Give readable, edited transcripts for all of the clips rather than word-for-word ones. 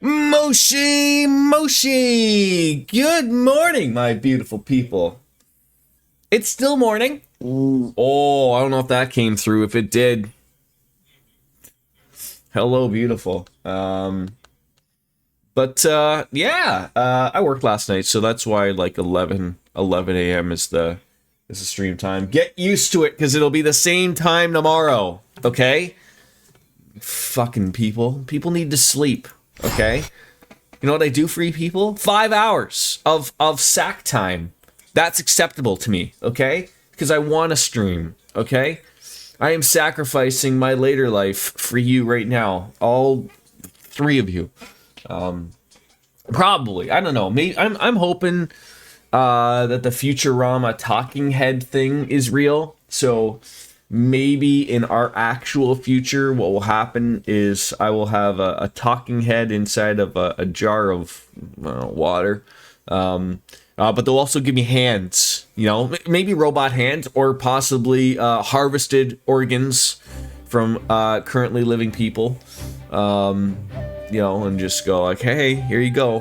Moshi, Moshi! Good morning, my beautiful people. It's still morning. Oh, I don't know if that came through. If it did, hello, beautiful. Yeah, I worked last night, so that's why like 11 a.m. is the stream time. Get used to it, because it'll be the same time tomorrow. Okay? Fucking people. People need to sleep. Okay? You know what I do for you people? 5 hours of sack time. That's acceptable to me, okay? Because I want to stream, okay? I am sacrificing my later life for you right now. All three of you. Probably. I don't know. Maybe I'm hoping that the Futurama talking head thing is real. So maybe in our actual future, what will happen is I will have a talking head inside of a jar of water. But they'll also give me hands, you know, maybe robot hands or possibly harvested organs from currently living people, you know, and just go like, hey, here you go.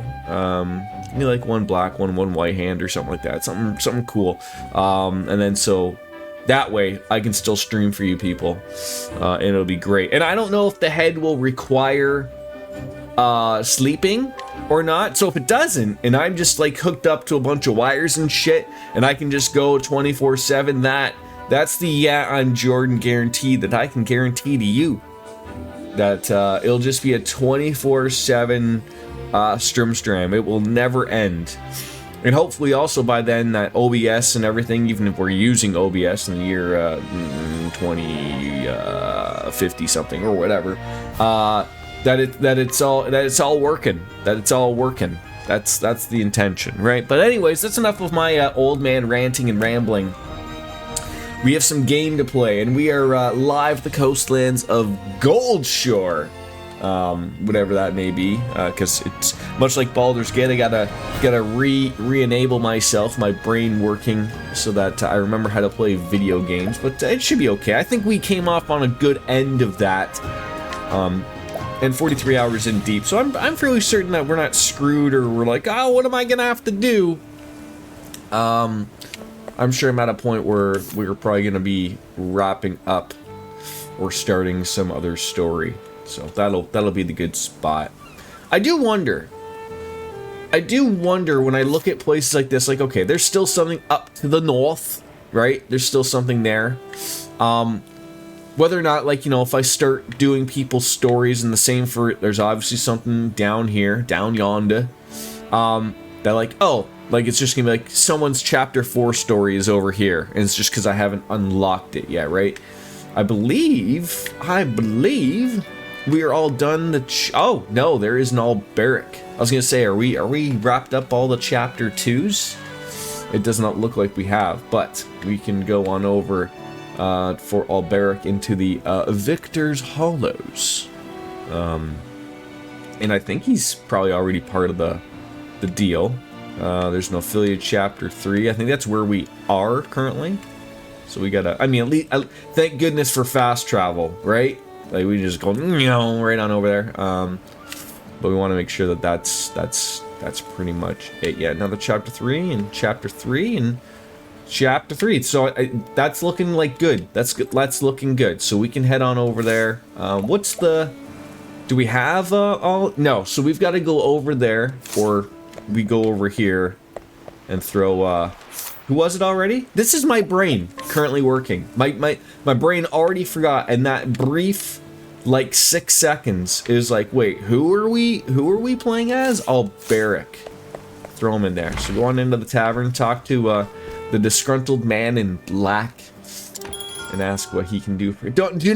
Give me like one black one white hand or something like that. Something cool. And then so that way I can still stream for you people, and it'll be great. And I don't know if the head will require sleeping or not. So if it doesn't, and I'm just like hooked up to a bunch of wires and shit, and I can just go 24/7, that's the I'm Jordan guarantee that I can guarantee to you that it'll just be a 24/7 stream. It will never end. And hopefully also by then that OBS and everything, even if we're using OBS in the year 2050 something or whatever, that it's all working. That's the intention, right? But anyways, that's enough of my old man ranting and rambling. We have some game to play, and we are live at the coastlands of Goldshore, whatever that may be, because it's much like Baldur's Gate. I gotta re-enable myself, my brain working, so that I remember how to play video games. But it should be okay. I think we came off on a good end of that. And 43 hours in deep, so I'm fairly certain that we're not screwed, or we're like, oh, what am I gonna have to do? I'm sure I'm at a point where we're probably gonna be wrapping up or starting some other story, so that'll be the good spot. I do wonder when I look at places like this, like, okay, there's still something up to the north, right? There's still something there. Whether or not, like, you know, if I start doing people's stories and the same for, there's obviously something down here, down yonder, that like, oh, like it's just gonna be like someone's chapter 4 story is over here, and it's just because I haven't unlocked it yet, right? I believe we are all done oh, no, there is an all barrack. I was gonna say, are we wrapped up all the chapter 2s? It does not look like we have, but we can go on over for Alberic into the Victor's Hollows, and I think he's probably already part of the deal. There's an affiliate chapter 3. I think that's where we are currently. So we gotta. I mean, at least thank goodness for fast travel, right? Like we just go right on over there. But we want to make sure that that's pretty much it. Yeah, another chapter 3 and chapter 3 and. Chapter 3, so that's looking like good. That's looking good. So we can head on over there. Do we have all? No, so we've got to go over there, or we go over here and throw. Who was it already? This is my brain currently working. My brain already forgot, and that brief, like 6 seconds, is like, wait, who are we playing as? Alberic. Throw him in there. So go on into the tavern, talk to the disgruntled man in black, and ask what he can do for. Do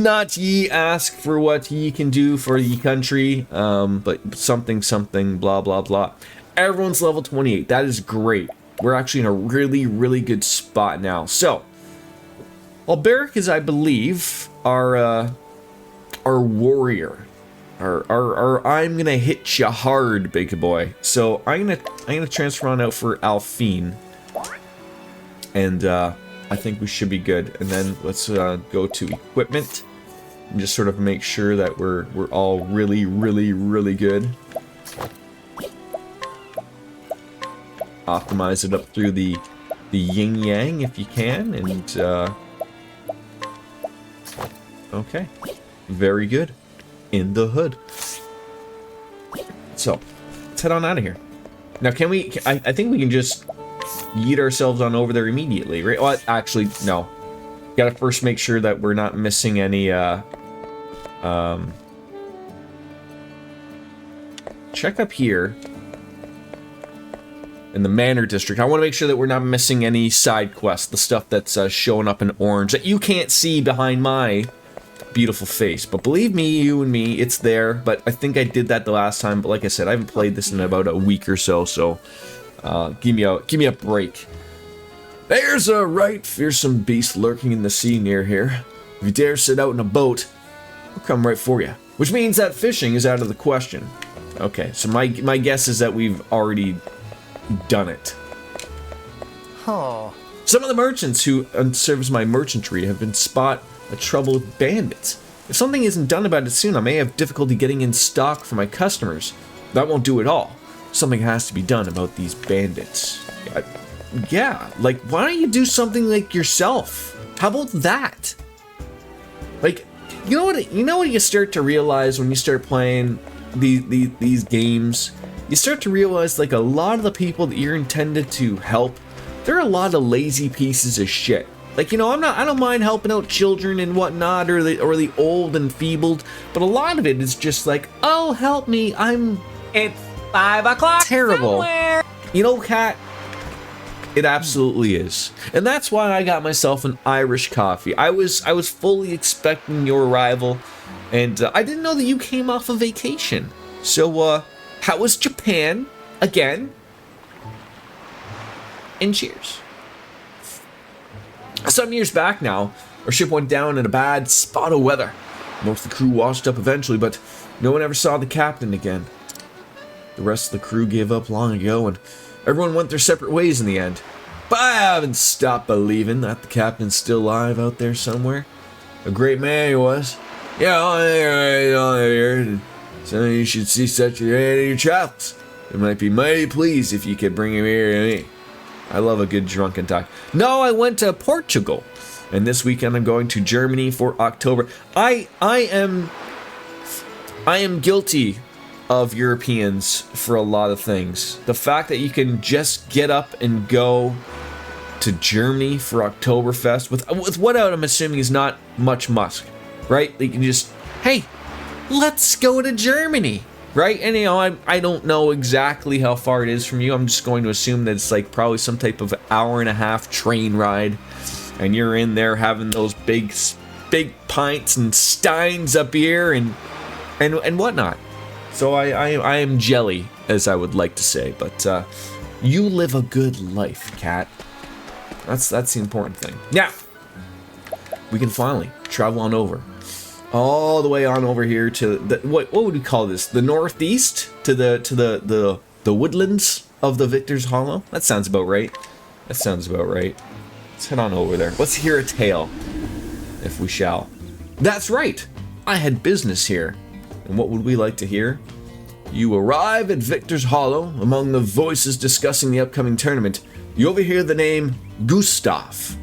not ye ask for what ye can do for ye country, but something blah blah blah. Everyone's level 28. That is great. We're actually in a really good spot now. So Alberic is, I believe, our warrior. Our I'm gonna hit you hard, big boy. So I'm gonna transfer on out for Alphine. And I think we should be good. And then let's go to equipment. and just sort of make sure that we're all really, really, really good. Optimize it up through the yin yang if you can, and okay, very good. In the hood. So let's head on out of here. Now, can we? I think we can just yeet ourselves on over there immediately, right? Well, actually, no. Gotta first make sure that we're not missing any. Check up here. In the Manor District, I want to make sure that we're not missing any side quests, the stuff that's showing up in orange that you can't see behind my beautiful face. But believe me, you and me, it's there. But I think I did that the last time. But like I said, I haven't played this in about a week or so. So give me a break. There's a right fearsome beast lurking in the sea near here. If you dare set out in a boat, I'll come right for you. Which means that fishing is out of the question. Okay, so my guess is that we've already done it. Oh. Some of the merchants who service my merchantry have been spot a trouble with bandits. If something isn't done about it soon, I may have difficulty getting in stock for my customers. That won't do it all. Something has to be done about these bandits. Yeah, like, why don't you do something like yourself? How about that? Like, you know what you start to realize when you start playing these games? You start to realize, like, a lot of the people that you're intended to help, they're a lot of lazy pieces of shit. Like, you know, I don't mind helping out children and whatnot, or the old and feebled, but a lot of it is just like, oh, help me, It's 5 o'clock terrible. somewhere. You know, Kat, it absolutely is. And that's why I got myself an Irish coffee. I was fully expecting your arrival, and I didn't know that you came off a vacation. So, how was Japan? Again. And cheers. Some years back now, our ship went down in a bad spot of weather. Most of the crew washed up eventually, but no one ever saw the captain again. The rest of the crew gave up long ago, and everyone went their separate ways in the end. But I haven't stopped believing that the captain's still alive out there somewhere. A great man he was. Yeah, so you should see such a man in your travels. It might be mighty pleased if you could bring him here to me. I love a good drunken talk. No, I went to Portugal, and this weekend I'm going to Germany for October. I am guilty of Europeans for a lot of things. The fact that you can just get up and go to Germany for Oktoberfest with what I'm assuming is not much musk, right? You can just, hey, let's go to Germany. Right? And, you know, I don't know exactly how far it is from you. I'm just going to assume that it's like probably some type of hour-and-a-half train ride. And you're in there having those big pints and steins up here and whatnot. So I am jelly, as I would like to say. But you live a good life, Kat. That's the important thing. Now, we can finally travel on over. All the way on over here to the what would we call this? The northeast to the woodlands of the Victor's Hollow. That sounds about right. Let's head on over there. Let's hear a tale, if we shall. That's right. I had business here, and what would we like to hear? You arrive at Victor's Hollow. Among the voices discussing the upcoming tournament, you overhear the name Gustav.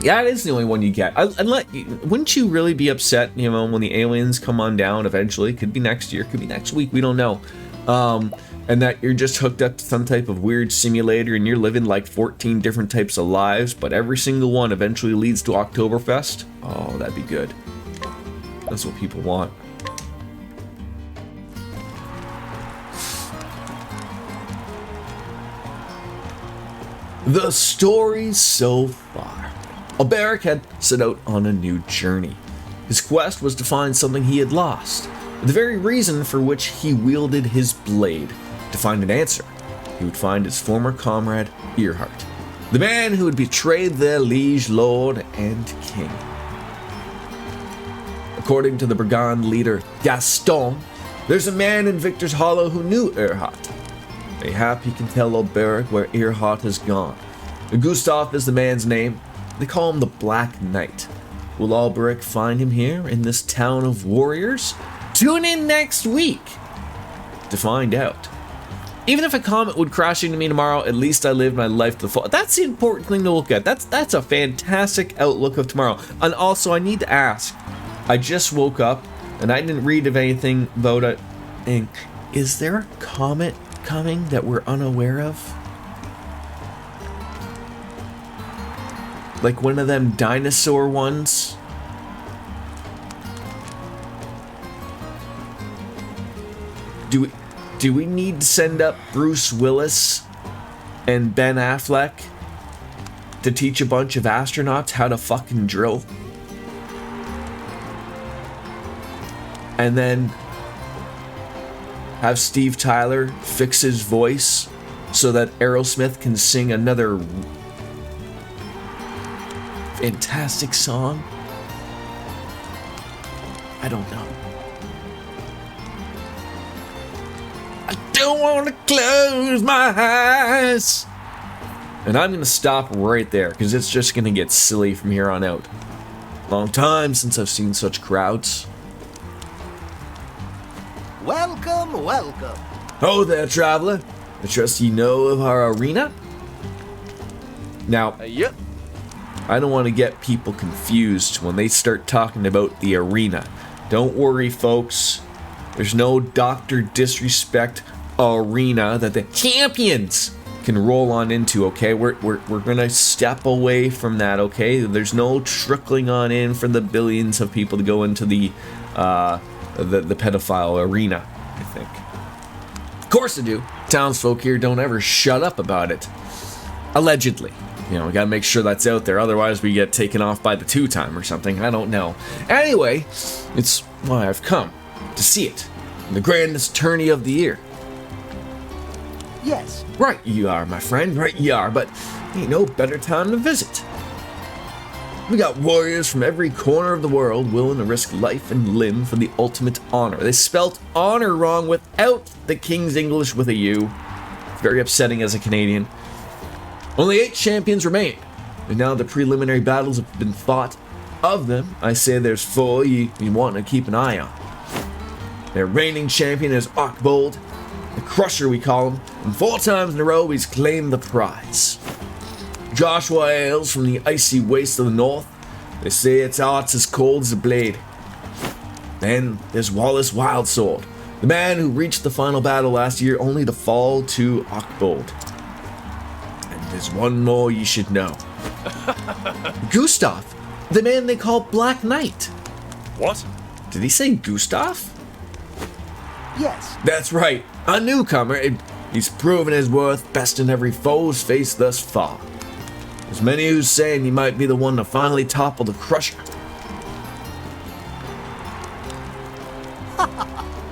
Yeah, it is the only one you get. Wouldn't you really be upset, you know, when the aliens come on down eventually? Could be next year, could be next week, we don't know. And that you're just hooked up to some type of weird simulator and you're living like 14 different types of lives, but every single one eventually leads to Oktoberfest? Oh, that'd be good. That's what people want. The stories so far. Alberic had set out on a new journey. His quest was to find something he had lost, the very reason for which he wielded his blade. To find an answer, he would find his former comrade, Earhart, the man who had betrayed their liege lord and king. According to the brigand leader, Gaston, there's a man in Victor's Hollow who knew Earhart. Mayhap he can tell Alberic where Earhart has gone. Gustav is the man's name. They call him the Black Knight. Will Alberic find him here in this town of warriors? Tune in next week to find out. Even if a comet would crash into me tomorrow, at least I lived my life to the full. That's the important thing to look at. That's a fantastic outlook of tomorrow. And also, I need to ask. I just woke up and I didn't read of anything about it. And is there a comet coming that we're unaware of? Like one of them dinosaur ones? Do we need to send up Bruce Willis and Ben Affleck to teach a bunch of astronauts how to fucking drill? And then have Steve Tyler fix his voice so that Aerosmith can sing another fantastic song? I don't know. I don't want to close my eyes. And I'm going to stop right there because it's just going to get silly from here on out. Long time since I've seen such crowds. Welcome, welcome. Oh there, traveler. I trust you know of our arena? Now, Yep. I don't want to get people confused when they start talking about the arena. Don't worry, folks. There's no Dr. Disrespect arena that the champions can roll on into, okay? We're gonna step away from that, okay? There's no trickling on in for the billions of people to go into the pedophile arena, I think. Of course they do. Townsfolk here don't ever shut up about it. Allegedly. You know, we gotta make sure that's out there, otherwise we get taken off by the two-time or something, I don't know. Anyway, it's why I've come, to see it. The grandest tourney of the year. Yes. Right you are, my friend, right you are, but ain't no better time to visit. We got warriors from every corner of the world willing to risk life and limb for the ultimate honor. They spelt honor wrong without the King's English with a U. It's very upsetting as a Canadian. Only 8 champions remain, and now the preliminary battles have been fought. Of them, I say there's 4 you want to keep an eye on. Their reigning champion is Octopath, the Crusher we call him, and 4 times in a row he's claimed the prize. Joshua hails from the icy waste of the north. They say its art's as cold as a blade. Then there's Wallace Wildsword, the man who reached the final battle last year only to fall to Octopath. There's one more you should know. Gustav, the man they call Black Knight. What? Did he say Gustav? Yes. That's right, a newcomer. He's proven his worth, besting every foe's face thus far. There's many who's saying he might be the one to finally topple the Crusher.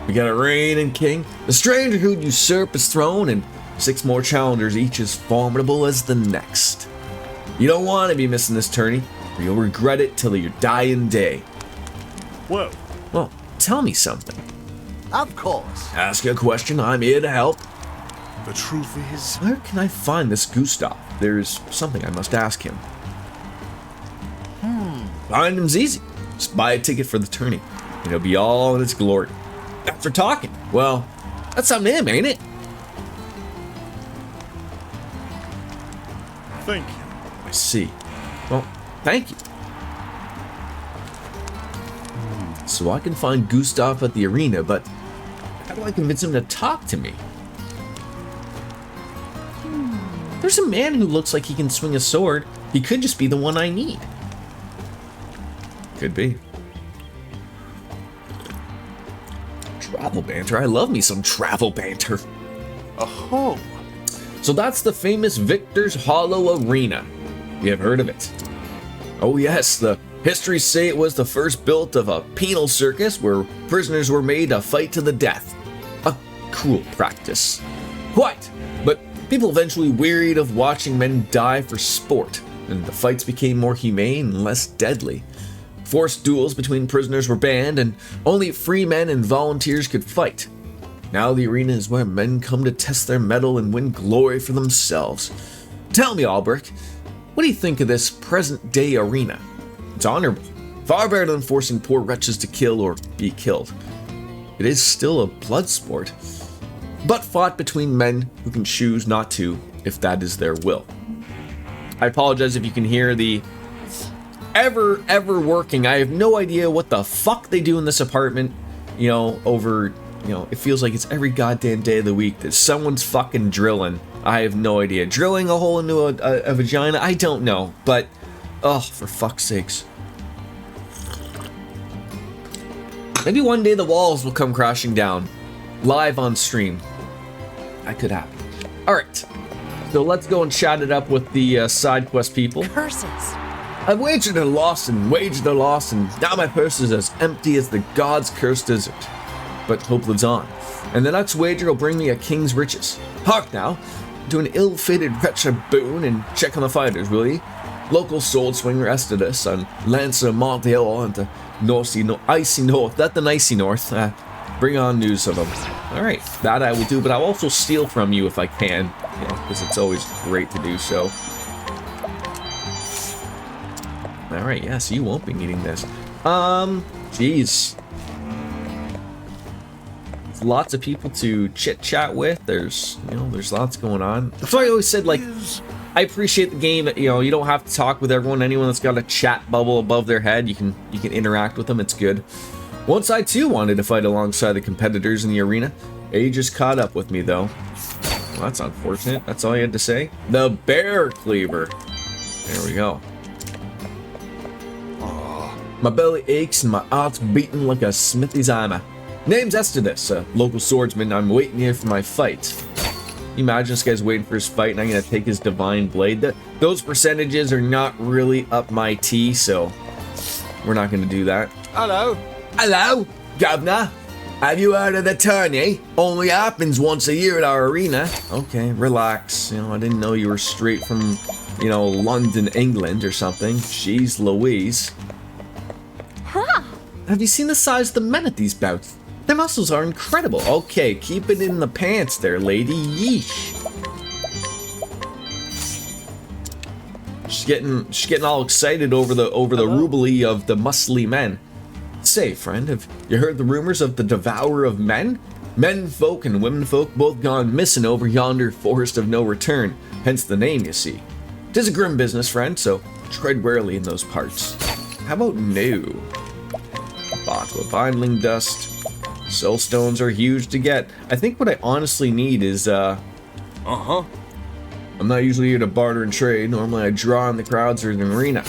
We got a reigning king, the stranger who'd usurp his throne, and 6 more challengers, each as formidable as the next. You don't want to be missing this tourney, or you'll regret it till your dying day. Whoa. Well, tell me something. Of course. Ask a question, I'm here to help. The truth is... Where can I find this Gustav? There's something I must ask him. Find him's easy. Just buy a ticket for the tourney, and it'll be all in its glory. After talking, well, that's up to him, ain't it? Thank you. I see. Well, thank you. So I can find Gustav at the arena, but how do I convince him to talk to me? There's a man who looks like he can swing a sword. He could just be the one I need. Could be. Travel banter. I love me some travel banter. Oh. So that's the famous Victor's Hollow Arena. You have heard of it? Oh yes, the histories say it was the first built of a penal circus where prisoners were made to fight to the death. A cruel practice. Quite, but people eventually wearied of watching men die for sport, and the fights became more humane and less deadly. Forced duels between prisoners were banned, and only free men and volunteers could fight. Now the arena is where men come to test their mettle and win glory for themselves. Tell me, Albrecht, what do you think of this present-day arena? It's honorable, Far better than forcing poor wretches to kill or be killed. It is still a blood sport, but fought between men who can choose not to if that is their will. I apologize if you can hear the ever working. I have no idea what the fuck they do in this apartment, you know, over, you know, it feels like it's every goddamn day of the week that someone's fucking drilling. I have no idea. Drilling a hole into a vagina? I don't know, but, oh, for fuck's sakes. Maybe one day the walls will come crashing down, live on stream. That could happen. Alright, so let's go and chat it up with the side quest people. Curses. I've wagered and lost and waged and lost, and now my purse is as empty as the god's cursed desert. But hope lives on, and the next wager will bring me a king's riches. Hark now, to an ill-fated wretch a boon, and check on the fighters, will ye? Local sword swinger Estidus, and Lancer Montiel, and the icy north, that the nicey north. Bring on news of them. Alright, that I will do, but I'll also steal from you if I can, you know, because it's always great to do so. Alright, yeah, so you won't be needing this. Jeez. There's lots of people to chit-chat with. There's, you know, there's lots going on. That's why I always said, like, I appreciate the game, you know, you don't have to talk with everyone. Anyone that's got a chat bubble above their head, you can interact with them, it's good. Once I too wanted to fight alongside the competitors in the arena. Age just caught up with me though. Well, that's unfortunate. That's all you had to say? The Bear Cleaver. There we go. My belly aches and my heart's beating like a smithy's hammer. Name's Estidus, a local swordsman. I'm waiting here for my fight. You imagine this guy's waiting for his fight and I'm gonna take his divine blade. Those percentages are not really up my tea, so we're not gonna do that. Hello. Hello, Governor. Have you heard of the tourney? Only happens once a year at our arena. Okay, relax. You know, I didn't know you were straight from, you know, London, England or something. Jeez Louise. Huh. Have you seen the size of the men at these bouts? Their muscles are incredible. Okay, keep it in the pants there, lady. Yeesh. She's getting all excited over the rubely of the muscly men. Say, friend, have you heard the rumors of the devourer of men? Men folk and women folk both gone missing over yonder forest of no return, hence the name, you see. 'Tis a grim business, friend, so tread warily in those parts. How about new? Bottle of bindling dust. Soulstones are huge to get. I think what I honestly need is, I'm not usually here to barter and trade. Normally I draw in the crowds or in the arena.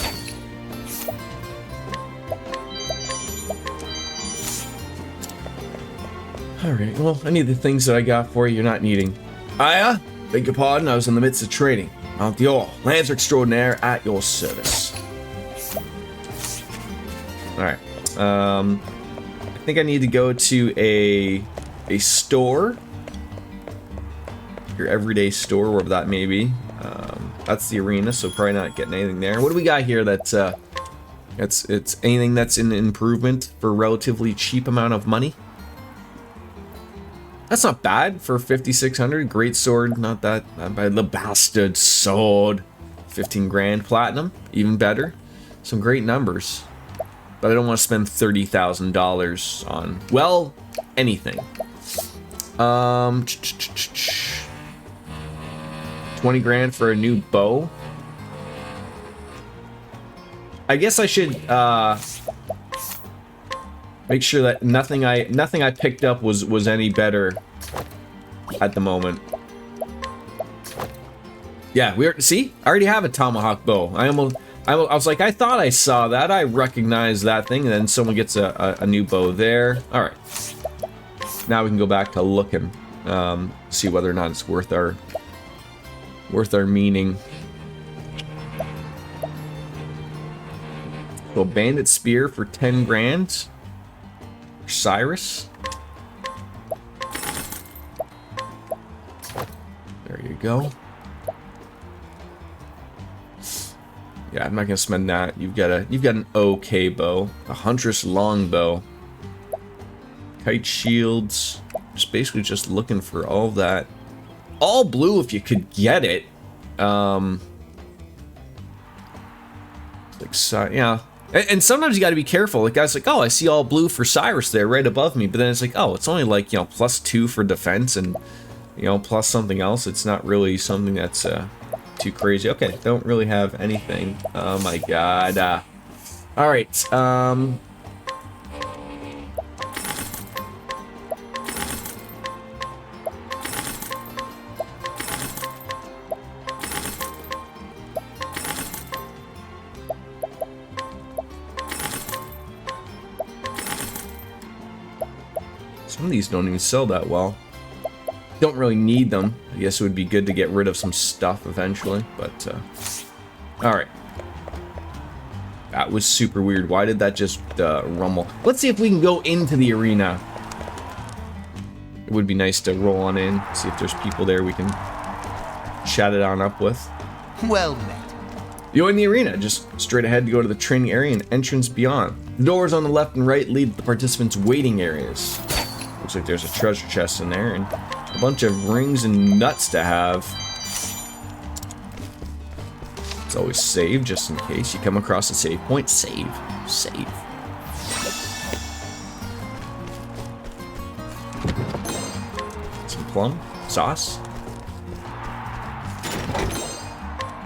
Alright, well, any of the things that I got for you, you're not needing. Aya, beg your pardon, I was in the midst of trading. Mount Dior, Lancer Extraordinaire at your service. Alright, I think I need to go to a store. Your everyday store, wherever that may be. That's the arena, so probably not getting anything there. What do we got here that's, it's anything that's an improvement for a relatively cheap amount of money? That's not bad for 5,600. Great sword, not that bad. The bastard sword, 15 grand. Platinum, even better. Some great numbers, but I don't want to spend $30,000 on, well, anything. 20 grand for a new bow. I guess I should make sure that nothing I picked up was any better at the moment. Yeah, see? I already have a tomahawk bow. I was like, I thought I saw that. I recognized that thing, and then someone gets a new bow there. All right. Now we can go back to looking, see whether or not it's worth our meaning. So bandit spear for 10 grand. Cyrus. There you go. Yeah, I'm not gonna spend that. You've got an okay bow. A huntress longbow. Kite shields. Just basically just looking for all that. All blue if you could get it. Like, so, yeah. And sometimes you got to be careful. Like, guys, like, oh, I see all blue for Cyrus there, right above me. But then it's like, oh, it's only like, you know, +2 for defense and, you know, plus something else. It's not really something that's too crazy. Okay, don't really have anything. Oh my god. All right. Some of these don't even sell that well. Don't really need them. I guess it would be good to get rid of some stuff eventually, but alright. That was super weird. Why did that just rumble? Let's see if we can go into the arena. It would be nice to roll on in, see if there's people there we can chat it on up with. Well met. You're in the arena, just straight ahead to go to the training area and entrance beyond. The doors on the left and right lead to the participants' waiting areas. Looks like there's a treasure chest in there and a bunch of rings and nuts to have. It's always save just in case you come across a save point. Save. Save. Some plum sauce.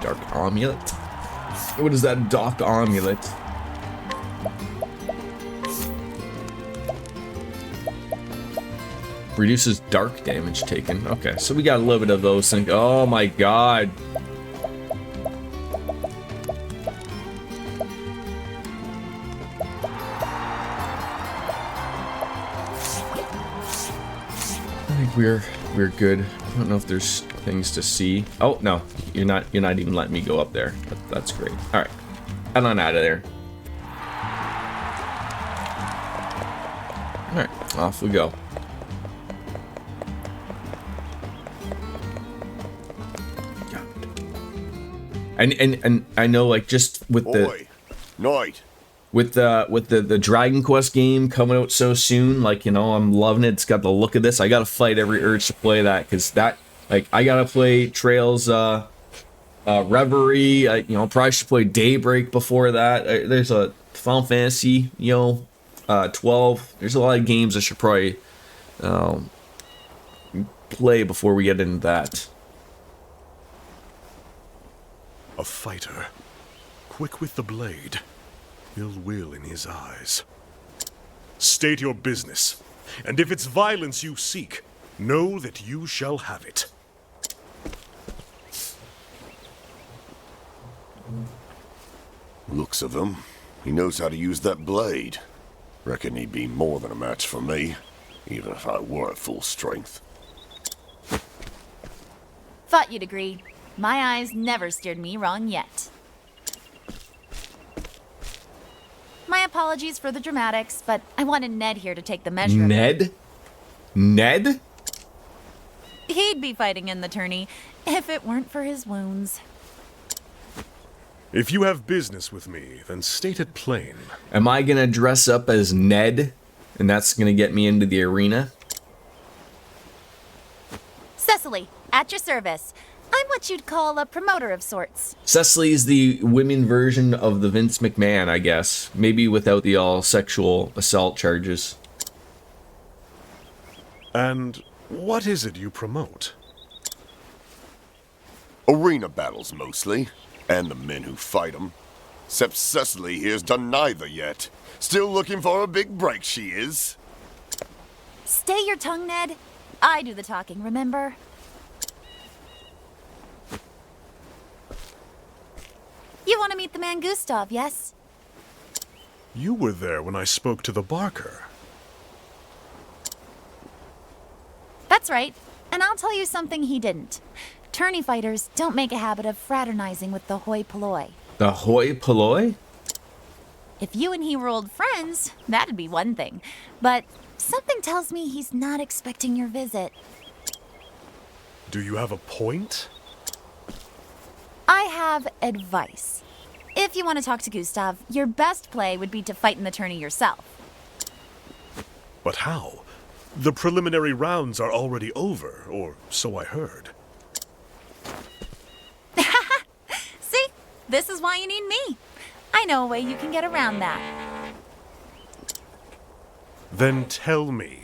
Dark amulet. What is that dark amulet? Reduces dark damage taken. Okay, so we got a little bit of those things. Oh my god. I think we're good. I don't know if there's things to see. Oh no, you're not even letting me go up there. That's great. All right, head on out of there. All right, off we go. And I know, like, just with Boy, night. the Dragon Quest game coming out so soon, like, you know, I'm loving it. It's got the look of this. I gotta fight every urge to play that, because that, like, I gotta play Trails Reverie. You know, probably should play Daybreak before that. There's a Final Fantasy, you know, 12. There's a lot of games I should probably play before we get into that. A fighter, quick with the blade, ill will in his eyes. State your business, and if it's violence you seek, know that you shall have it. Looks of him, he knows how to use that blade. Reckon he'd be more than a match for me, even if I were at full strength. Thought you'd agree. My eyes never steered me wrong yet. My apologies for the dramatics, but I wanted Ned here to take the measure. Ned? Ned? He'd be fighting in the tourney if it weren't for his wounds. If you have business with me, then state it plain. Am I gonna dress up as Ned, and that's gonna get me into the arena? Cecily, at your service. I'm what you'd call a promoter of sorts. Cecily's the women version of the Vince McMahon, I guess. Maybe without the all sexual assault charges. And what is it you promote? Arena battles mostly, and the men who fight them. Except Cecily here's done neither yet. Still looking for a big break, she is. Stay your tongue, Ned. I do the talking, remember? You want to meet the man Gustav, yes? You were there when I spoke to the Barker. That's right. And I'll tell you something he didn't. Tourney fighters don't make a habit of fraternizing with the hoi polloi. The hoi polloi? If you and he were old friends, that'd be one thing. But something tells me he's not expecting your visit. Do you have a point? I have advice. If you want to talk to Gustav, your best play would be to fight in the tourney yourself. But how? The preliminary rounds are already over, or so I heard. See? This is why you need me. I know a way you can get around that. Then tell me.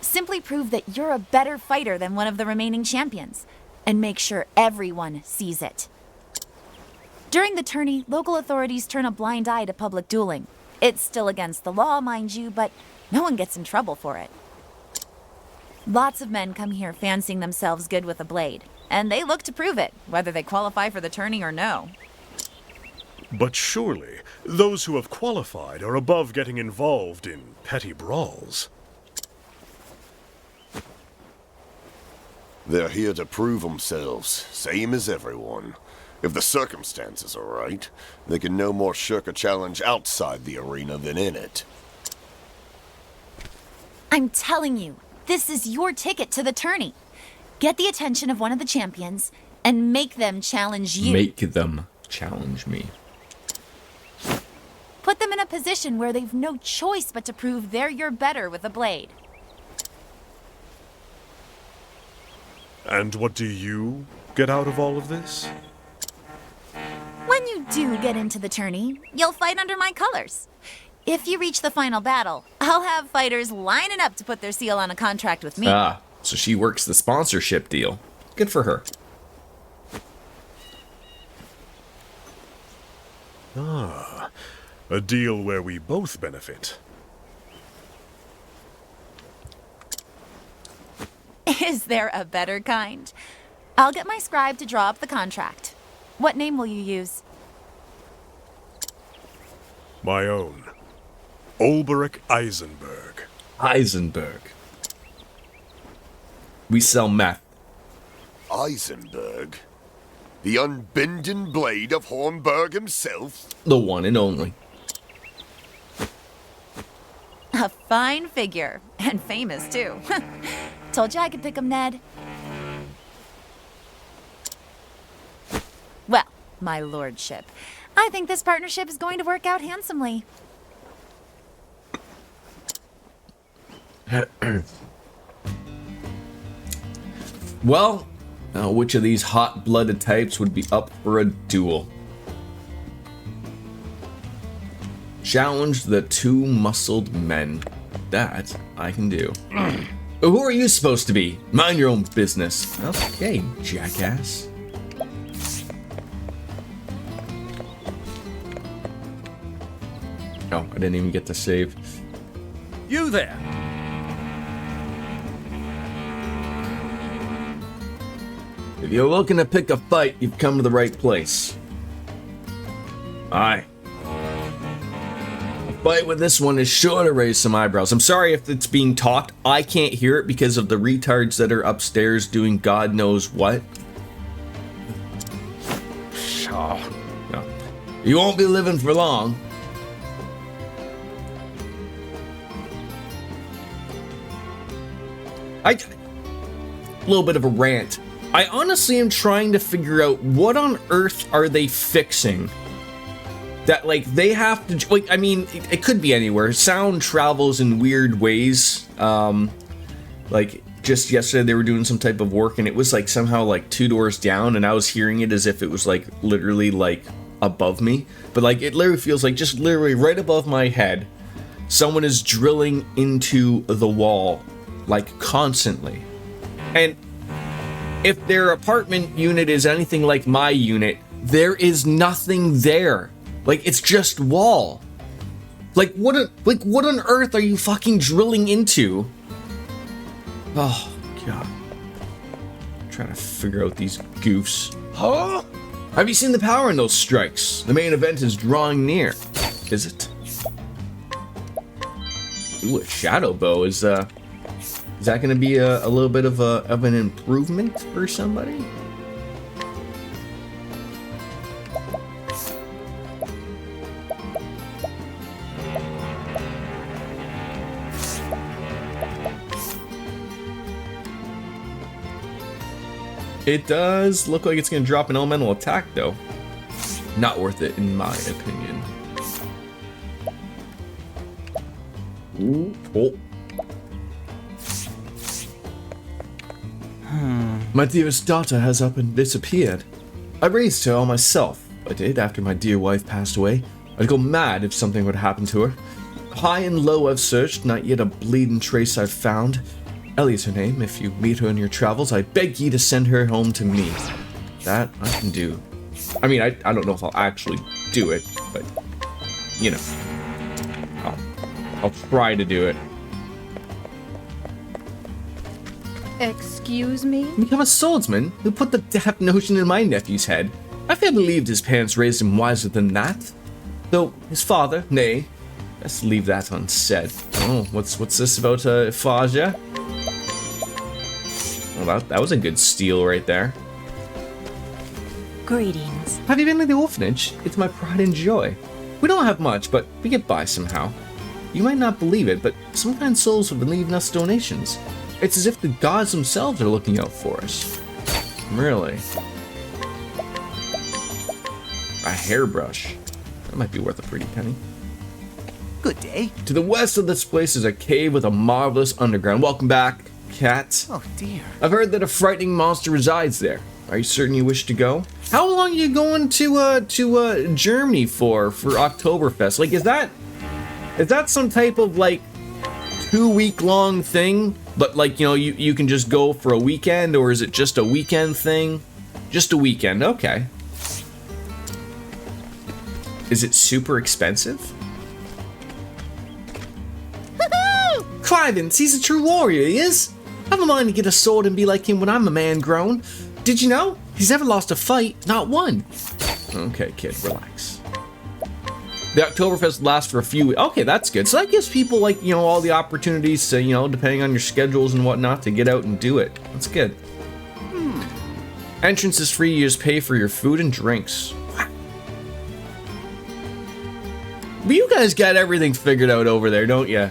Simply prove that you're a better fighter than one of the remaining champions, and make sure everyone sees it. During the tourney, local authorities turn a blind eye to public dueling. It's still against the law, mind you, but no one gets in trouble for it. Lots of men come here fancying themselves good with a blade, and they look to prove it, whether they qualify for the tourney or no. But surely, those who have qualified are above getting involved in petty brawls. They're here to prove themselves, same as everyone. If the circumstances are right, they can no more shirk a challenge outside the arena than in it. I'm telling you, this is your ticket to the tourney. Get the attention of one of the champions and make them challenge you. Make them challenge me. Put them in a position where they've no choice but to prove they're your better with a blade. And what do you get out of all of this? When you do get into the tourney, you'll fight under my colors. If you reach the final battle, I'll have fighters lining up to put their seal on a contract with me. Ah, so she works the sponsorship deal. Good for her. A deal where we both benefit. Is there a better kind? I'll get my scribe to draw up the contract. What name will you use? My own. Ulberich Eisenberg. Heisenberg. We sell meth. Eisenberg? The unbending blade of Hornburg himself? The one and only. A fine figure, and famous too. Told you I could pick him, Ned. Well, my lordship, I think this partnership is going to work out handsomely. Well, now which of these hot-blooded types would be up for a duel? Challenge the two muscled men. That I can do. Who are you supposed to be? Mind your own business. Okay, jackass. Oh, I didn't even get to save. You there! If you're looking to pick a fight, you've come to the right place. Aye. A fight with this one is sure to raise some eyebrows. I'm sorry if it's being talked. I can't hear it because of the retards that are upstairs doing God knows what. Oh, no. You won't be living for long. A little bit of a rant. I honestly am trying to figure out what on earth are they fixing that, like, they have to, like, I mean, it could be anywhere. Sound travels in weird ways. Like, just yesterday they were doing some type of work and it was like somehow like 2 doors down and I was hearing it as if it was like literally like above me. But like, it literally feels like just literally right above my head, someone is drilling into the wall, like, constantly. And if their apartment unit is anything like my unit, there is nothing there. Like, it's just wall. Like, what on earth are you fucking drilling into? Oh, God. I'm trying to figure out these goofs. Huh? Have you seen the power in those strikes? The main event is drawing near. Is it? Ooh, a shadow bow is that going to be a little bit of an improvement for somebody? It does look like it's going to drop an elemental attack, though. Not worth it, in my opinion. Ooh, oh. My dearest daughter has up and disappeared. I raised her all myself. I did after my dear wife passed away. I'd go mad if something would happen to her. High and low I've searched, not yet a bleeding trace I've found. Ellie's her name. If you meet her in your travels, I beg ye to send her home to me. That I can do. I mean, I don't know if I'll actually do it, but, you know, I'll try to do it. Excuse me? Become a swordsman? Who put the daft notion in my nephew's head? I fair believed his parents raised him wiser than that. Though his father, nay, let's leave that unsaid. Oh, what's this about Faja? Well, that was a good steal right there. Greetings. Have you been to the orphanage? It's my pride and joy. We don't have much, but we get by somehow. You might not believe it, but some kind souls have been leaving us donations. It's as if the gods themselves are looking out for us. Really? A hairbrush. That might be worth a pretty penny. Good day. To the west of this place is a cave with a marvelous underground. Welcome back, cat. Oh dear. I've heard that a frightening monster resides there. Are you certain you wish to go? How long are you going to Germany for Oktoberfest? Like, is that some type of like 2-week long thing? But like, you know, you can just go for a weekend, or is it just a weekend thing? Just a weekend, okay. Is it super expensive? Clivence, he's a true warrior, he is. I've a mind to get a sword and be like him when I'm a man grown. Did you know? He's never lost a fight, not one. Okay, kid, relax. The Oktoberfest lasts for a few weeks. Okay, that's good. So that gives people, like, you know, all the opportunities to, you know, depending on your schedules and whatnot, to get out and do it. That's good. Entrance is free. You just pay for your food and drinks. But you guys got everything figured out over there, don't you?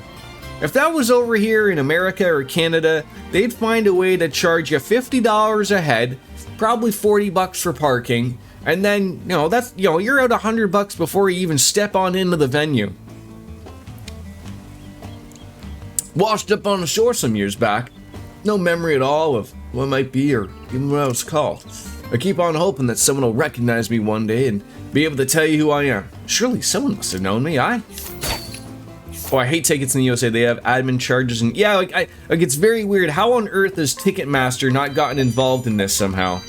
If that was over here in America or Canada, they'd find a way to charge you $50 a head, probably $40 for parking, and then, you know, that's, you know, you're out $100 before you even step on into the venue. Washed up on the shore some years back. No memory at all of what it might be or even what I was called. I keep on hoping that someone will recognize me one day and be able to tell you who I am. Surely someone must have known me, Oh, I hate tickets in the USA. They have admin charges and yeah, like it's very weird. How on earth has Ticketmaster not gotten involved in this somehow?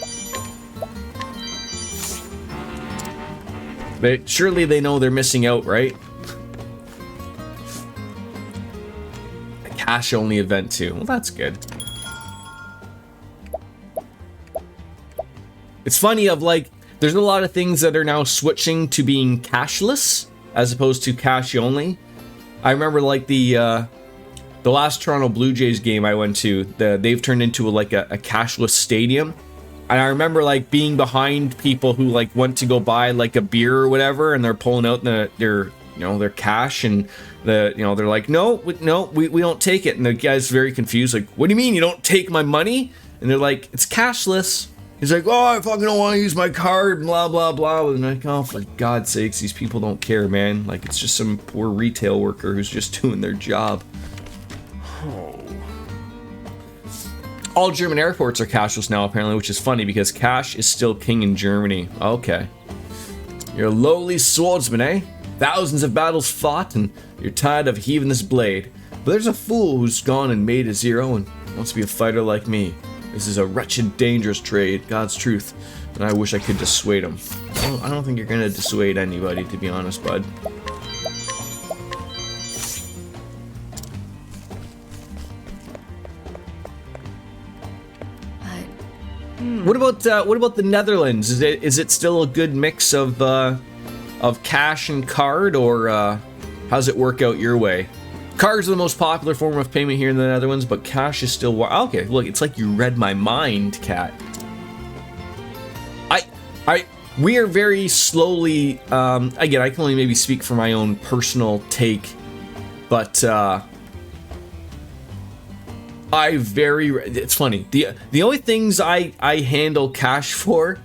Surely they know they're missing out, right? A cash-only event too. Well, that's good. It's funny of like, there's a lot of things that are now switching to being cashless as opposed to cash-only. I remember like the last Toronto Blue Jays game I went to, they've turned into a cashless stadium. And I remember like being behind people who like went to go buy like a beer or whatever, and they're pulling out their cash, and they're like, no, we don't take it. And the guy's very confused, like, what do you mean you don't take my money? And they're like, it's cashless. He's like, oh, I fucking don't want to use my card, blah, blah, blah. And I'm like, oh, for God's sakes, these people don't care, man. Like, it's just some poor retail worker who's just doing their job. Oh. All German airports are cashless now, apparently, which is funny because cash is still king in Germany. Okay. You're a lowly swordsman, eh? Thousands of battles fought, and you're tired of heaving this blade. But there's a fool who's gone and made his hero and wants to be a fighter like me. This is a wretched, dangerous trade, God's truth, and I wish I could dissuade him. I don't think you're gonna dissuade anybody, to be honest, bud. What about the Netherlands? Is it still a good mix of cash and card, or how's it work out your way? Cards are the most popular form of payment here in the Netherlands, but cash is still okay. Look, it's like you read my mind, cat. We are very slowly. Again, I can only maybe speak for my own personal take, but it's funny. The only things I handle cash for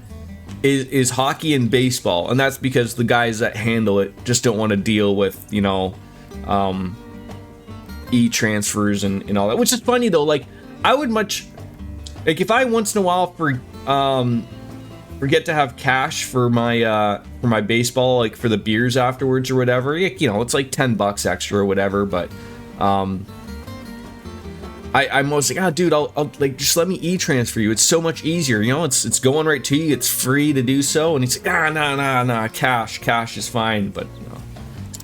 is hockey and baseball, and that's because the guys that handle it just don't want to deal with, you know, e-transfers and all that, which is funny though. Like, I would much, like, if I once in a while forget to have cash for my baseball, like for the beers afterwards or whatever, you know, it's like $10 extra or whatever. But I'm always like, oh, dude, I'll like just let me e-transfer you. It's so much easier, you know. It's going right to you. It's free to do so. And he's like, nah, cash is fine. But you know,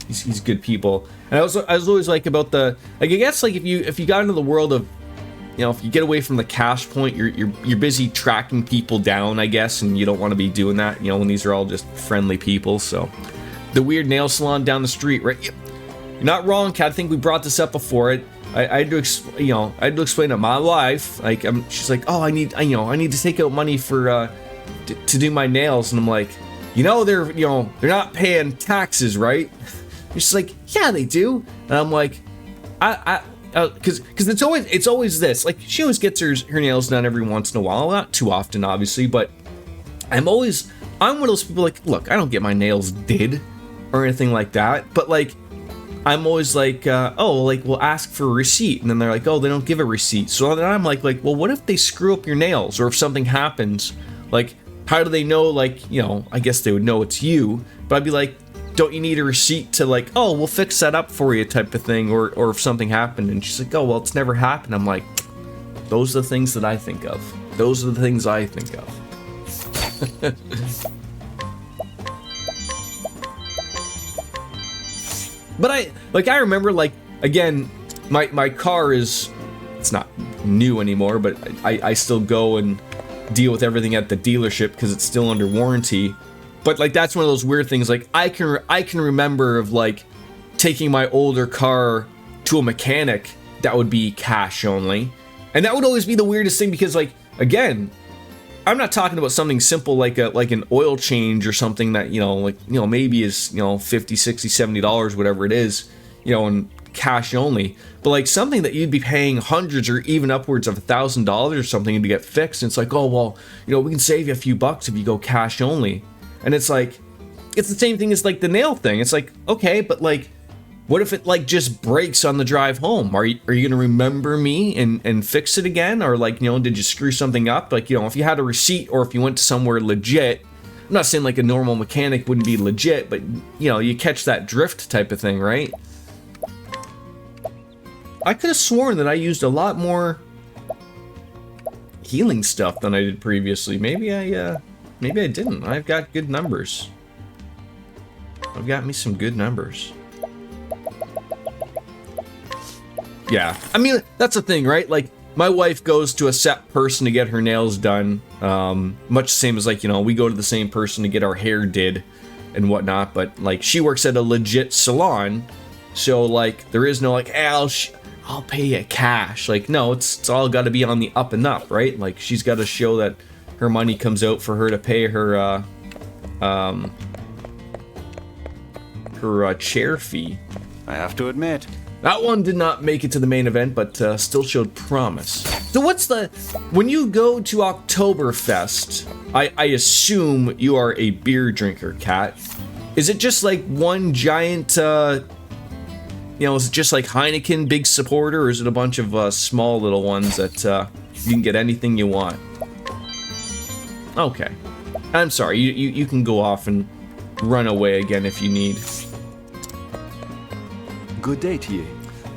he's good people. And I was always like about the, like, I guess like if you got into the world of, you know, if you get away from the cash point, you're busy tracking people down, I guess, and you don't want to be doing that, you know, when these are all just friendly people. So the weird nail salon down the street, right? You're not wrong, Kat. I think we brought this up before. I had to explain to my wife, like, she's like, oh, I need to take out money for to do my nails, and I'm like, they're not paying taxes, right? And she's like, yeah, they do, and I'm like, because it's always this, like, she always gets her nails done every once in a while, not too often, obviously, but I'm one of those people, like, look, I don't get my nails did or anything like that, but like, I'm always like, we'll ask for a receipt. And then they're like, oh, they don't give a receipt. So then I'm like, well, what if they screw up your nails? Or if something happens, like, how do they know, like, you know, I guess they would know it's you. But I'd be like, don't you need a receipt to, like, oh, we'll fix that up for you type of thing? Or if something happened. And she's like, oh, well, it's never happened. I'm like, those are the things that I think of. Those are the things I think of. But I remember, like, again, my car it's not new anymore, but I still go and deal with everything at the dealership because it's still under warranty. But like, that's one of those weird things. Like, I can remember of like taking my older car to a mechanic that would be cash only, and that would always be the weirdest thing because, like, again, I'm not talking about something simple like an oil change or something that, maybe is, $50, $60, $70, whatever it is, and cash only. But like something that you'd be paying hundreds or even upwards of $1,000 or something to get fixed. And it's like, oh, well, we can save you a few bucks if you go cash only. And it's like, it's the same thing as like the nail thing. It's like, okay, but like, what if it like just breaks on the drive home? Are you gonna remember me and fix it again? Or like, did you screw something up? Like, if you had a receipt or if you went to somewhere legit, I'm not saying like a normal mechanic wouldn't be legit, but you catch that drift type of thing, right? I could have sworn that I used a lot more healing stuff than I did previously. Maybe I didn't. I've got good numbers. I've got me some good numbers. Yeah, I mean, that's the thing, right? Like, my wife goes to a set person to get her nails done, much the same as, like, we go to the same person to get our hair did and whatnot, but, like, she works at a legit salon, so, like, there is no, like, hey, I'll pay you cash. Like, no, it's all got to be on the up and up, right? Like, she's got to show that her money comes out for her to pay her, chair fee. I have to admit, that one did not make it to the main event, but still showed promise. So when you go to Oktoberfest, I assume you are a beer drinker, Kat. Is it just like one giant, is it just like Heineken, big supporter, or is it a bunch of small little ones that you can get anything you want? Okay. I'm sorry, you can go off and run away again if you need. Good day to you.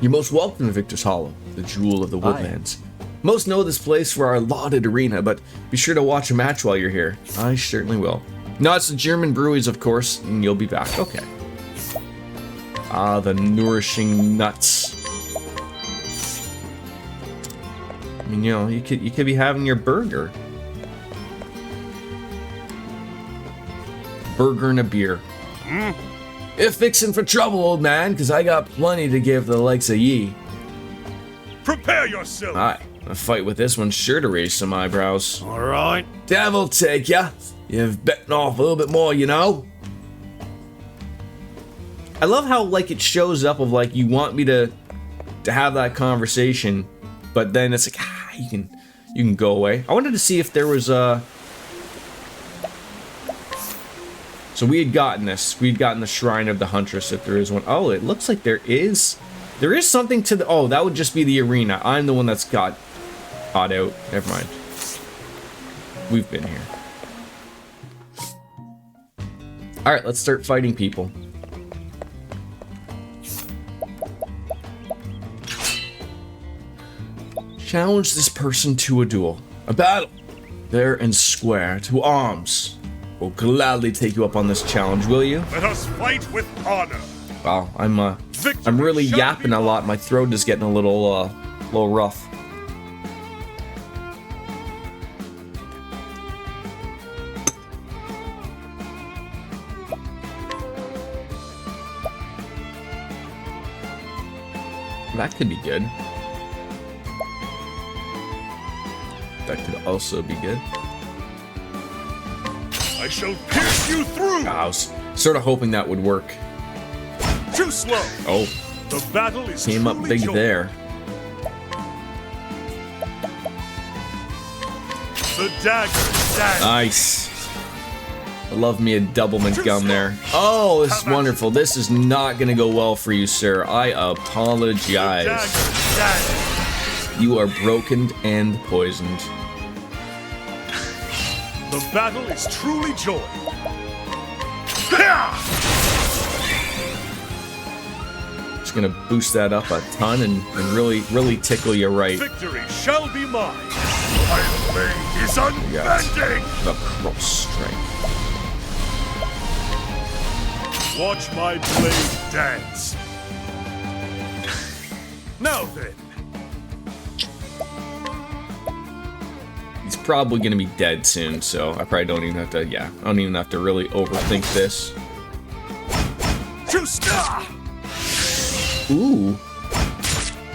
You're most welcome to Victor's Hollow, the jewel of the woodlands. Most know this place for our lauded arena, but be sure to watch a match while you're here. I certainly will. No, it's the German breweries, of course, and you'll be back. Okay. Ah, the nourishing nuts. I mean, you could be having your burger. Burger and a beer. If fixing for trouble, old man, because I got plenty to give the likes of ye. Prepare yourself! Aye, a fight with this one's sure to raise some eyebrows. Alright. Devil take ya. You've bitten off a little bit more, I love how, like, it shows up of, like, you want me to have that conversation, but then it's like, you can go away. I wanted to see if there was a... So we had gotten this. We'd gotten the Shrine of the Huntress, if there is one. Oh, it looks like there is something to the... Oh, that would just be the arena. I'm the one that's got caught out. Never mind. We've been here. Alright, let's start fighting people. Challenge this person to a duel. A battle. Fair and square. To arms. We'll gladly take you up on this challenge, will you? Let us fight with honor. Wow, I'm really yapping a lot. My throat is getting a little rough. That could be good. That could also be good. I shall pierce you through. I was sort of hoping that would work. Too slow. Oh, The battle is came up truly big joined. there. The dagger. Nice. I love me a doublemint gum there. Oh, this is wonderful. This is not gonna go well for you, sir. I apologize. Dagger. You are broken and poisoned. The battle is truly joined. Just gonna boost that up a ton and really tickle you right. Victory shall be mine. My blade is unbending. The cross strike. Watch my blade dance. Now then. He's probably gonna be dead soon, so I probably don't even have to. Yeah, I don't even have to really overthink this. Ooh.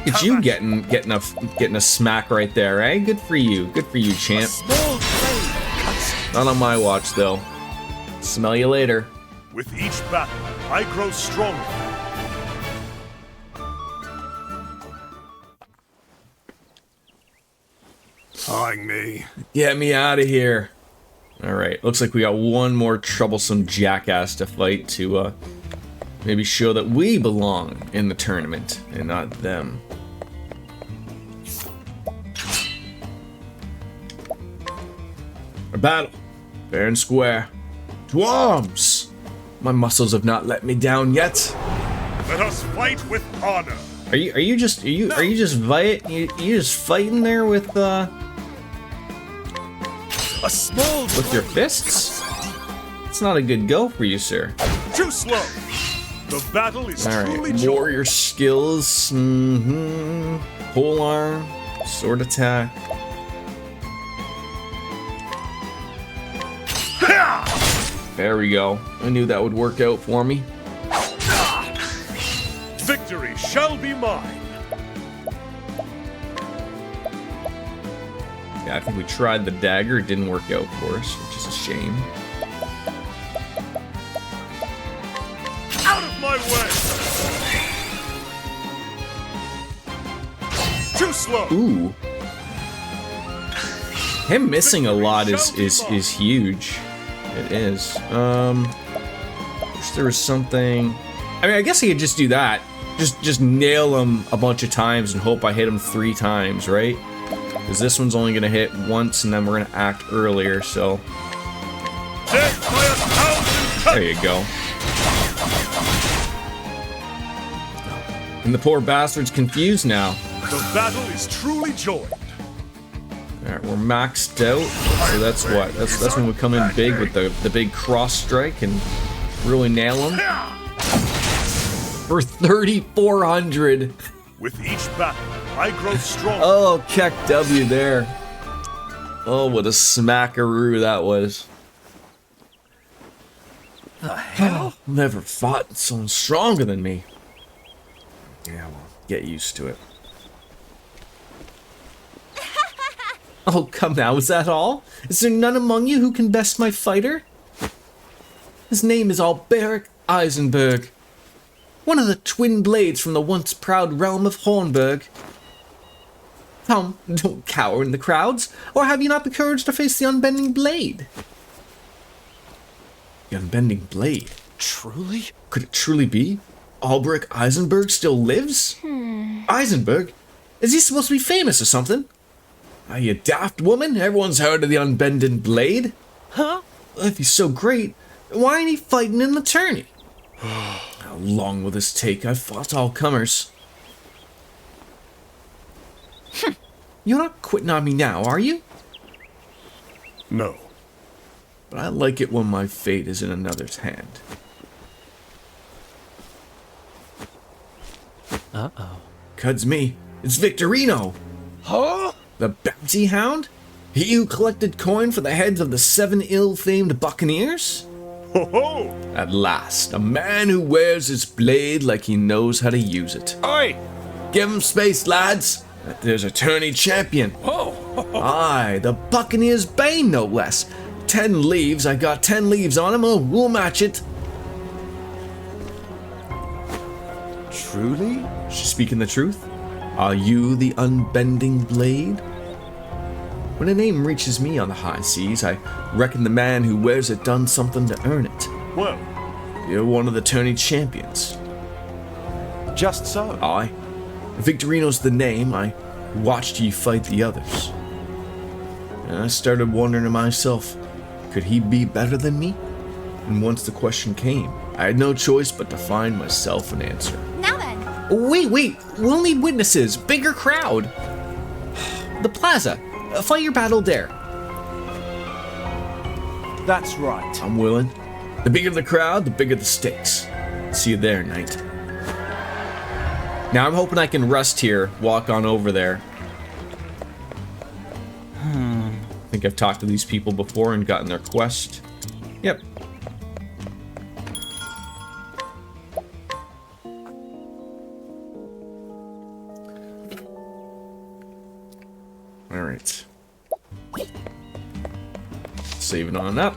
Look at you getting a smack right there, eh? Good for you. Good for you, champ. Not on my watch, though. Smell you later. With each battle, I grow stronger. Eyeing me. Get me out of here. Alright, looks like we got one more troublesome jackass to fight to maybe show that we belong in the tournament and not them. A battle. Fair and square. To arms! My muscles have not let me down yet. Let us fight with honor. Are you just fighting there with A small with your fists? It's not a good go for you, sir. Too slow. The battle is All truly right, joined. warrior skills. Pole arm, sword attack. There we go. I knew that would work out for me. Victory shall be mine. Yeah, I think we tried the dagger. It didn't work out for us, which is a shame. Out of my way. Too slow. Ooh. Him missing a lot is huge. It is. Wish there was something. I mean, I guess I could just do that. Just nail him a bunch of times and hope I hit him 3 times, right? Because this one's only gonna hit once, and then we're gonna act earlier. So Death by 1,000 cuts. there you go. And the poor bastard's confused now. The battle is truly joined. Alright, we're maxed out, so that's what? That's when we come in big with the big cross strike and really nail him. For 3,400! With each battle, I grow stronger. Oh, Keck W there. Oh, what a smackaroo that was. The hell? Never fought someone stronger than me. Yeah, well, get used to it. Oh, come now, is that all? Is there none among you who can best my fighter? His name is Alberic Eisenberg, one of the twin blades from the once proud realm of Hornburg. Come, don't cower in the crowds, or have you not the courage to face the unbending blade? The unbending blade? Truly? Could it truly be? Alberic Eisenberg still lives? Eisenberg? Is he supposed to be famous or something? Are you daft woman? Everyone's heard of the unbending blade. Huh? If he's so great, Why ain't he fighting in the tourney? How long will this take? I've fought all comers. You're not quitting on me now, are you? No. But I like it when my fate is in another's hand. Uh-oh. Cud's me. It's Victorino! Huh? The bounty hound? He who collected coin for the heads of the 7 ill-famed buccaneers? Ho ho! At last, a man who wears his blade like he knows how to use it. Oi! Give him space, lads! There's a tourney champion. Oh! Aye, the Buccaneer's Bane, no less. 10 leaves, I got 10 leaves on him, we'll match it. Truly? She's speaking the truth? Are you the unbending blade? When a name reaches me on the high seas, I reckon the man who wears it done something to earn it. Well, You're one of the tourney champions. Just so. Aye. Victorino's the name. I watched ye fight the others. And I started wondering to myself, could he be better than me? And once the question came, I had no choice but to find myself an answer. Now then. Wait, we'll need witnesses. Bigger crowd. The plaza. Fight your battle there. That's right. I'm willing. The bigger the crowd, the bigger the stakes. See you there, knight. Now I'm hoping I can rest here, walk on over there. I think I've talked to these people before and gotten their quest. Yep. Alright. Saving on up.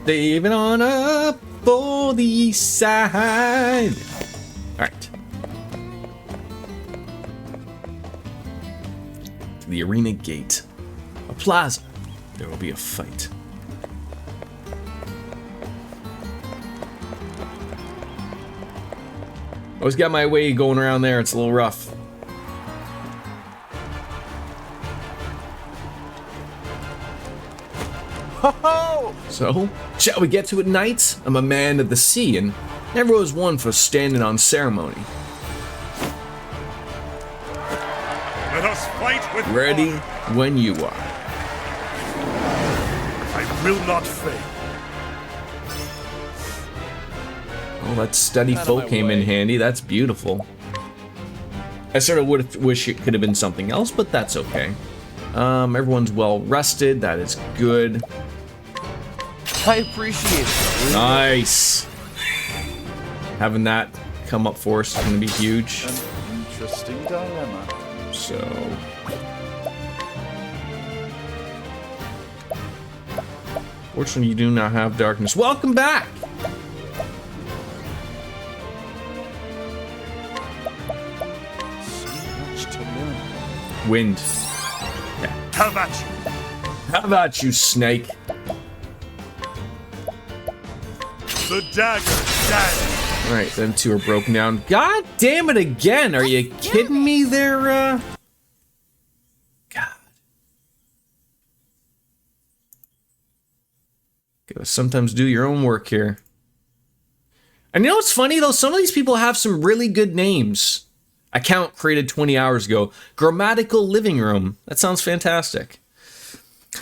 Saving on up for the east side. Alright. To the arena gate. A plaza. There will be a fight. Always got my way going around there. It's a little rough. Ho-ho! So, shall we get to it, knights? I'm a man of the sea, and never was one for standing on ceremony. let us fight with Ready honor. when you are. I will not fail. Oh, that steady foe came in handy. That's beautiful. I sort of would wish it could have been something else, but that's okay. Everyone's well rested. That is good. I appreciate it. Nice. Having that come up for us is going to be huge. An interesting dilemma. So... Fortunately, you do not have darkness. Welcome back! So much to learn. Wind. How about you? How about you, snake? The dagger, daddy. Alright, them two are broken down. God damn it again! Are you kidding me there, God. Gotta sometimes do your own work here. And you know what's funny, though? Some of these people have some really good names. Account created 20 hours ago. Grammatical Living Room. That sounds fantastic.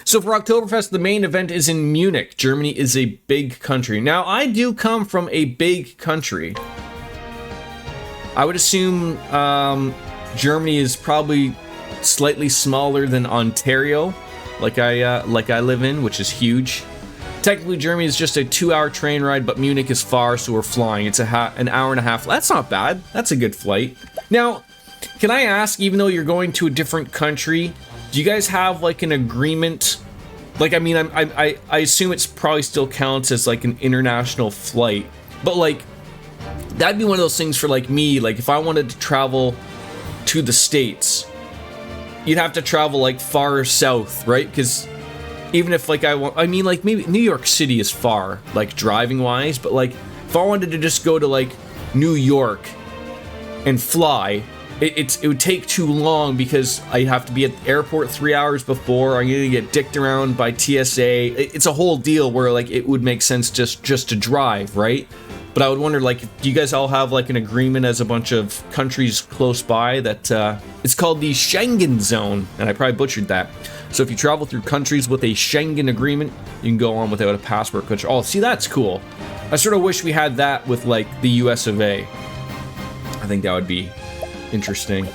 So for Oktoberfest, the main event is in Munich. Germany is a big country. Now, I do come from a big country. I would assume Germany is probably slightly smaller than Ontario, like I live in, which is huge. Technically, Germany is just a 2-hour train ride, but Munich is far, so we're flying. It's an hour and a half. That's not bad. That's a good flight. Now, can I ask, even though you're going to a different country, do you guys have like an agreement? Like, I mean, I assume it's probably still counts as like an international flight, but like, that'd be one of those things for like me. Like, if I wanted to travel to the States, you'd have to travel like far south, right? Because even if like I mean, like maybe New York City is far, like driving wise, but like if I wanted to just go to like New York and fly, it would take too long because I have to be at the airport 3 hours before. I'm gonna get dicked around by TSA. It's a whole deal where like it would make sense just to drive, right? But I would wonder, like, do you guys all have like an agreement as a bunch of countries close by that it's called the Schengen Zone, and I probably butchered that. So if you travel through countries with a Schengen agreement, you can go on without a passport control. Oh, see, that's cool. I sort of wish we had that with like the US of A. I think that would be interesting.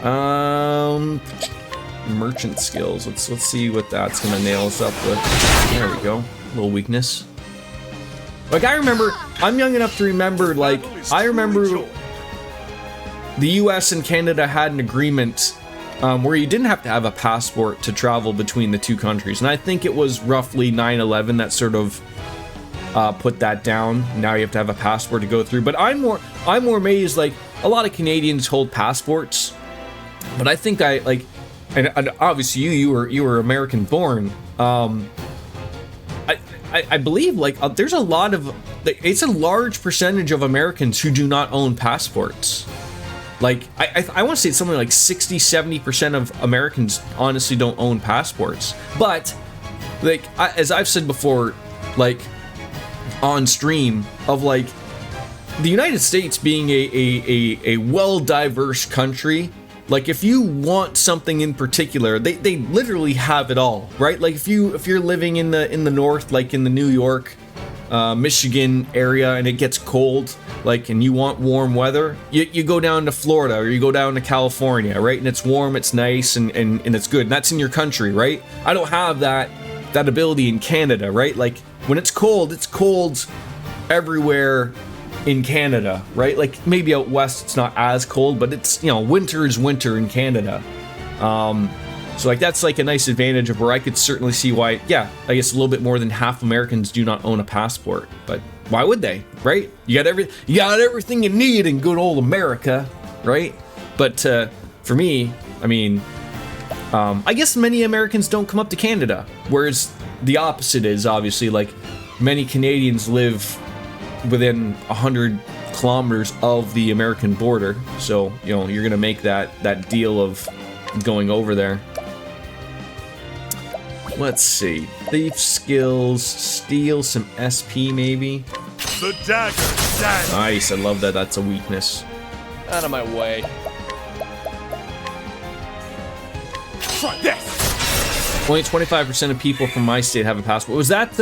Merchant skills. Let's see what that's gonna nail us up with. There we go. A little weakness. Like, I remember, I'm young enough to remember, like, I remember the US and Canada had an agreement where you didn't have to have a passport to travel between the two countries. And I think it was roughly 9/11 that sort of put that down. Now you have to have a passport to go through. But I'm more amazed, like, a lot of Canadians hold passports. But I think and obviously you were American born. I believe like there's a lot of, it's a large percentage of Americans who do not own passports. Like I want to say it's something like 60-70% of Americans honestly don't own passports. But like as I've said before, like on stream, of like the United States being a well diverse country. Like if you want something in particular, they literally have it all, right? Like if you're living in the north, like in the New York, Michigan area, and it gets cold, like, and you want warm weather, you go down to Florida or you go down to California, right? And it's warm, it's nice, and it's good. And that's in your country, right? I don't have that ability in Canada, right? Like when it's cold everywhere in Canada, right? Like maybe out west it's not as cold, but it's, you know, winter is winter in Canada. So like that's like a nice advantage of where I could certainly see why, yeah, I guess a little bit more than half Americans do not own a passport. But why would they, right? You got everything you need in good old America, right? But for me, I mean, I guess many Americans don't come up to Canada, whereas the opposite is obviously like many Canadians live within 100 kilometers of the American border, so you know you're gonna make that deal of going over there. Let's see, thief skills, steal some SP maybe. The dagger stands. Nice, I love that. That's a weakness. Out of my way. Try this. Only 25% of people from my state have a passport. Was that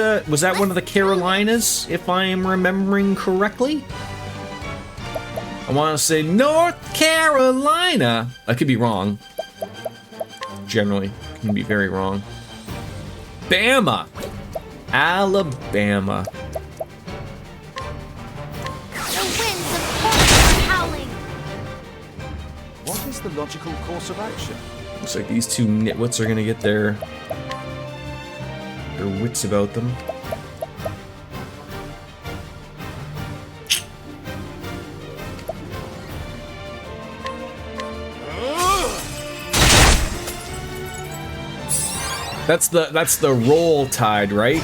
one of the Carolinas, if I am remembering correctly? I want to say North Carolina. I could be wrong. Generally, can be very wrong. Bama, Alabama. The winds of force are howling. What is the logical course of action? Looks like these two nitwits are gonna get their wits about them. That's the roll tide, right?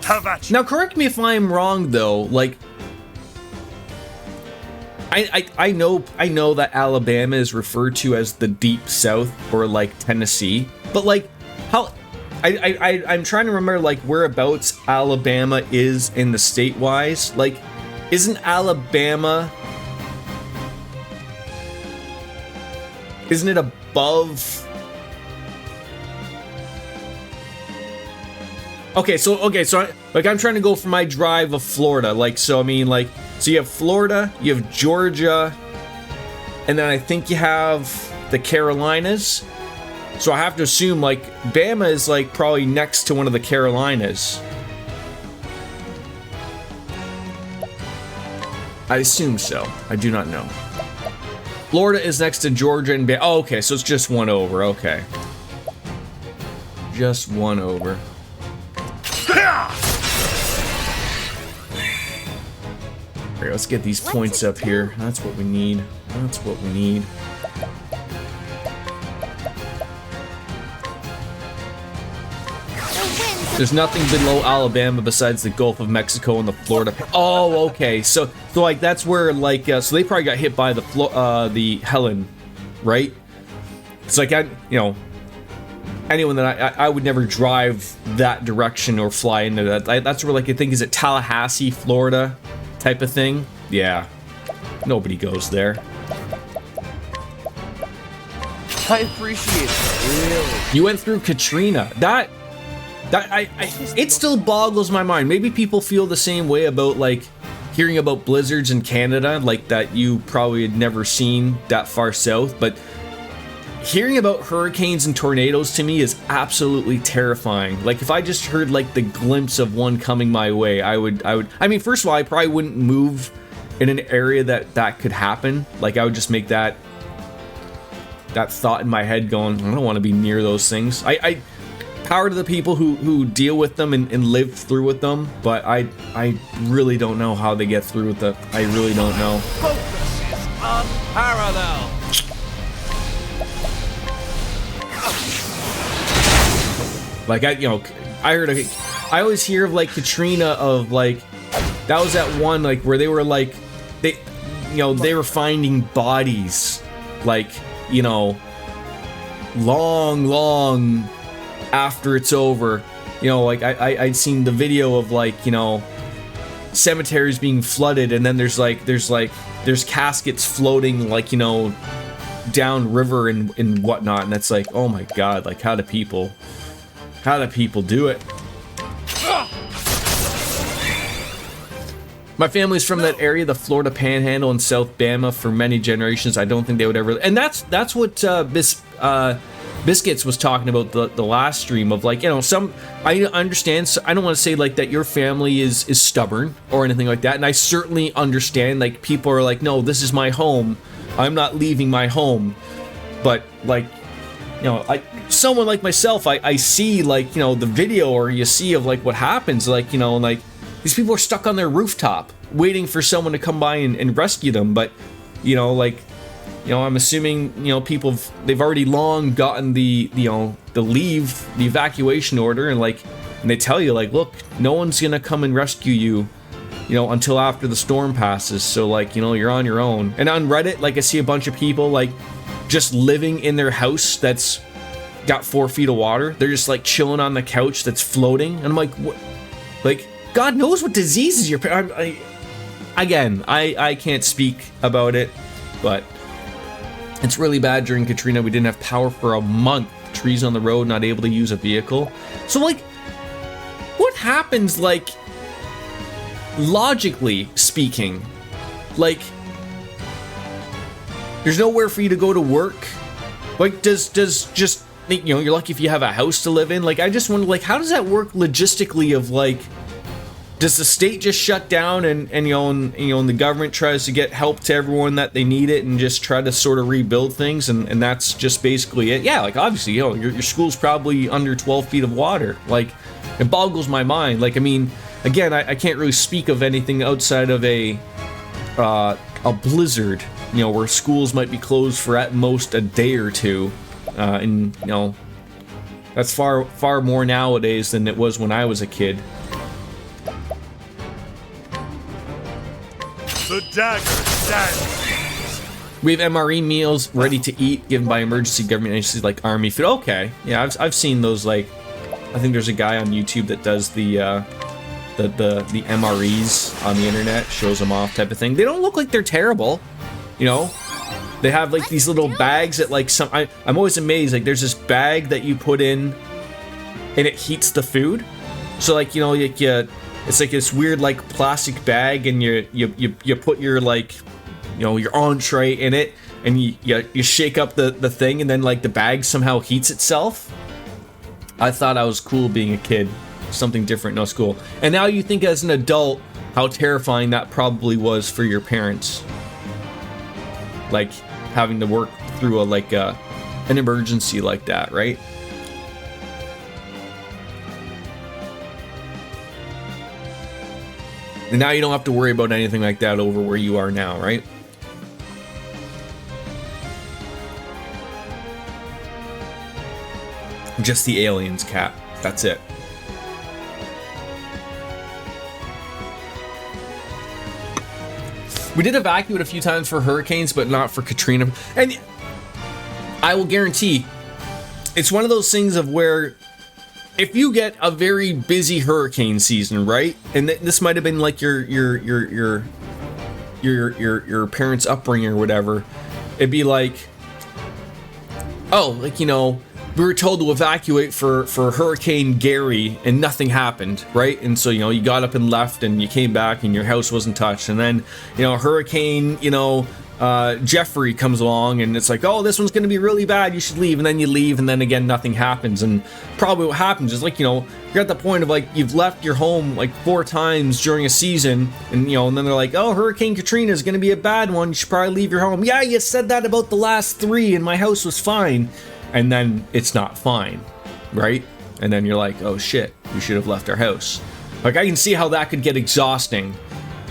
Have at you. Now correct me if I'm wrong though, like I know that Alabama is referred to as the Deep South or like Tennessee, but like how I'm trying to remember like whereabouts Alabama is in the state wise. Like, isn't it above? Okay, so like I'm trying to go for my drive of Florida. Like, so I mean, like, so you have Florida, you have Georgia, and then I think you have the Carolinas. So I have to assume like Bama is like probably next to one of the Carolinas. I assume so. I do not know. Florida is next to Georgia and Bama. Oh, okay, so it's just one over. Okay, just one over. Alright, let's get these points up here. That's what we need. That's what we need. The winds There's nothing below Alabama besides the Gulf of Mexico and the Florida. Oh, okay. So like that's where like so they probably got hit by the Helen, right? It's like anyone that I would never drive that direction or fly into that. That's where like I think is it Tallahassee, Florida, type of thing. Yeah, nobody goes there. I appreciate it. Really. You went through Katrina. It still boggles my mind. Maybe people feel the same way about like hearing about blizzards in Canada, like that you probably had never seen that far south, but hearing about hurricanes and tornadoes to me is absolutely terrifying. Like if I just heard like the glimpse of one coming my way, I mean, first of all, I probably wouldn't move in an area that could happen. Like I would just make that thought in my head going, I don't want to be near those things. I power to the people who deal with them and live through with them, but I really don't know how they get through with it. I really don't know. Focus is unparalleled. Like I always hear of like Katrina of like, that was that one like where they were like, they were finding bodies like, long after it's over. Like I'd seen the video of like, cemeteries being flooded, and then there's caskets floating like, down river and whatnot, and that's like, oh my god, like how do people do it? My family's from that area, the Florida Panhandle and South Bama, for many generations. I don't think they would ever, and that's what Biscuits was talking about the last stream of like, some, I understand, so I don't want to say like that your family is stubborn or anything like that, and I certainly understand like people are like, no, this is my home, I'm not leaving my home, but like, someone like myself, I see like, the video, or you see of like what happens, like, like these people are stuck on their rooftop waiting for someone to come by and rescue them, but I'm assuming, people, they've already long gotten the evacuation order, and they tell you like, look, no one's gonna come and rescue you, until after the storm passes, so like, you're on your own. And on Reddit, like I see a bunch of people like just living in their house that's got 4 feet of water. They're just like chilling on the couch that's floating, and I'm like, what? Like, God knows what diseases you're. I can't speak about it, but it's really bad during Katrina. We didn't have power for a month. Trees on the road, not able to use a vehicle. So like, what happens, like, logically speaking? Like, there's nowhere for you to go to work. Like, does just, you're lucky if you have a house to live in. Like, I just wonder, like, how does that work logistically of like, does the state just shut down and the government tries to get help to everyone that they need it and just try to sort of rebuild things, and that's just basically it? Yeah, like obviously, your school's probably under 12 feet of water. Like, it boggles my mind. Like, I mean, again, I can't really speak of anything outside of a blizzard, where schools might be closed for at most a day or two, and that's far more nowadays than it was when I was a kid. The dagger stands. We have MRE meals ready to eat, given by emergency government agencies like Army Food. Okay, yeah, I've seen those. Like, I think there's a guy on YouTube that does the MREs on the internet, shows them off, type of thing. They don't look like they're terrible, They have like these little bags that like I'm always amazed. Like, there's this bag that you put in, and it heats the food. So like, it's like this weird like plastic bag, and you put your like, your entree in it, and you shake up the thing, and then like the bag somehow heats itself. I thought I was cool being a kid, something different, no school. And now you think as an adult how terrifying that probably was for your parents, like having to work through an emergency like that, right? And now you don't have to worry about anything like that over where you are now, right? Just the aliens, cat. That's it. We did evacuate a few times for hurricanes, but not for Katrina. And I will guarantee it's one of those things of where if you get a very busy hurricane season, right? And this might have been like your parents' upbringing or whatever. It'd be like, oh, like, you know, we were told to evacuate for Hurricane Gary and nothing happened, right? And so, you know, you got up and left and you came back and your house wasn't touched. And then, you know, Hurricane, you know, Jeffrey comes along and it's like, oh, this one's going to be really bad, you should leave. And then you leave and then again, nothing happens. And probably what happens is, like, you know, you're at the point of like, you've left your home like 4 times during a season and, you know, and then they're like, oh, Hurricane Katrina is going to be a bad one, you should probably leave your home. Yeah, you said that about the last 3 and my house was fine. And then it's not fine, right? And then you're like, oh shit, we should have left our house. Like, I can see how that could get exhausting.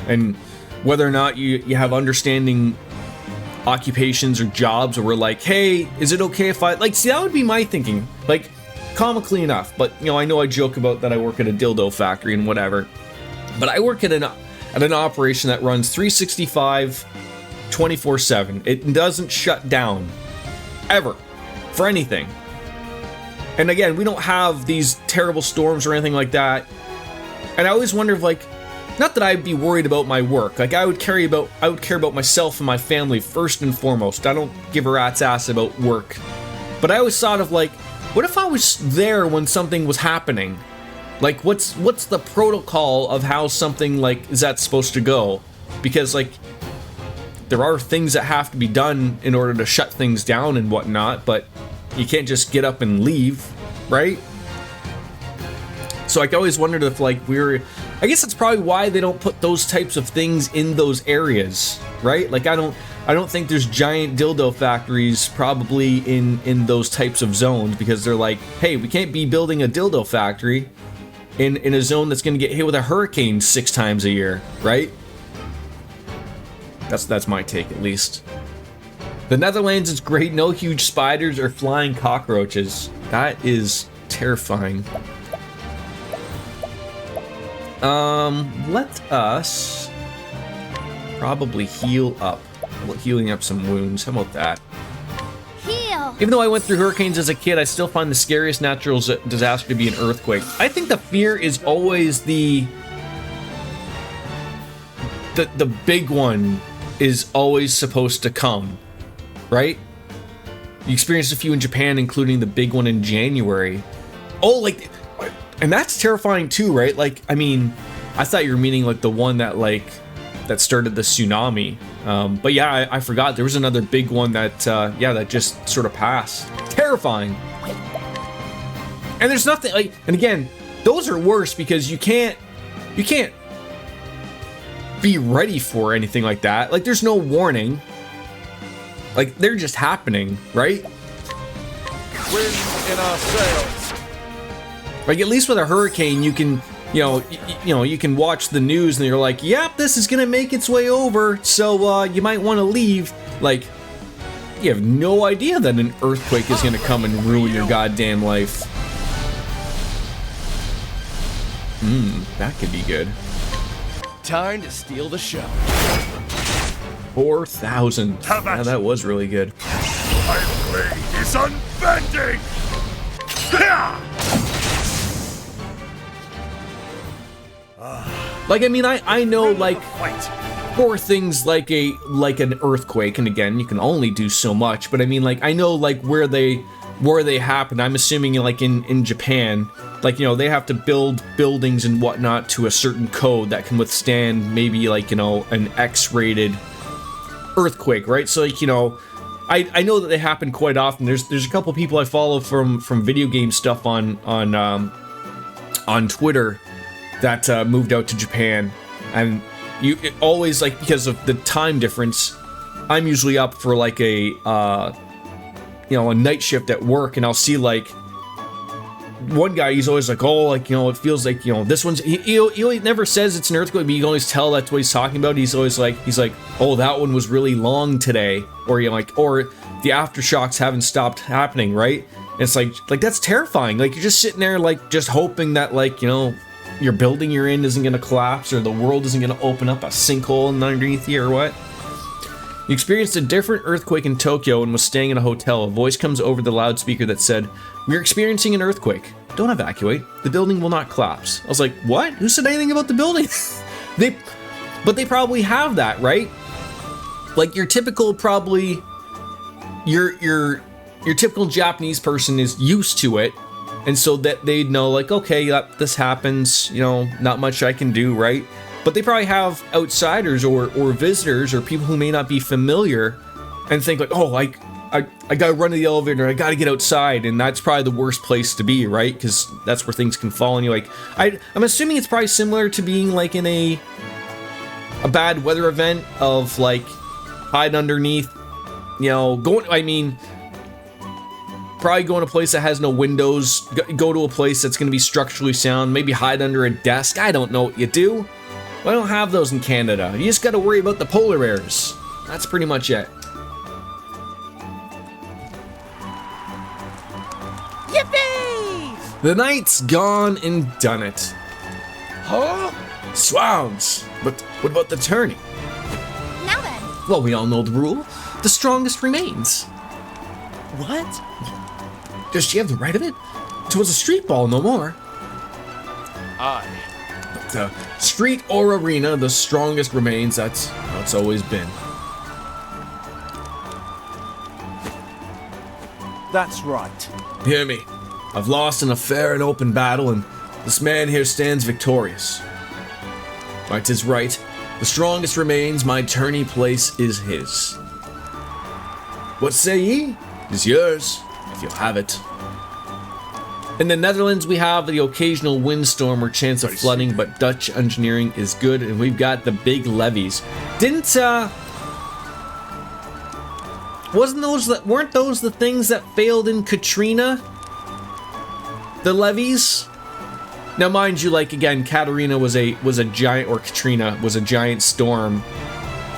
And whether or not you have understanding occupations or jobs where we're like, hey, is it okay if I, like, see, that would be my thinking, like, comically enough, but, you know I joke about that I work at a dildo factory and whatever, but I work at an operation that runs 365 24/7. It doesn't shut down ever for anything. And again, we don't have these terrible storms or anything like that. And I always wonder if, like, not that I'd be worried about my work. Like, I would care about myself and my family first and foremost. I don't give a rat's ass about work. But I always thought of, like, what if I was there when something was happening? Like, what's the protocol of how something, like, is that supposed to go? Because, like, there are things that have to be done in order to shut things down and whatnot, but you can't just get up and leave, right? So I always wondered if, like, I guess that's probably why they don't put those types of things in those areas, right? Like, I don't think there's giant dildo factories probably in those types of zones, because they're like, hey, we can't be building a dildo factory in a zone that's going to get hit with a hurricane 6 times a year, right? That's my take, at least. The Netherlands is great. No huge spiders or flying cockroaches. That is terrifying. Let us probably heal up. Healing up some wounds. How about that? Heal. Even though I went through hurricanes as a kid, I still find the scariest natural disaster to be an earthquake. I think the fear is always the big one is always supposed to come, right? You experienced a few in Japan, including the big one in January. Oh, like, and that's terrifying too, right? Like, I mean, I thought you were meaning like the one that started the tsunami. But yeah, I forgot there was another big one that that just sort of passed. Terrifying. And there's nothing like, and again, those are worse because you can't be ready for anything like that. Like, there's no warning. Like, they're just happening, right? Wind in our sails. Like, at least with a hurricane, you can, you can watch the news and you're like, yep, this is gonna make its way over, so you might want to leave. Like, you have no idea that an earthquake is gonna come and ruin your goddamn life. That could be good. Time to steal the show. 4,000. Yeah, that was really good. My blade is unbending! Like, I mean, I know, like, for things like an earthquake, and again, you can only do so much, but I mean, like, I know, like, where they happen. I'm assuming, like, in Japan, like, they have to build buildings and whatnot to a certain code that can withstand maybe, like, an X-rated earthquake, right? So, like, I know that they happen quite often. There's a couple people I follow from video game stuff on Twitter that moved out to Japan, and it always, like, because of the time difference, I'm usually up for like a night shift at work, and I'll see, like, one guy, he's always like, oh, like, it feels like, this one's, he never says it's an earthquake, but you can always tell that's what he's talking about. He's always like, oh, that one was really long today, or or the aftershocks haven't stopped happening, right? And it's like that's terrifying. Like, you're just sitting there, like, just hoping that, like, your building you're in isn't going to collapse, or the world isn't going to open up a sinkhole underneath you, or what? You experienced a different earthquake in Tokyo and was staying in a hotel. A voice comes over the loudspeaker that said, "We're experiencing an earthquake. Don't evacuate. The building will not collapse." I was like, what? Who said anything about the building? But they probably have that, right? Like your typical probably, your typical Japanese person is used to it. And so that they'd know, like, okay, this happens, you know, not much I can do, right? But they probably have outsiders or visitors or people who may not be familiar and think like, oh, I gotta run to the elevator, I gotta get outside, and that's probably the worst place to be, right? Because that's where things can fall on you. Like, I'm assuming it's probably similar to being like in a bad weather event of like hide underneath, you know, probably go in a place that has no windows, go to a place that's going to be structurally sound, maybe hide under a desk. I don't know what you do. I don't have those in Canada. You just got to worry about the polar bears. That's pretty much it. Yippee! The night's gone and done it. Huh? Swounds. But what about the tourney? Now then, Well, we all know the rule. The strongest remains. What? Does she have the right of it? 'Twas a street ball, no more. Aye. The street or arena, the strongest remains. That's how it's always been. That's right. Hear me. I've lost in a fair and open battle, and this man here stands victorious. Right, 'tis right. The strongest remains, my tourney place is his. What say ye? Is yours, if you'll have it. In the Netherlands, we have the occasional windstorm or chance of flooding, but Dutch engineering is good, and we've got the big levees. Weren't those the things that failed in Katrina? The levees? Now, mind you, like again, Katrina was a giant, or Katrina was a giant storm.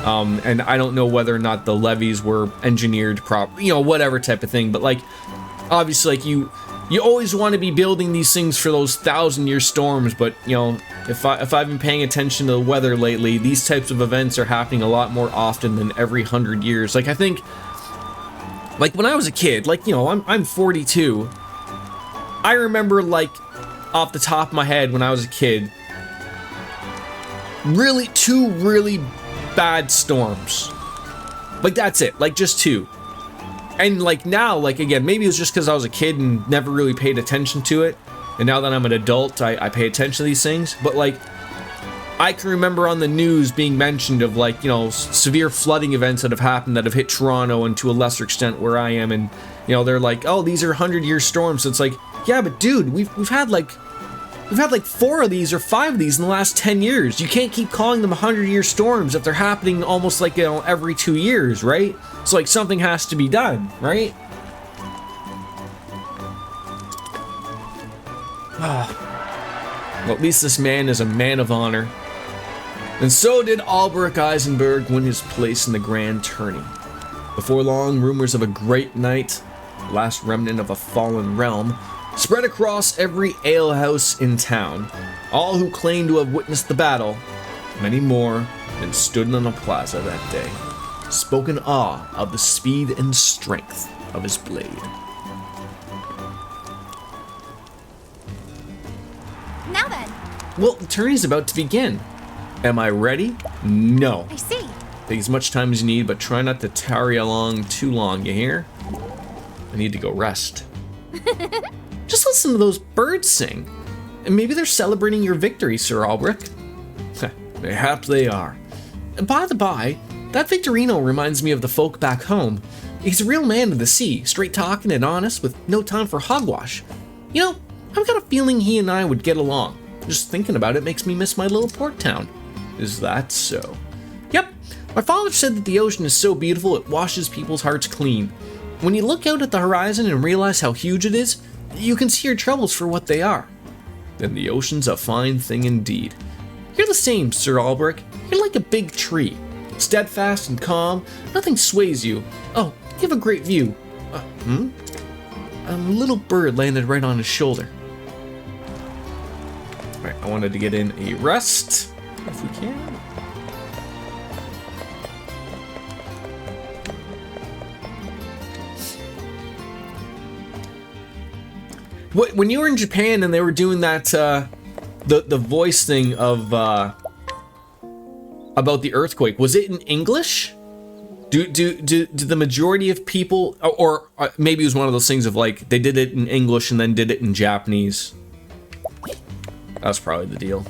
And I don't know whether or not the levees were engineered properly, you know, whatever type of thing. But like, obviously, like you always want to be building these things for those 1,000-year storms. But you know, if I've been paying attention to the weather lately, these types of events are happening a lot more often than every 100 years. Like I think, like when I was a kid, like you know, I'm 42. I remember like off the top of my head when I was a kid, two really bad storms. Like that's it, like just two. And like now, like again, maybe it was just because I was a kid and never really paid attention to it, and now that I'm an adult, I pay attention to these things. But like I can remember on the news being mentioned of like, you know, severe flooding events that have happened that have hit Toronto and to a lesser extent where I am, and you know, they're like, oh, these are 100-year storms. So it's like, yeah, but dude, we've had like 4 of these or 5 of these in the last 10 years. You can't keep calling them 100-year storms if they're happening almost like, you know, every 2 years, right? So like something has to be done, right? Well, at least this man is a man of honor. And so did Albrecht Eisenberg win his place in the grand tourney. Before long, rumors of a great night, the last remnant of a fallen realm, spread across every alehouse in town. All who claimed to have witnessed the battle, many more, and stood on the plaza that day, spoke in awe of the speed and strength of his blade. now then, Well, the tourney's about to begin. Am I ready? No. I see. Take as much time as you need, but try not to tarry along too long, you hear? I need to go rest. Just listen to those birds sing. And maybe they're celebrating your victory, Sir Albrecht. Mayhaps they are. And by the by, that Victorino reminds me of the folk back home. He's a real man of the sea, straight talking and honest, with no time for hogwash. You know, I've got a feeling he and I would get along. Just thinking about it makes me miss my little port town. Is that so? Yep, my father said that the ocean is so beautiful it washes people's hearts clean. When you look out at the horizon and realize how huge it is, you can see your troubles for what they are. Then the ocean's a fine thing indeed. You're the same, Sir Albrecht. You're like a big tree. Steadfast and calm, nothing sways you. Oh, you have a great view. A little bird landed right on his shoulder. Right, I wanted to get in a rest, if we can. When you were in Japan and they were doing that, the voice thing of about the earthquake, was it in English? Do the majority of people, or maybe it was one of those things of like they did it in English and then did it in Japanese? That's probably the deal.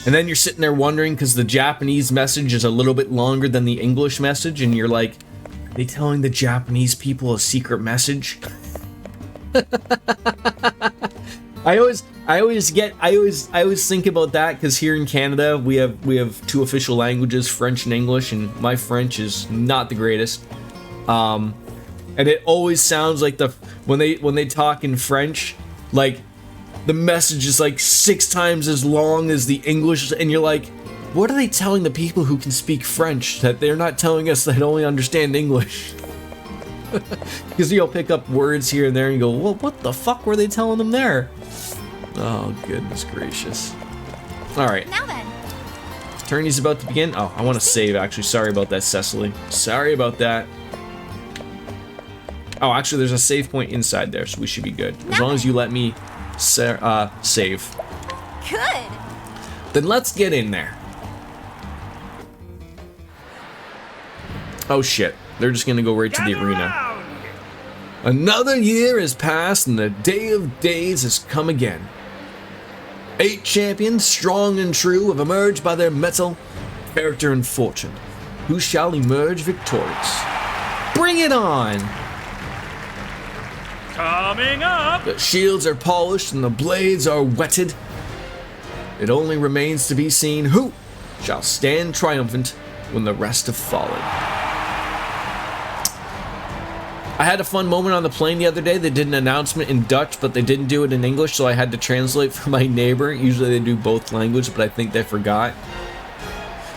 And then you're sitting there wondering because the Japanese message is a little bit longer than the English message, and you're like, are they telling the Japanese people a secret message? I always think about that because here in Canada we have two official languages, French and English, and my French is not the greatest. And it always sounds like when they talk in French, like the message is like 6 times as long as the English, and you're like, what are they telling the people who can speak French that they're not telling us that only understand English? Because you'll pick up words here and there and you go, well, what the fuck were they telling them there? Oh, goodness gracious. Alright. Now then. Tourney's about to begin. Oh, I want to save, actually. Sorry about that, Cecily. Sorry about that. Oh, actually, there's a save point inside there, so we should be good. As long as you let me save. Good. Then let's get in there. Oh, shit. They're just gonna go right to the arena. Another year has passed and the day of days has come again. 8 champions, strong and true, have emerged by their mettle, character, and fortune. Who shall emerge victorious? Bring it on! Coming up! The shields are polished and the blades are whetted. It only remains to be seen who shall stand triumphant when the rest have fallen. I had a fun moment on the plane the other day. They did an announcement in Dutch, but they didn't do it in English, so I had to translate for my neighbor. Usually they do both languages, but I think they forgot.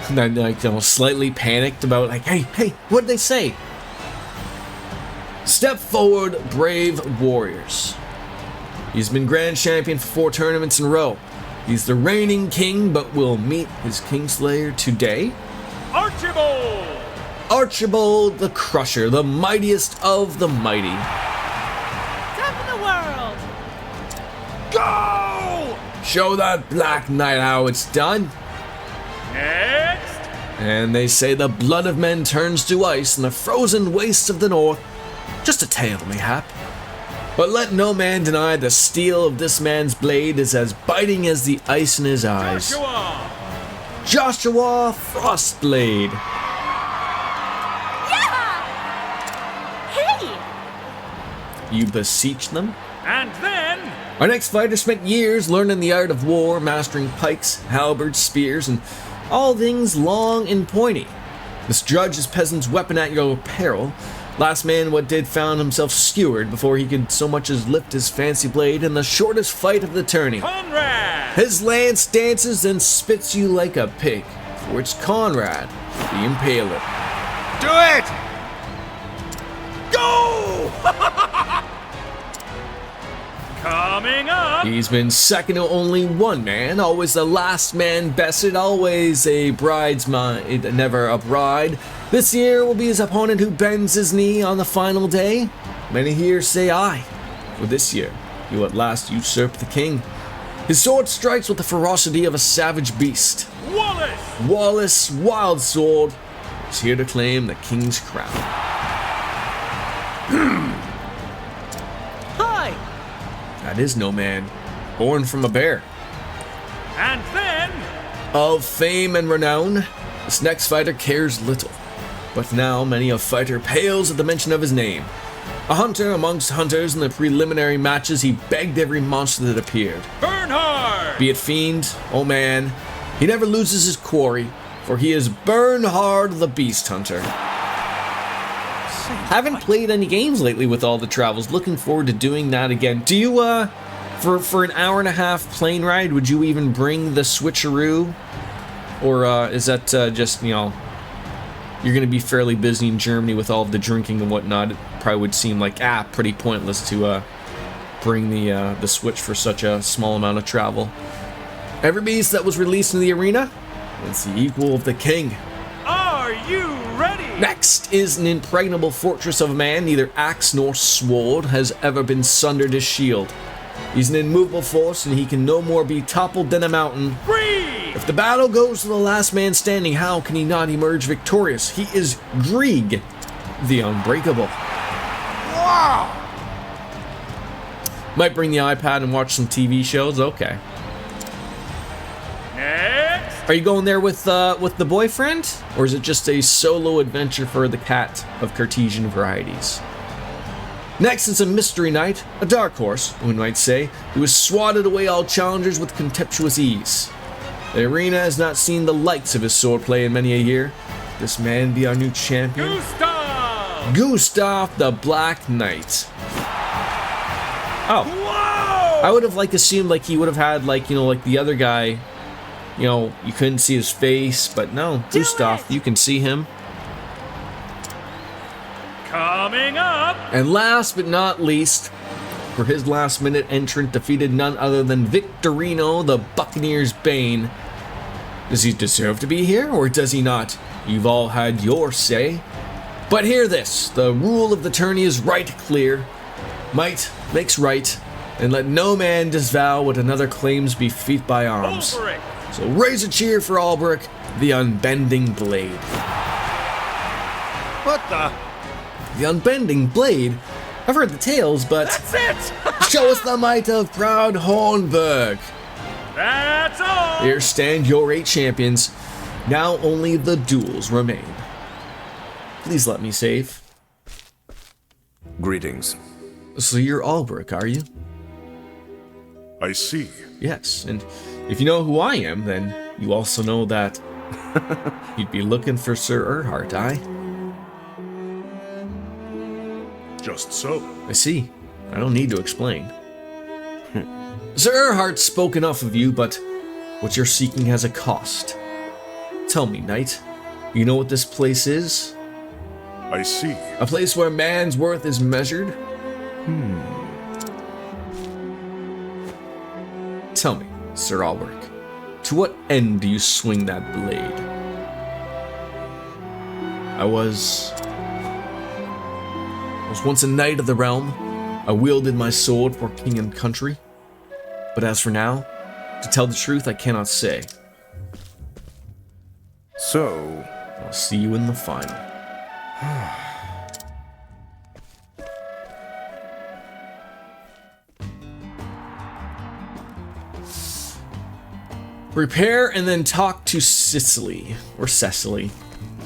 And I'm like, slightly panicked about like, hey, what did they say? Step forward, brave warriors. He's been grand champion for 4 tournaments in a row. He's the reigning king, but will meet his Kingslayer today. Archibald! Archibald the Crusher, the mightiest of the mighty. Top of the world! Go! Show that Black Knight how it's done. Next! And they say the blood of men turns to ice in the frozen wastes of the north. Just a tale, mayhap. But let no man deny the steel of this man's blade is as biting as the ice in his eyes. Joshua Frostblade. You beseech them? And then... Our next fighter spent years learning the art of war, mastering pikes, halberds, spears, and all things long and pointy. Misjudge his peasant's weapon at your peril. Last man what did found himself skewered before he could so much as lift his fancy blade in the shortest fight of the tourney. Conrad! His lance dances and spits you like a pig, for it's Conrad, the Impaler. Do it! Go! Coming up! He's been second to only one man, always the last man bested, always a bridesmaid, never a bride. This year will be his opponent who bends his knee on the final day. Many here say aye, for this year he will at last usurp the king. His sword strikes with the ferocity of a savage beast. Wallace! Wallace Wild Sword is here to claim the king's crown. Hi! That is no man, born from a bear. And then... Of fame and renown, this next fighter cares little. But now many a fighter pales at the mention of his name. A hunter amongst hunters in the preliminary matches, he begged every monster that appeared. Bernhard! Be it fiend, oh man, he never loses his quarry, for he is Bernhard the Beast Hunter. Haven't played any games lately with all the travels. Looking forward to doing that again. Do you, for an hour and a half plane ride, would you even bring the switcheroo? Or, is that, just, you're going to be fairly busy in Germany with all of the drinking and whatnot. It probably would seem like, pretty pointless to bring the Switch for such a small amount of travel. Every beast that was released in the arena is the equal of the king. Are you ready? Next is an impregnable fortress of a man. Neither axe nor sword has ever been sundered his shield. He's an immovable force, and he can no more be toppled than a mountain. Breathe! If the battle goes to the last man standing, how can he not emerge victorious? He is Grieg, the Unbreakable. Wow! Might bring the iPad and watch some TV shows. Okay. Next! Are you going there with the boyfriend, or is it just a solo adventure for the cat of Cartesian varieties? Next is a mystery knight, a dark horse, we might say, who has swatted away all challengers with contemptuous ease. The arena has not seen the likes of his swordplay in many a year. This man be our new champion. Gustav the Black Knight. Oh. Whoa! I would have assumed he would have had like the other guy, you couldn't see his face, but no, Gustav, you can see him. Coming up! And last but not least, for his last minute entrant, defeated none other than Victorino, the Buccaneer's Bane. Does he deserve to be here, or does he not? You've all had your say. But hear this, the rule of the tourney is right clear. Might makes right, and let no man disavow what another claims be feat by arms. Over it! So raise a cheer for Albrecht, the Unbending Blade. What the? The Unbending Blade? I've heard the tales, but... That's it! Show us the might of proud Hornburg. That's all! Here stand your 8 champions. Now only the duels remain. Please let me save. Greetings. So you're Albrecht, are you? I see. Yes, and if you know who I am, then you also know that you'd be looking for Sir Erhard, aye? Just so. I see. I don't need to explain. Sir Erhard's spoke enough of you, but what you're seeking has a cost. Tell me, knight, you know what this place is? I see. A place where man's worth is measured? Tell me, Sir Albrecht, to what end do you swing that blade? I was once a knight of the realm. I wielded my sword for king and country. But as for now, to tell the truth, I cannot say. So, I'll see you in the final. Prepare and then talk to Cecily. Or Cecily.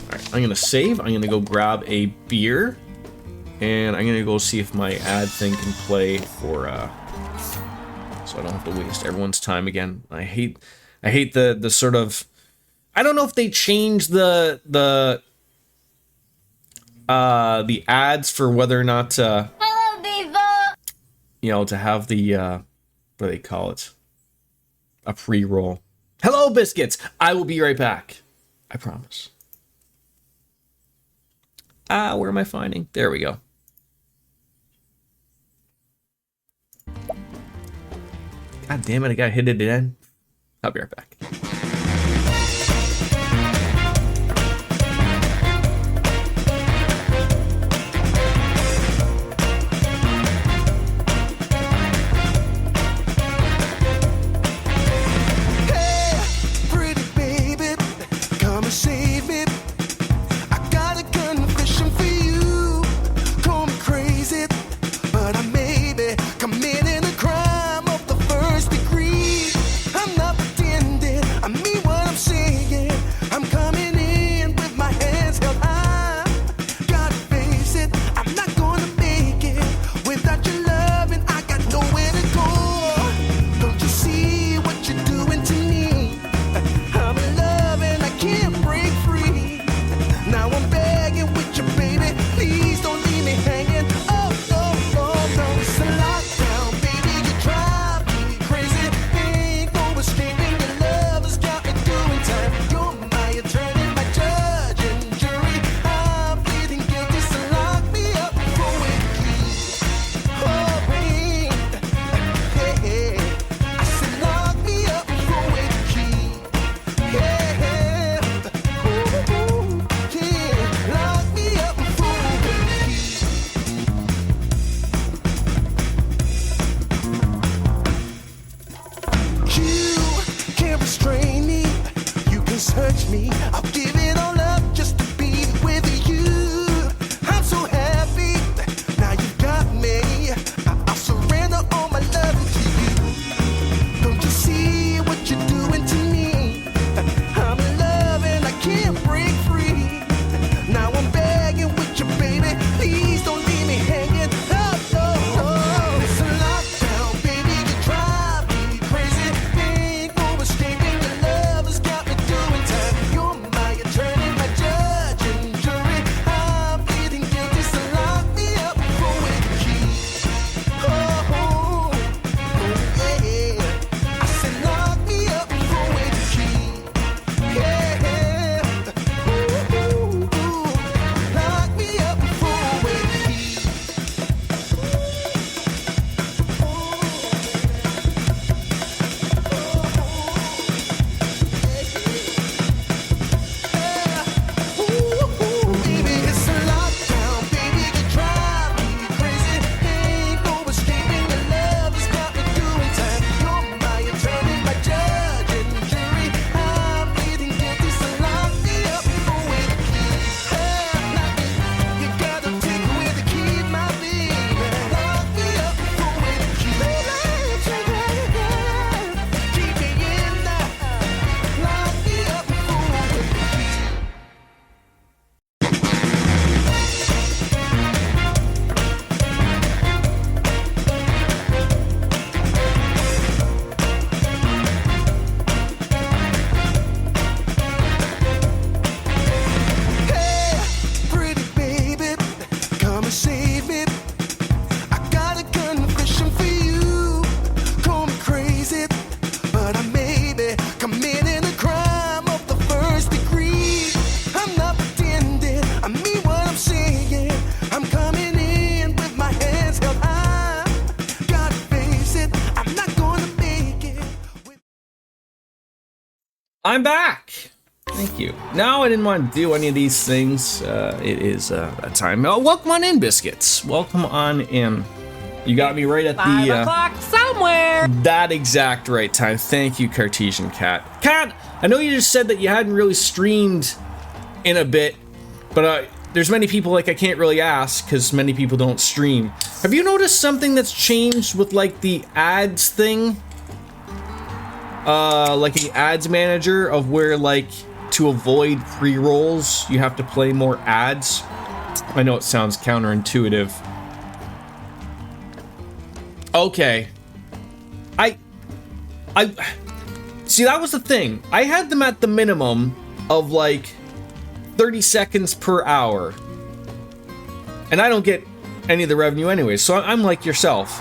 Alright, I'm gonna save. I'm gonna go grab a beer. And I'm gonna go see if my ad thing can play for so I don't have to waste everyone's time again. I hate the sort of, I don't know if they changed the ads for whether or not Hello, Beaver! To have the what do they call it? A pre-roll. Hello, biscuits! I will be right back. I promise. Where am I finding? There we go. God damn it, I gotta hit it again. I'll be right back. Committing a crime of the first degree. I'm not pretending. Search me, I'll give it all up just to be with you. I'm so happy, now you got me. I'll surrender all my love to you. Don't you see what you're doing to me? I'm in love and I can't break free. Now I'm begging with you, baby, please don't leave me hanging. Oh, oh, oh. It's a lockdown, baby, you drive me crazy. Ain't no escaping your love has got me doing time. You're my attorney, my judge and jury. I'm feeling guilty, so lock me up for with the key. Oh, oh, oh, yeah. I said lock me up for with the key. Yeah. Ooh, ooh, ooh. Lock me up for with the key. Baby, it's a lockdown, baby, you drive me crazy. Ain't no escaping your love has got me doing time. You're my attorney, my judge and jury. I'm pleading guilty, so lock me up for with the key. You gotta take away the key, my baby. Lock me up for with the key. Keep me in there. Lock me up for with the key. Hey, pretty baby, come and save me. I got a confession for you. Call me crazy, but I may be committing a crime of the first degree. I'm not pretending, I mean what I'm saying. I'm coming in with my hands held high. Gotta face it, I'm not gonna make it. I'm back. Thank you. No, I didn't want to do any of these things. It is that time. Oh, welcome on in, Biscuits. Welcome on in. You got me right at 5 the o'clock somewhere. that exact right time. Thank you, Cartesian Cat. Cat, I know you just said that you hadn't really streamed in a bit, but there's many people like I can't really ask because many people don't stream. Have you noticed something that's changed with like the ads thing? Like the ads manager of where like to avoid pre-rolls you have to play more ads. I know it sounds counterintuitive. Okay. I see, that was the thing. I had them at the minimum of like 30 seconds per hour. And I don't get any of the revenue anyway, so I'm like yourself.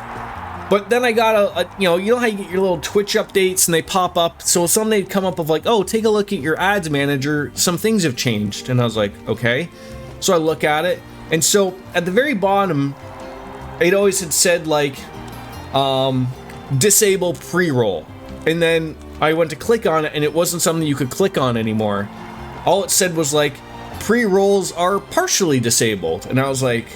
But then I got you know how you get your little Twitch updates and they pop up. So some they'd come up of like, oh, take a look at your ads manager. Some things have changed. And I was like, okay. So I look at it. And so at the very bottom, it always had said like, disable pre-roll. And then I went to click on it and it wasn't something you could click on anymore. All it said was like, pre-rolls are partially disabled. And I was like,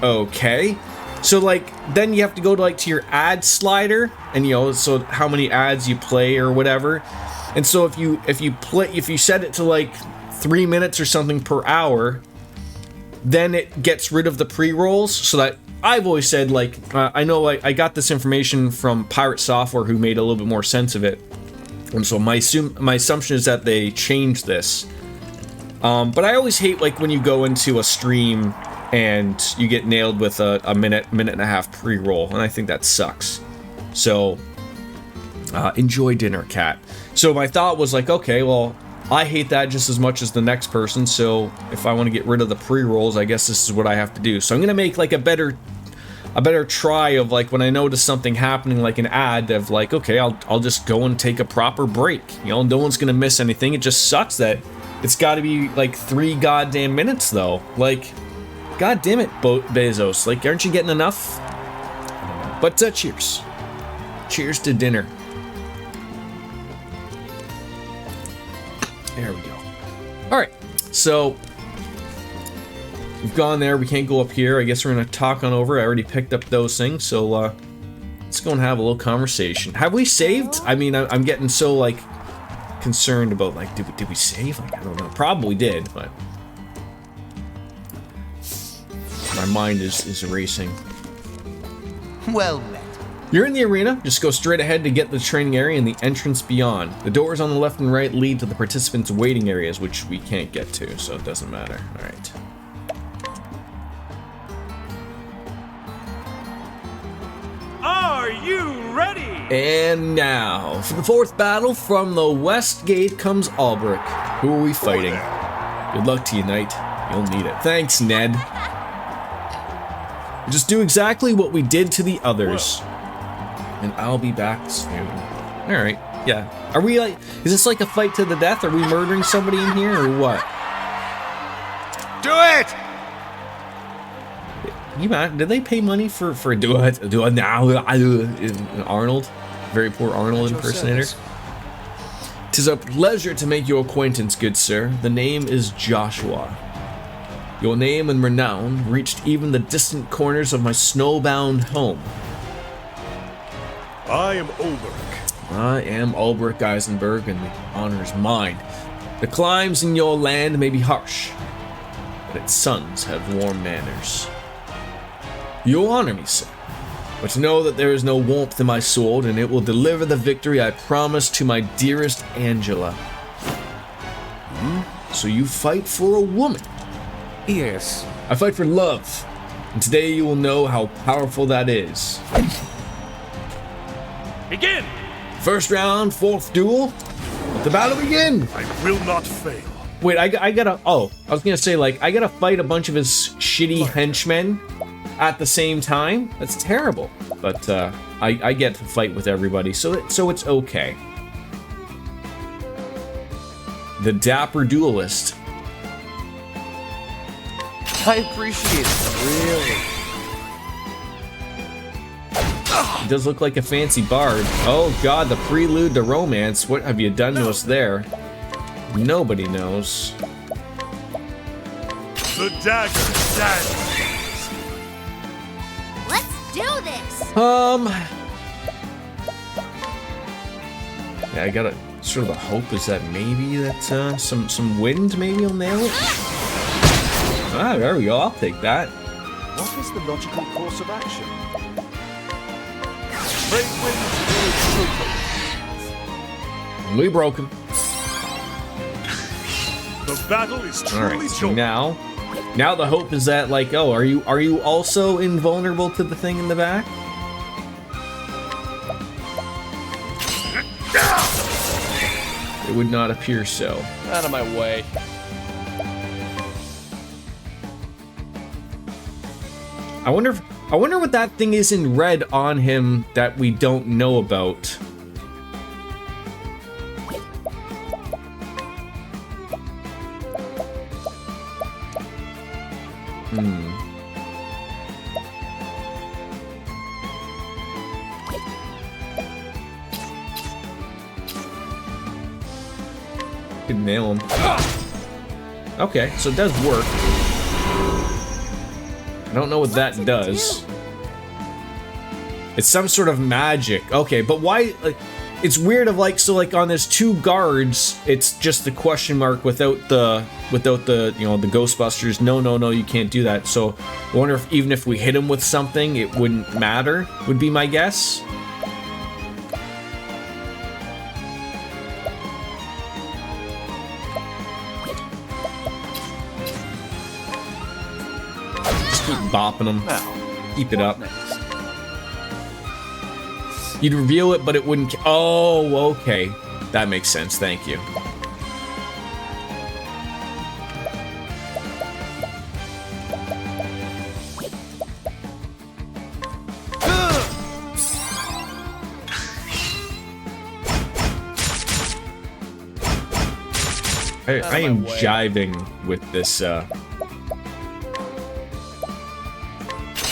okay. So like then you have to go to like to your ad slider and you know, so how many ads you play or whatever. And so if you set it to like 3 minutes or something per hour, then it gets rid of the pre-rolls. So that I've always said like I know I got this information from Pirate Software who made a little bit more sense of it. And so my assumption is that they changed this. But I always hate like when you go into a stream and you get nailed with a minute and a half pre-roll, and I think that sucks. So, enjoy dinner, Cat. So my thought was like, okay, well, I hate that just as much as the next person, so if I want to get rid of the pre-rolls, I guess this is what I have to do. So I'm gonna make like a better try of like when I notice something happening like an ad of like, okay, I'll just go and take a proper break. You know, no one's gonna miss anything. It just sucks that it's got to be like 3 goddamn minutes though. Like, god damn it, Bezos. Like, aren't you getting enough? But cheers. Cheers to dinner. There we go. All right, so we've gone there. We can't go up here. I guess we're gonna talk on over. I already picked up those things, so let's go and have a little conversation. Have we saved? I mean, I'm getting so like concerned about like, did we save? Like, I don't know. Probably did, but my mind is racing. Well met. You're in the arena. Just go straight ahead to get the training area and the entrance beyond. The doors on the left and right lead to the participants' waiting areas, which we can't get to, so it doesn't matter. All right. Are you ready? And now, for the fourth battle from the West Gate comes Albrecht. Who are we fighting? Good luck to you, Knight. You'll need it. Thanks, Ned. Just do exactly what we did to the others. And I'll be back soon. Alright, yeah. Are we like, is this like a fight to the death? Are we murdering somebody in here or what? Do it! You man, did they pay money for do it now? Arnold? Very poor Arnold impersonator. 'Tis a pleasure to make your acquaintance, good sir. The name is Joshua. Your name and renown reached even the distant corners of my snowbound home. I am Ulrich. I am Ulrich Eisenberg, and the honor is mine. The climes in your land may be harsh, but its sons have warm manners. You honor me, sir, but know that there is no warmth in my sword, and it will deliver the victory I promised to my dearest Angela. So you fight for a woman? Yes. I fight for love, and today you will know how powerful that is. Begin! First round, fourth duel. Let the battle begin! I will not fail. Wait, I gotta, oh, I was gonna say, like, I gotta fight a bunch of his shitty henchmen at the same time? That's terrible. But, I get to fight with everybody, so it's okay. The Dapper Duelist. I appreciate it, really. He does look like a fancy bard. Oh god, the prelude to romance. What have you done to us there? Nobody knows. The dagger stands. Let's do this. Yeah, I got a sort of a hope is that maybe that some wind maybe will nail it. Ah, there we go. I'll take that. What is the logical course of action? We broke him. The battle is All truly right, so joined. now the hope is that like, oh, are you also invulnerable to the thing in the back? It would not appear so. Out of my way. I wonder what that thing is in red on him that we don't know about. Could nail him. Okay, so it does work. I don't know what that does. It's some sort of magic. Okay, but why? Like, it's weird. Of like, so like on this two guards, it's just the question mark without the you know the Ghostbusters. No, you can't do that. So I wonder if even if we hit him with something, it wouldn't matter. Would be my guess. Just keep bopping them. Keep it up. You'd reveal it, but it wouldn't. Oh, okay. That makes sense. Thank you. I am jiving with this.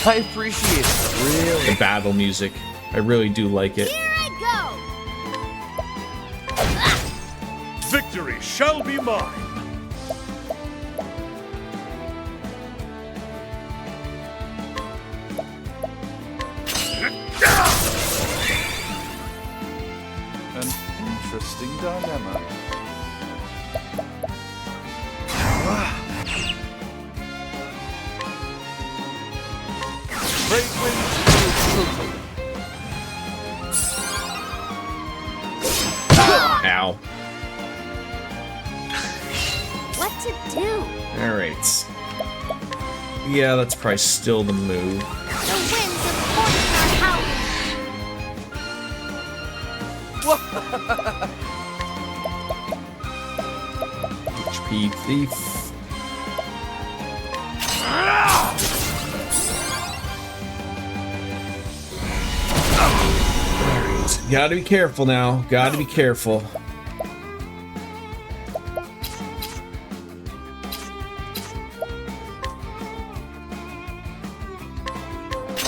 I appreciate it, really. The battle music. I really do like it. Here I Victory shall be mine. An interesting dilemma. Brave winds will total. Ow. What to do? Alright. Yeah, that's probably still the move. The winds of fortune are howling. HP thief. Alright. Gotta be careful now. Gotta be careful.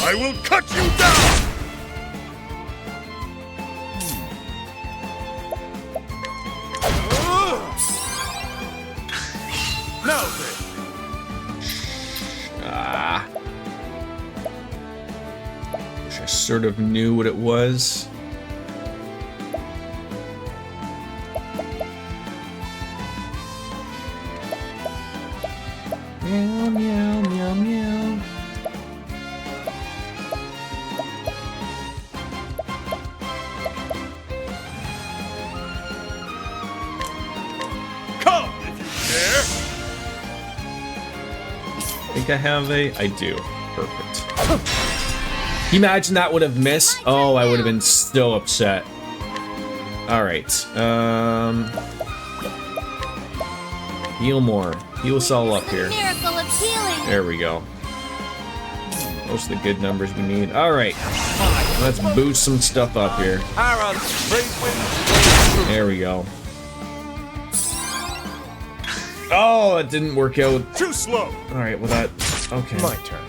I will cut you down! Now then. Ah. Wish I sort of knew what it was. Meow, meow, meow, meow. Come if you dare! Think I have a... I do. Perfect. Can you imagine that would have missed? Oh, I would have been so upset. Alright. Heal more. Heal us all up The here. miracle of healing. There we go. Most of the good numbers we need. Alright. Let's boost some stuff up here. Aaron, brave winds. There we go. Oh, it didn't work out. Too slow! Alright, well that... Okay. My turn.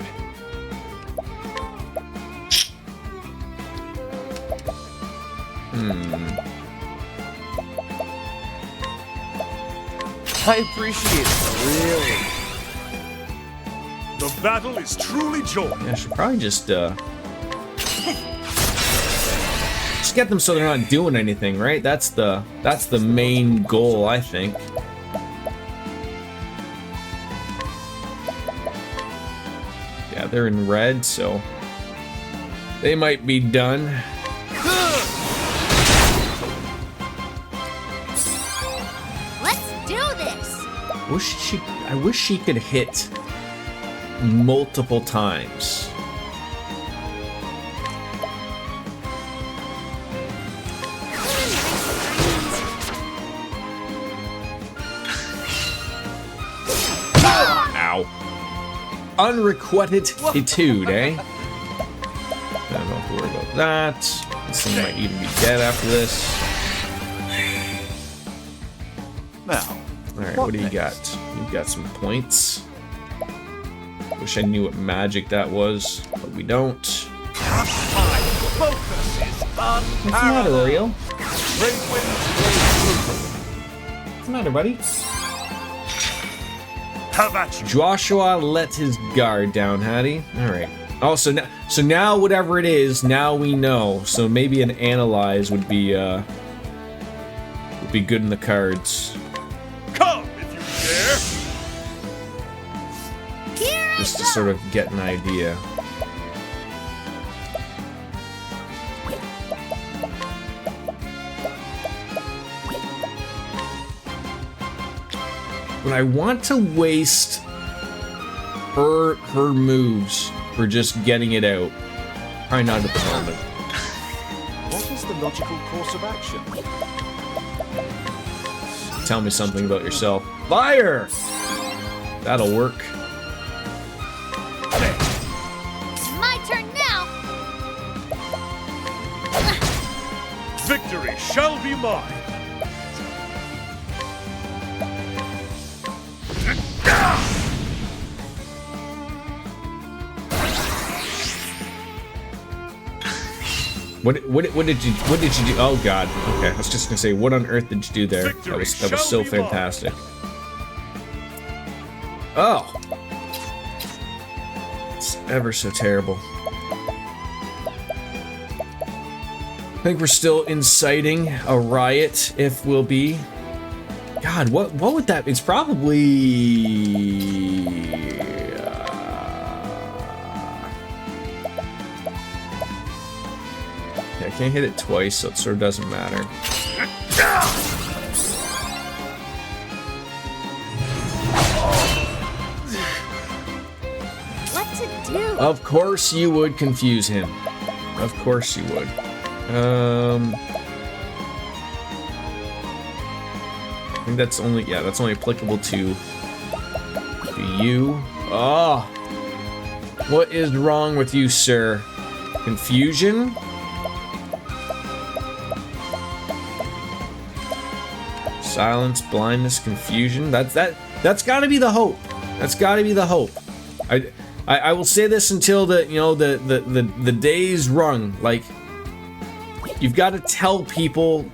I appreciate it, really. The battle is truly joined. Yeah, I should probably just get them so they're not doing anything, right? That's the main goal, I think. Yeah, they're in red, so they might be done. Let's do this. I wish she could hit multiple times. Ow. Unrequited etude, eh? I don't have to worry about that. This thing might even be dead after this. Now, Alright, what do you got? You've got some points. Wish I knew what magic that was, but we don't. focus is What's the matter, Oriel? Brave winds. What's the matter, buddy? Have at you. Joshua let his guard down, had he? Alright. Oh, so now whatever it is, now we know. So maybe an analyze would be good in the cards. Come if you dare! Here I Just to go. sort of get an idea. But I want to waste her moves for just getting it out. Probably not at the moment. What is the logical course of action? Tell me something about yourself. Fire! That'll work. My turn now. Victory shall be mine! What did you do? Oh God. Okay, I was just gonna say, what on earth did you do there? That was so fantastic. Oh, it's ever so terrible. I think we're still inciting a riot, if we'll be. God, what would that? It's probably. I can't hit it twice, so it sort of doesn't matter. What to do? Of course you would confuse him. Of course you would. I think that's only applicable to you. Oh, what is wrong with you, sir? Confusion? Silence, blindness, confusion. That's got to be the hope. That's got to be the hope. I will say this until the day's rung. Like, you've got to tell people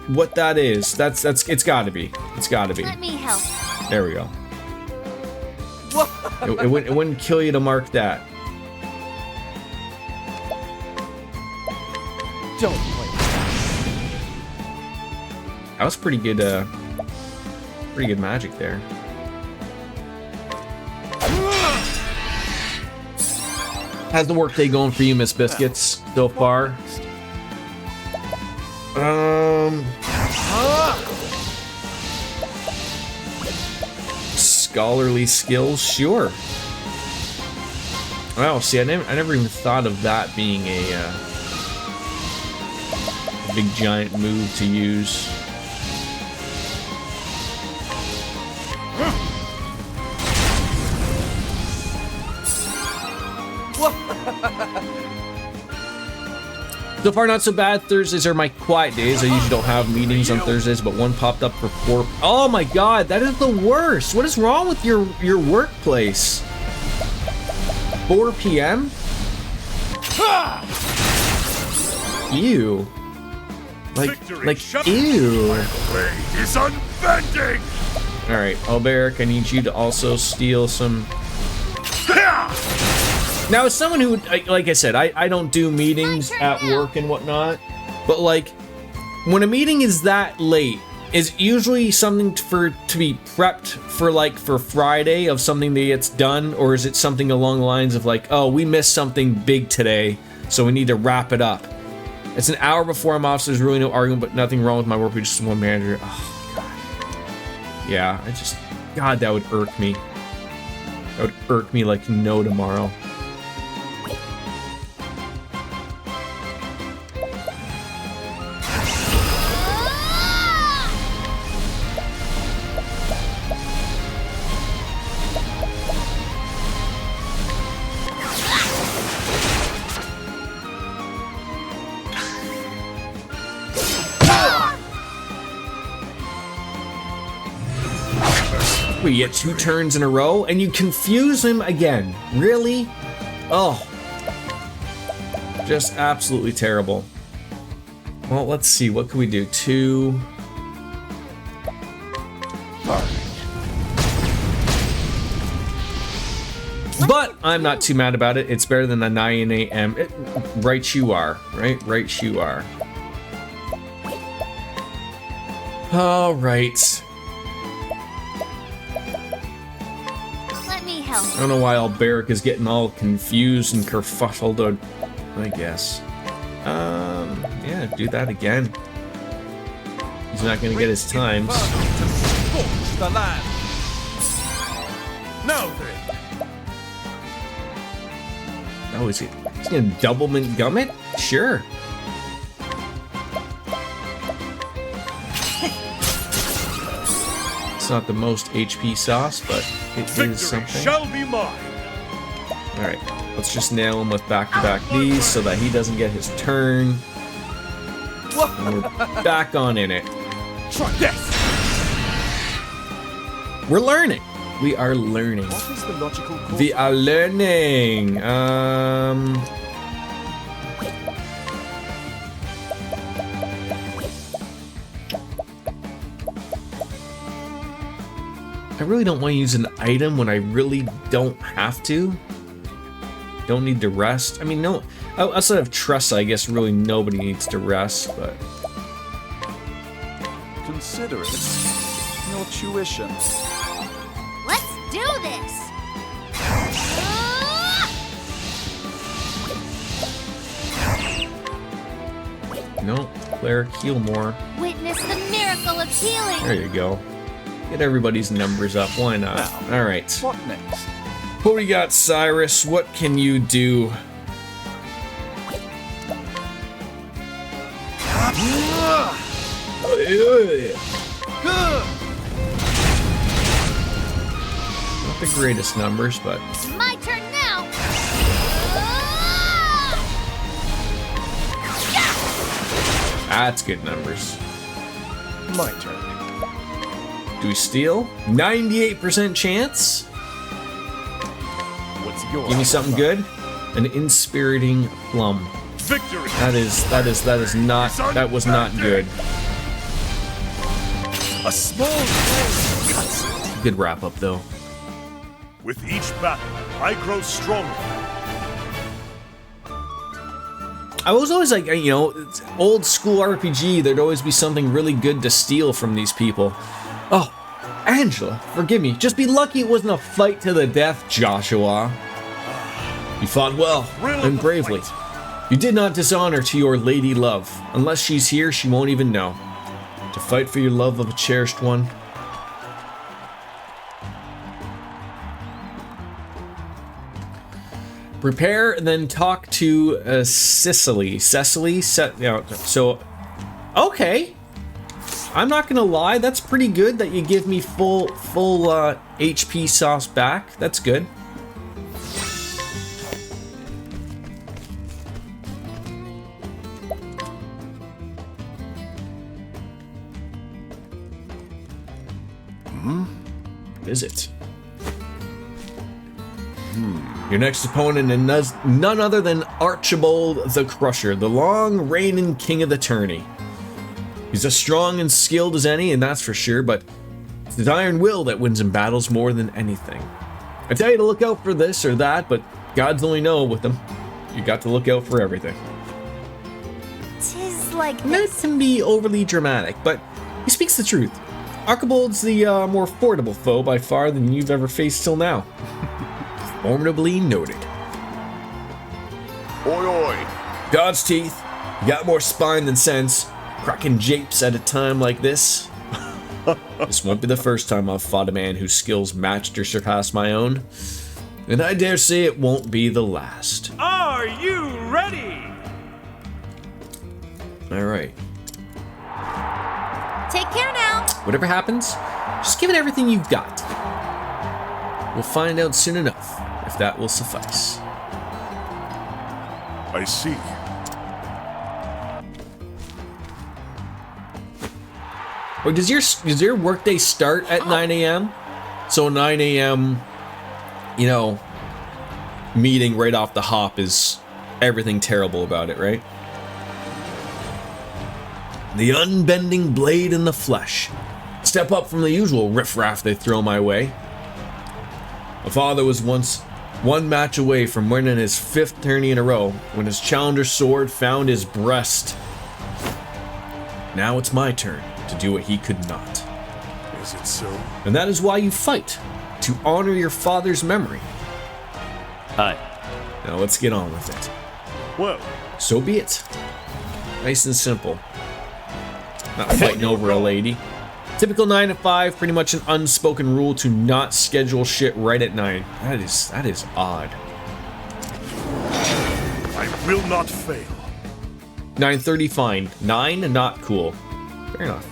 what that is. It's got to be. It's got to be. Let me help. There we go. It wouldn't kill you to mark that. Don't play. That was pretty good. Pretty good magic there. How's the workday going for you, Miss Biscuits, so far? Scholarly skills, sure. Wow, see, I never even thought of that being a big giant move to use. So far, not so bad. Thursdays are my quiet days. I usually don't have meetings on Thursdays, but one popped up for 4. Oh my God, that is the worst. What is wrong with your workplace? 4 p.m. Ew. Like ew. Is unbending. All right, Alberic, I need you to also steal some. Now, as someone who, like I said, I don't do meetings at work and whatnot, but like, when a meeting is that late, is usually something to be prepped for Friday of something that gets done, or is it something along the lines of like, oh, we missed something big today, so we need to wrap it up. It's an hour before I'm off, so there's really no argument, but nothing wrong with my work. We just one manager. Oh God. Yeah, God, that would irk me. That would irk me like no tomorrow. We get 2 turns in a row, and you confuse him again. Really? Oh. Just absolutely terrible. Well, let's see. What can we do? 2. But I'm not too mad about it. It's better than the 9 a.m. Right you are. Right you are. All right. I don't know why Alberic is getting all confused and kerfuffled, I guess. Yeah, do that again. He's not gonna get his times. The land. Now then. Oh, he's gonna doublemint gummit? Sure. It's not the most HP sauce, but it is something. Shall be mine. All right, let's just nail him with back-to-back these so that he doesn't get his turn. And we're back on in it. Try this. We're learning. We are learning. What is the logical course? We are learning. I really don't want to use an item when I really don't have to. Don't need to rest. I mean, no, outside of Tressa, I guess really nobody needs to rest, but... Consider it your tuition. Let's do this! No, Cleric, heal more. Witness the miracle of healing! There you go. Get everybody's numbers up, why not? Now, Alright. What next? What we got, Cyrus? What can you do? Not the greatest numbers, but... It's my turn now! That's good numbers. My turn. Do we steal? 98% chance? What's yours? Give me something good. An inspiriting plum. Victory! That was not good. A small place. Good wrap up though. With each battle, I grow stronger. I was always like, you know, it's old school RPG, there'd always be something really good to steal from these people. Oh, Angela, forgive me. Just be lucky it wasn't a fight to the death, Joshua. You fought well and bravely. You did not dishonor to your lady love. Unless she's here, she won't even know. To fight for your love of a cherished one. Prepare and then talk to Cecily. So, okay. I'm not gonna lie, that's pretty good that you give me full HP sauce back. That's good. Visit. Your next opponent is none other than Archibald the Crusher, the long-reigning king of the tourney. He's as strong and skilled as any, and that's for sure, but it's his iron will that wins in battles more than anything. I tell you to look out for this or that, but God's only know with him. You got to look out for everything. 'Tis like That this. can be overly dramatic, but he speaks the truth. Archibald's the more formidable foe by far than you've ever faced till now. Formidably noted. Oi, oi. God's teeth, you got more spine than sense. Cracking japes at a time like this. This won't be the first time I've fought a man whose skills matched or surpassed my own. And I dare say it won't be the last. Are you ready? Alright. Take care now. Whatever happens, just give it everything you've got. We'll find out soon enough if that will suffice. I see. Or does your workday start at 9 a.m.? So 9 a.m., you know, meeting right off the hop is everything terrible about it, right? The unbending blade in the flesh. Step up from the usual riffraff they throw my way. My father was once one match away from winning his 5th tourney in a row when his challenger's sword found his breast. Now it's my turn to do what he could not. Is it so? And that is why you fight, to honor your father's memory. Hi. Now let's get on with it. Well, So be it. Nice and simple. Not fighting over a lady. Typical 9 to 5, pretty much an unspoken rule to not schedule shit right at 9. That is odd. I will not fail. 9:30 fine. 9 not cool. Fair enough.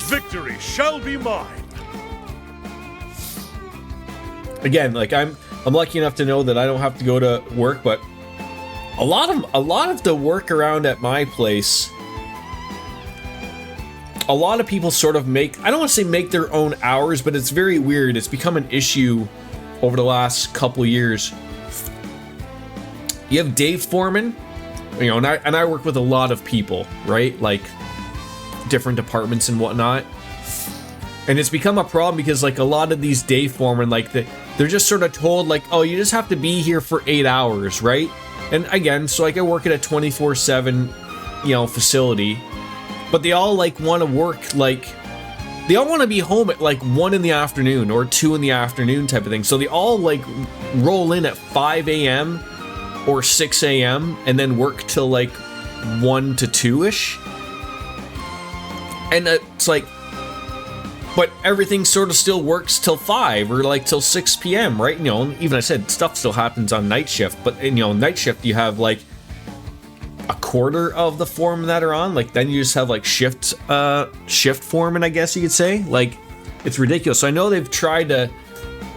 Victory shall be mine. Again, like I'm lucky enough to know that I don't have to go to work, but a lot of the work around at my place, a lot of people sort of make, I don't want to say make their own hours, but it's very weird. It's become an issue over the last couple years. You have Dave Foreman, you know, and I work with a lot of people, right? Like different departments and whatnot. And it's become a problem because like a lot of these day foremen, like they're just sort of told like, oh, you just have to be here for 8 hours, right? And again, so like I work at a 24/7, you know, facility, but they all like want to work like, they all want to be home at like 1 in the afternoon or 2 in the afternoon type of thing. So they all like roll in at 5 a.m. or 6 a.m. and then work till like 1 to 2-ish. And it's like, but everything sort of still works till 5 or like till 6 p.m., right? You know, even I said stuff still happens on night shift, but you know, night shift you have like a quarter of the foremen that are on, like then you just have like shift foreman, I guess you could say. Like, it's ridiculous. So I know they've tried to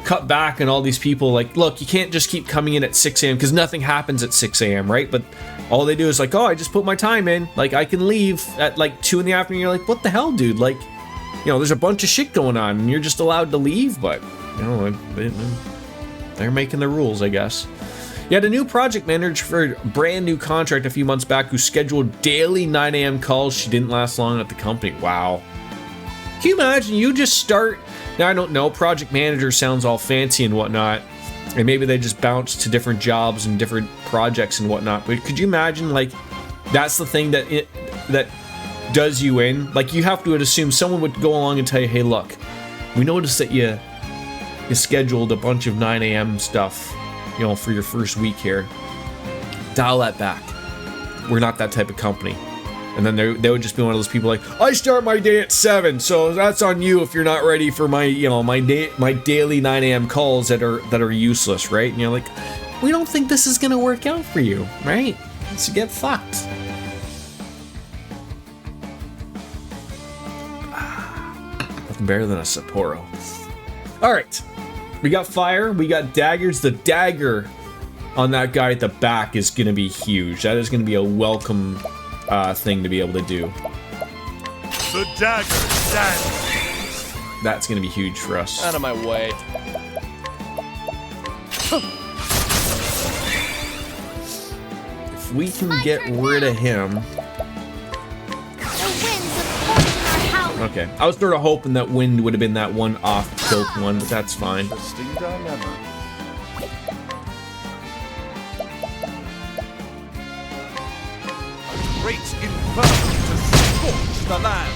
cut back on all these people, like, look, you can't just keep coming in at 6 a.m. because nothing happens at 6 a.m., right? But all they do is like, oh, I just put my time in, like I can leave at like 2 in the afternoon. You're like, what the hell, dude? Like, you know, there's a bunch of shit going on and you're just allowed to leave, but you know, they're making the rules, I guess. You had a new project manager for a brand new contract a few months back who scheduled daily 9 a.m. calls. She didn't last long at the company. Wow. Can you imagine? You just start, now I don't know, project manager sounds all fancy and whatnot, and maybe they just bounce to different jobs and different projects and whatnot, but could you imagine, like, that's the thing that does you in? Like, you have to assume someone would go along and tell you, hey, look, we noticed that you scheduled a bunch of 9 a.m. stuff, you know, for your first week here. Dial that back. We're not that type of company. And then they would just be one of those people like, I start my day at 7, so that's on you if you're not ready for my, you know, my daily 9 a.m. calls that are useless, right? And you're like, we don't think this is gonna work out for you, right? So get fucked. Nothing better than a Sapporo. All right, we got fire, we got daggers. The dagger on that guy at the back is gonna be huge. That is gonna be a welcome thing to be able to do. The dagger stands. That's gonna be huge for us. Out of my way. If we can get rid of him. Okay, I was sort of hoping that wind would have been that one off-tilt one, but that's fine. Interesting dilemma. Great inferno to scorch the land.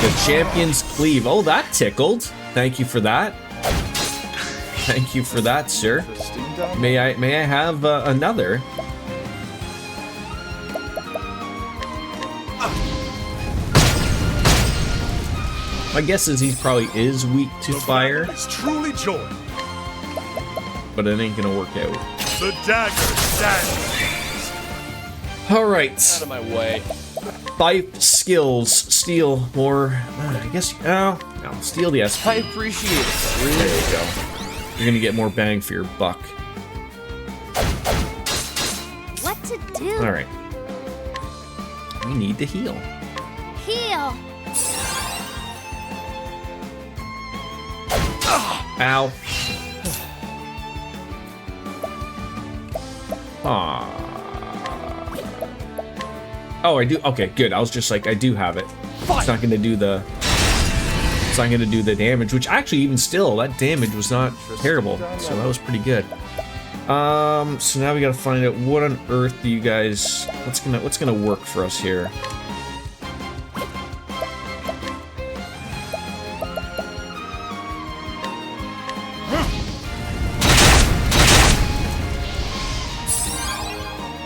The champion's cleave. Oh, that tickled. Thank you for that. Thank you for that, sir. Interesting dilemma. May I have another? My guess is he probably is weak to fire, It's truly joy. but it ain't gonna work out. The dagger stands. All right. Out of my way. 5 skills. Steal more. I guess. Oh, no. Steal the SP. I appreciate it. There you go. You're gonna get more bang for your buck. What to do? All right. We need to heal. Heal. Ow. Aww. Oh, I do. Okay, good. I was just like, I do have it. It's not gonna do the. It's not gonna do the damage. Which actually, even still, that damage was not terrible. So that was pretty good. So now we gotta find out what on earth do you guys. What's gonna work for us here?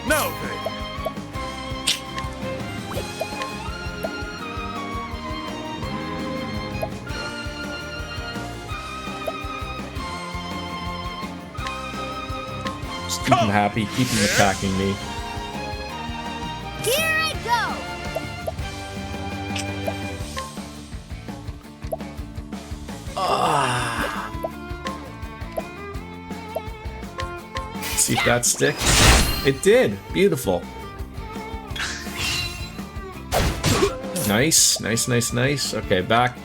Now then. Just keep him happy. Keep him attacking me. Here I go. See if that sticks. It did. Beautiful. Nice, nice, nice, nice. Okay, back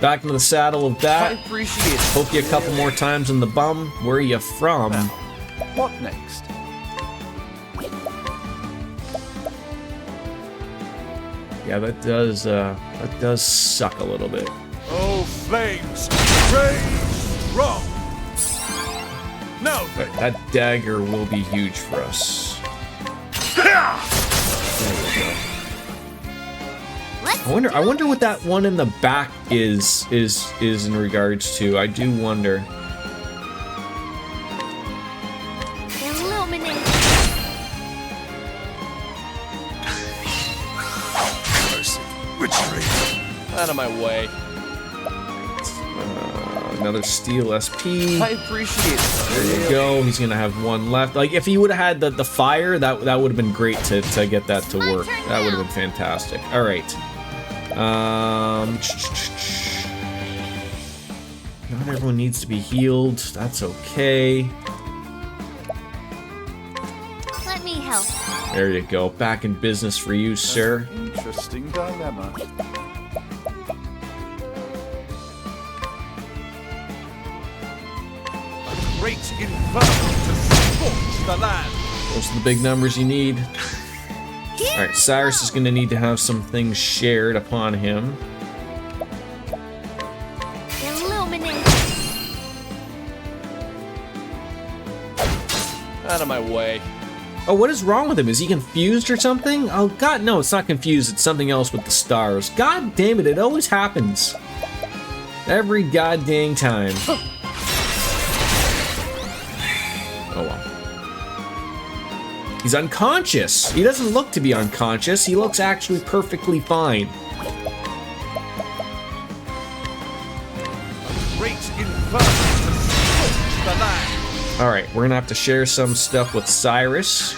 into the saddle of I that. appreciate it. Poke you a couple more times in the bum. Where are you from? What next? Yeah, that does suck a little bit. Oh, flames, raise wrong. No, But that dagger will be huge for us. I wonder what that one in the back is in regards to. I do wonder. Illuminate. Mercy. Retreat. Out of my way. Another steel SP. I appreciate it. There you go. He's gonna have one left. Like if he would have had the fire, that would have been great to get that to work. That would have been fantastic. All right. Not everyone needs to be healed. That's okay. Let me help. There you go. Back in business for you, sir. interesting dilemma. A great inferno to scorch the land. Those are the big numbers you need. Alright, Cyrus is going to need to have some things shared upon him. Illuminate. Out of my way. Oh, what is wrong with him? Is he confused or something? Oh, God, no, it's not confused. It's something else with the stars. God damn it, it always happens. Every goddamn time. Oh, well. He's unconscious. He doesn't look to be unconscious. He looks actually perfectly fine. Great inferno to scorch the land. All right, we're gonna have to share some stuff with Cyrus.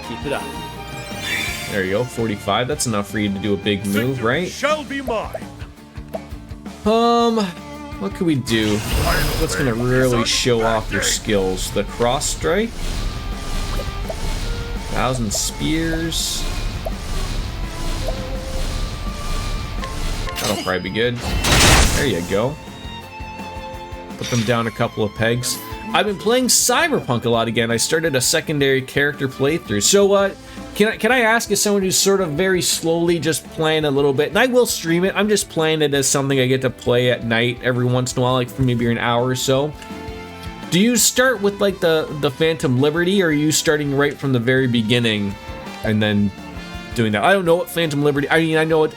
Keep it up. There you go, 45. That's enough for you to do a big move, right? Shall be mine. What can we do? What's gonna really show off your skills? The cross strike? 1,000 spears. That'll probably be good. There you go. Put them down a couple of pegs. I've been playing Cyberpunk a lot again. I started a secondary character playthrough. So, can I ask, as someone who's sort of very slowly just playing a little bit, and I will stream it, I'm just playing it as something I get to play at night every once in a while, like for maybe an hour or so. Do you start with like the Phantom Liberty, or are you starting right from the very beginning and then doing that? I don't know what Phantom Liberty, I mean, I know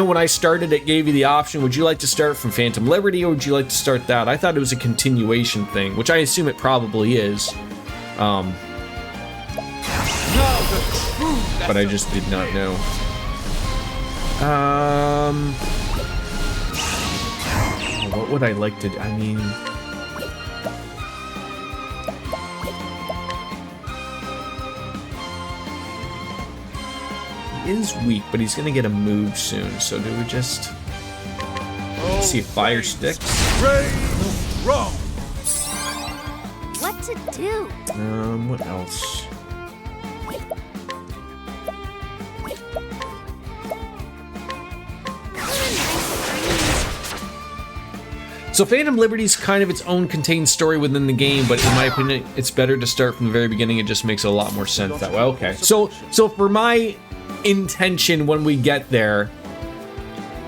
when I started it gave you the option, would you like to start from Phantom Liberty or would you like to start that? I thought it was a continuation thing, which I assume it probably is. But I just did not know. What would I like to do? I mean, he is weak, but he's gonna get a move soon. So do we just see if fire sticks? Raise wrong. What to do? What else? So Phantom Liberty's kind of its own contained story within the game, but in my opinion, it's better to start from the very beginning. It just makes a lot more sense that way. Okay, so for my intention when we get there,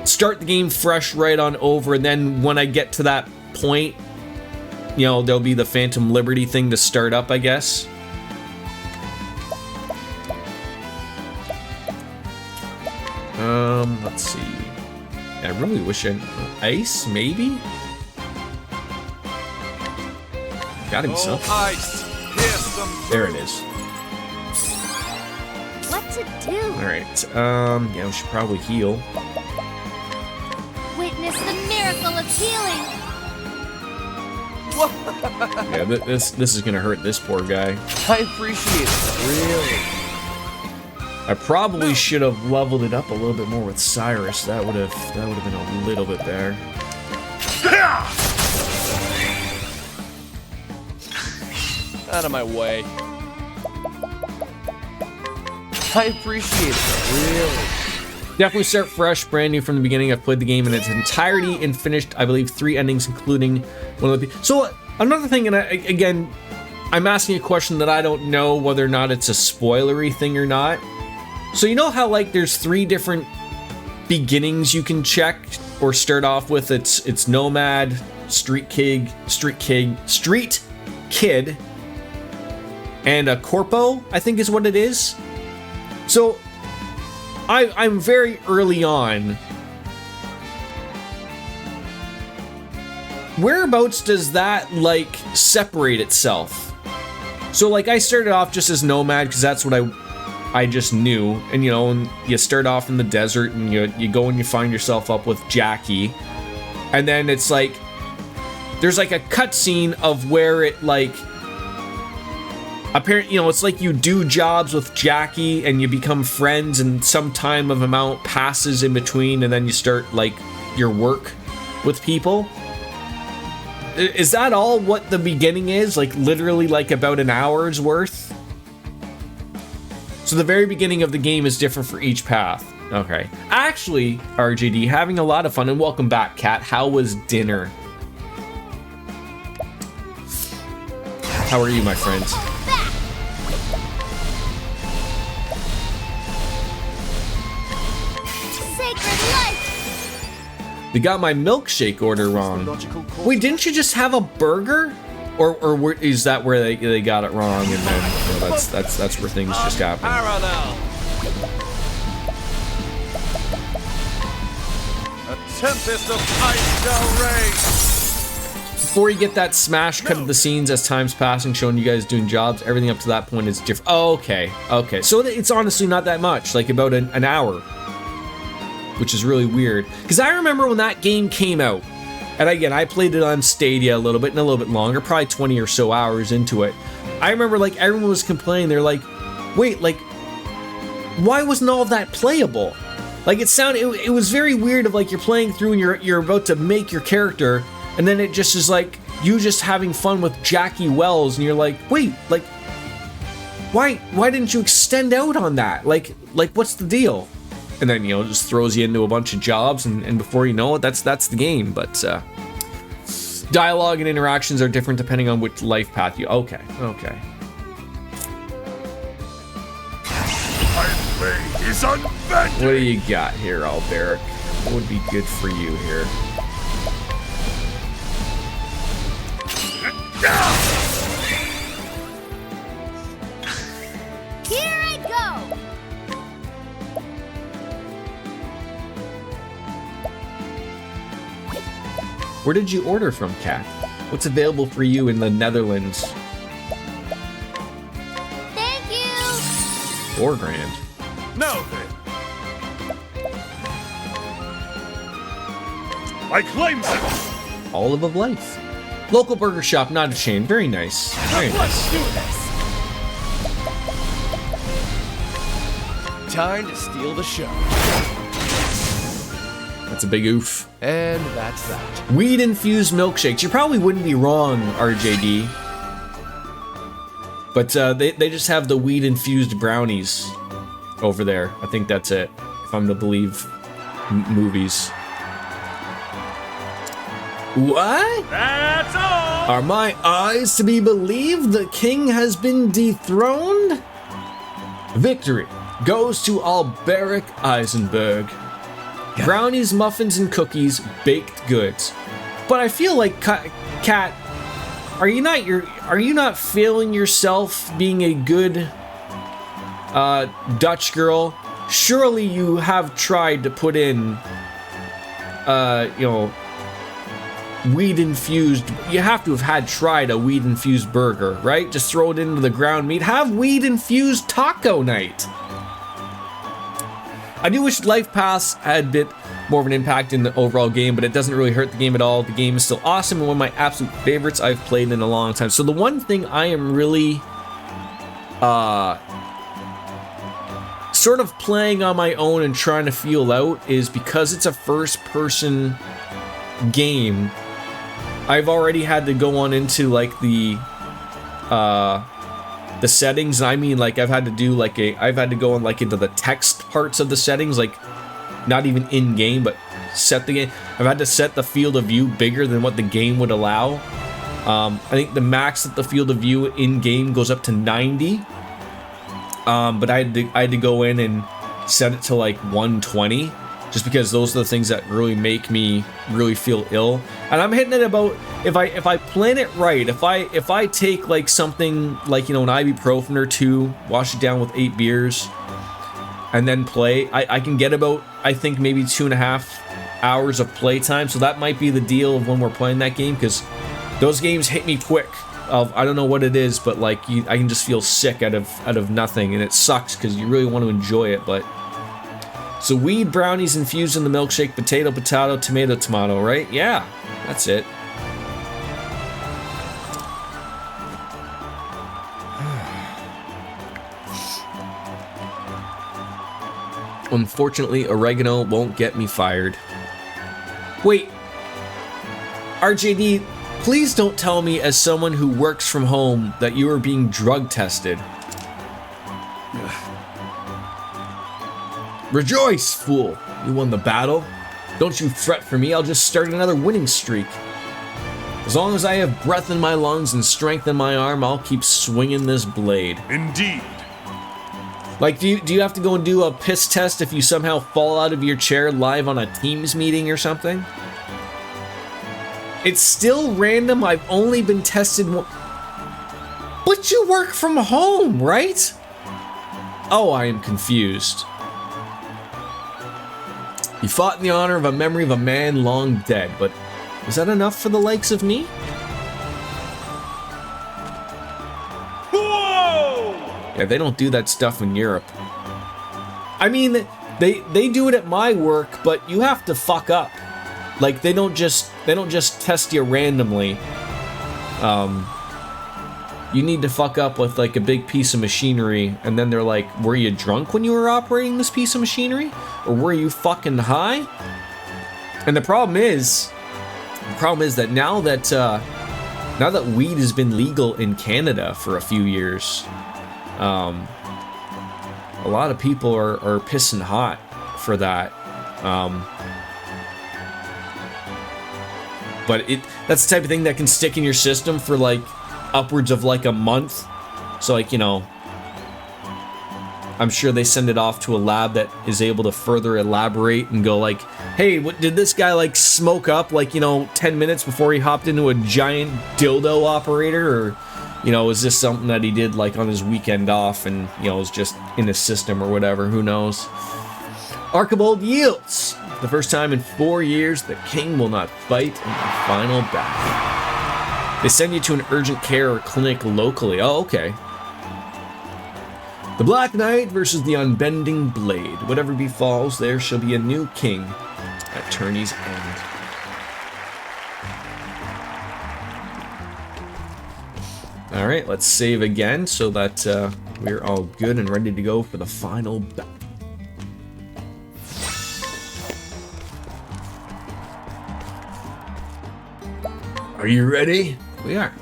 start the game fresh right on over, and then when I get to that point, you know, there'll be the Phantom Liberty thing to start up, I guess. Let's see. I really wish ice, maybe? Got himself. Oh, ice. Here's some. There it is. What to do? Alright, yeah, we should probably heal. Witness the miracle of healing. Yeah, this is gonna hurt this poor guy. I appreciate it. Really. I probably should have leveled it up a little bit more with Cyrus. That would have been a little bit better. Out of my way. I appreciate it. Really. Definitely start fresh, brand new from the beginning. I've played the game in its entirety and finished, I believe, 3 endings, including one of the. So another thing, and I'm asking a question that I don't know whether or not it's a spoilery thing or not. So you know how like there's 3 different beginnings you can check or start off with? It's nomad, street kid, and a corpo, I think is what it is. So I'm very early on. Whereabouts does that like separate itself? So like I started off just as nomad because that's what I just knew, and you know, and you start off in the desert and you go and you find yourself up with Jackie, and then it's like there's like a cutscene of where it like apparently, you know, it's like you do jobs with Jackie and you become friends, and some time of amount passes in between, and then you start like your work with people. Is that all what the beginning is? Like literally like about an hour's worth? So the very beginning of the game is different for each path. Okay. Actually, RJD, having a lot of fun, and welcome back, Kat. How was dinner? How are you, my friend? Sacred life! They got my milkshake order wrong. Wait, didn't you just have a burger? Or is that where they got it wrong, and then you know, that's where things just happen? Parallel. A tempest of ice shall rage. Before you get that smash cut of the scenes as time's passing, showing you guys doing jobs, everything up to that point is different. Oh, okay. So it's honestly not that much, like about an hour, which is really weird. Because I remember when that game came out, and again, I played it on Stadia a little bit and a little bit longer, probably 20 or so hours into it. I remember like everyone was complaining. They're like, wait, like, why wasn't all of that playable? Like it was very weird of like you're playing through and you're about to make your character, and then it just is like you just having fun with Jackie Wells, and you're like, wait, like, why didn't you extend out on that? Like what's the deal? And then, you know, just throws you into a bunch of jobs, and before you know it, that's the game. But dialogue and interactions are different depending on which life path you. Okay. My blade is unbending. What do you got here, Alberic? What would be good for you here? Here I go! Where did you order from, Kat? What's available for you in the Netherlands? Thank you! 4 grand. Now then. I claim them. Olive of Life. Local burger shop, not a chain. Very nice. Very nice. Let's do this. Time to steal the show. That's a big oof. And that's that. Weed-infused milkshakes. You probably wouldn't be wrong, RJD. But they just have the weed-infused brownies over there. I think that's it, if I'm to believe movies. What? That's all! Are my eyes to be believed? The king has been dethroned? Victory goes to Alberic Eisenberg. Brownies, muffins, and cookies, baked goods. But I feel like, Kat, are you not failing yourself being a good Dutch girl? Surely you have tried to put in, you know, weed-infused. You have to have tried a weed-infused burger, right? Just throw it into the ground meat. Have weed-infused taco night. I do wish Life Pass had a bit more of an impact in the overall game, but it doesn't really hurt the game at all. The game is still awesome and one of my absolute favorites I've played in a long time. So the one thing I am really sort of playing on my own and trying to feel out is because it's a first-person game, I've already had to go on into like the settings. I mean, like I've had to go on like into the text parts of the settings, like not even in game, but set the game. I've had to set the field of view bigger than what the game would allow. I think the max at the field of view in game goes up to 90. But I had to go in and set it to like 120, just because those are the things that really make me really feel ill. And I'm hitting it about, if I plan it right, if I take like something like, you know, an ibuprofen or two, wash it down with 8 beers, and then play, I can get about, I think, maybe 2.5 hours of playtime. So that might be the deal of when we're playing that game, because those games hit me quick. I don't know what it is, but like I can just feel sick out of nothing, and it sucks because you really want to enjoy it. But so weed brownies infused in the milkshake, potato, tomato, tomato, right? Yeah, that's it. Unfortunately, oregano won't get me fired. Wait, RJD, please don't tell me, as someone who works from home, that you are being drug tested. Rejoice, fool! You won the battle. Don't you fret for me, I'll just start another winning streak. As long as I have breath in my lungs and strength in my arm, I'll keep swinging this blade. Indeed. Like, do you have to go and do a piss test if you somehow fall out of your chair live on a Teams meeting or something? It's still random. I've only been tested one. But you work from home, right? Oh, I am confused. You fought in the honor of a memory of a man long dead, but is that enough for the likes of me? Yeah, they don't do that stuff in Europe. I mean, they do it at my work, but you have to fuck up. Like, they don't just test you randomly. You need to fuck up with like a big piece of machinery, and then they're like, were you drunk when you were operating this piece of machinery? Or were you fucking high? And the problem is that now that weed has been legal in Canada for a few years, a lot of people are pissing hot for that. But that's the type of thing that can stick in your system for like upwards of like a month. So like, you know, I'm sure they send it off to a lab that is able to further elaborate and go like, hey, what did this guy like smoke up like, you know, 10 minutes before he hopped into a giant dildo operator? Or, you know, is this something that he did like on his weekend off and, you know, was just in his system or whatever? Who knows? Archibald yields. The first time in 4 years, the king will not fight in the final battle. They send you to an urgent care or clinic locally. Oh, okay. The Black Knight versus the Unbending Blade. Whatever befalls, there shall be a new king at Tourney's end. All right, let's save again so that we're all good and ready to go for the final battle. Are you ready? We are.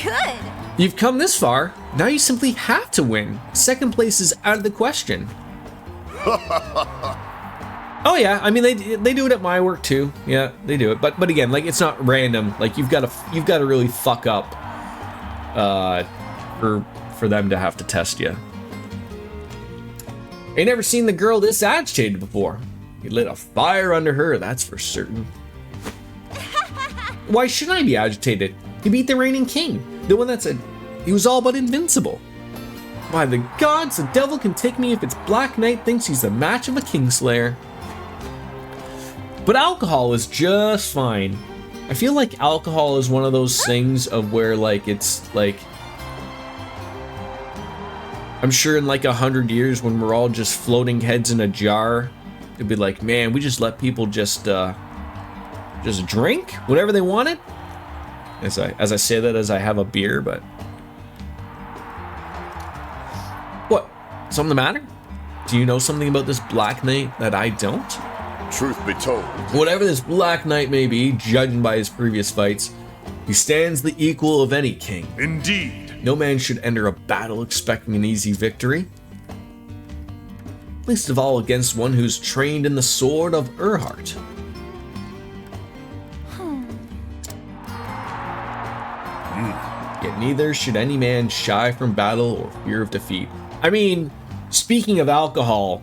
Good. You've come this far. Now you simply have to win. Second place is out of the question. Oh yeah, I mean they do it at my work too. Yeah, they do it. But again, like it's not random. Like you've got to really fuck up for them to have to test you. Ain't never seen the girl this agitated before. You lit a fire under her, that's for certain. Why should I be agitated? He beat the reigning king, the one that said he was all but invincible. By the gods, the devil can take me if its Black Knight thinks he's a match of a Kingslayer. But alcohol is just fine. I feel like alcohol is one of those things of where like it's like, I'm sure in like 100 years when we're all just floating heads in a jar, it'd be like, man, we just let people just drink whatever they wanted. As I say that as I have a beer, but what? Something the matter? Do you know something about this Black Knight that I don't? Truth be told, Whatever this Black Knight may be, judging by his previous fights, he stands the equal of any king. Indeed. No man should enter a battle expecting an easy victory. Least of all against one who's trained in the sword of Urhart. Yet neither should any man shy from battle or fear of defeat. I mean, speaking of alcohol,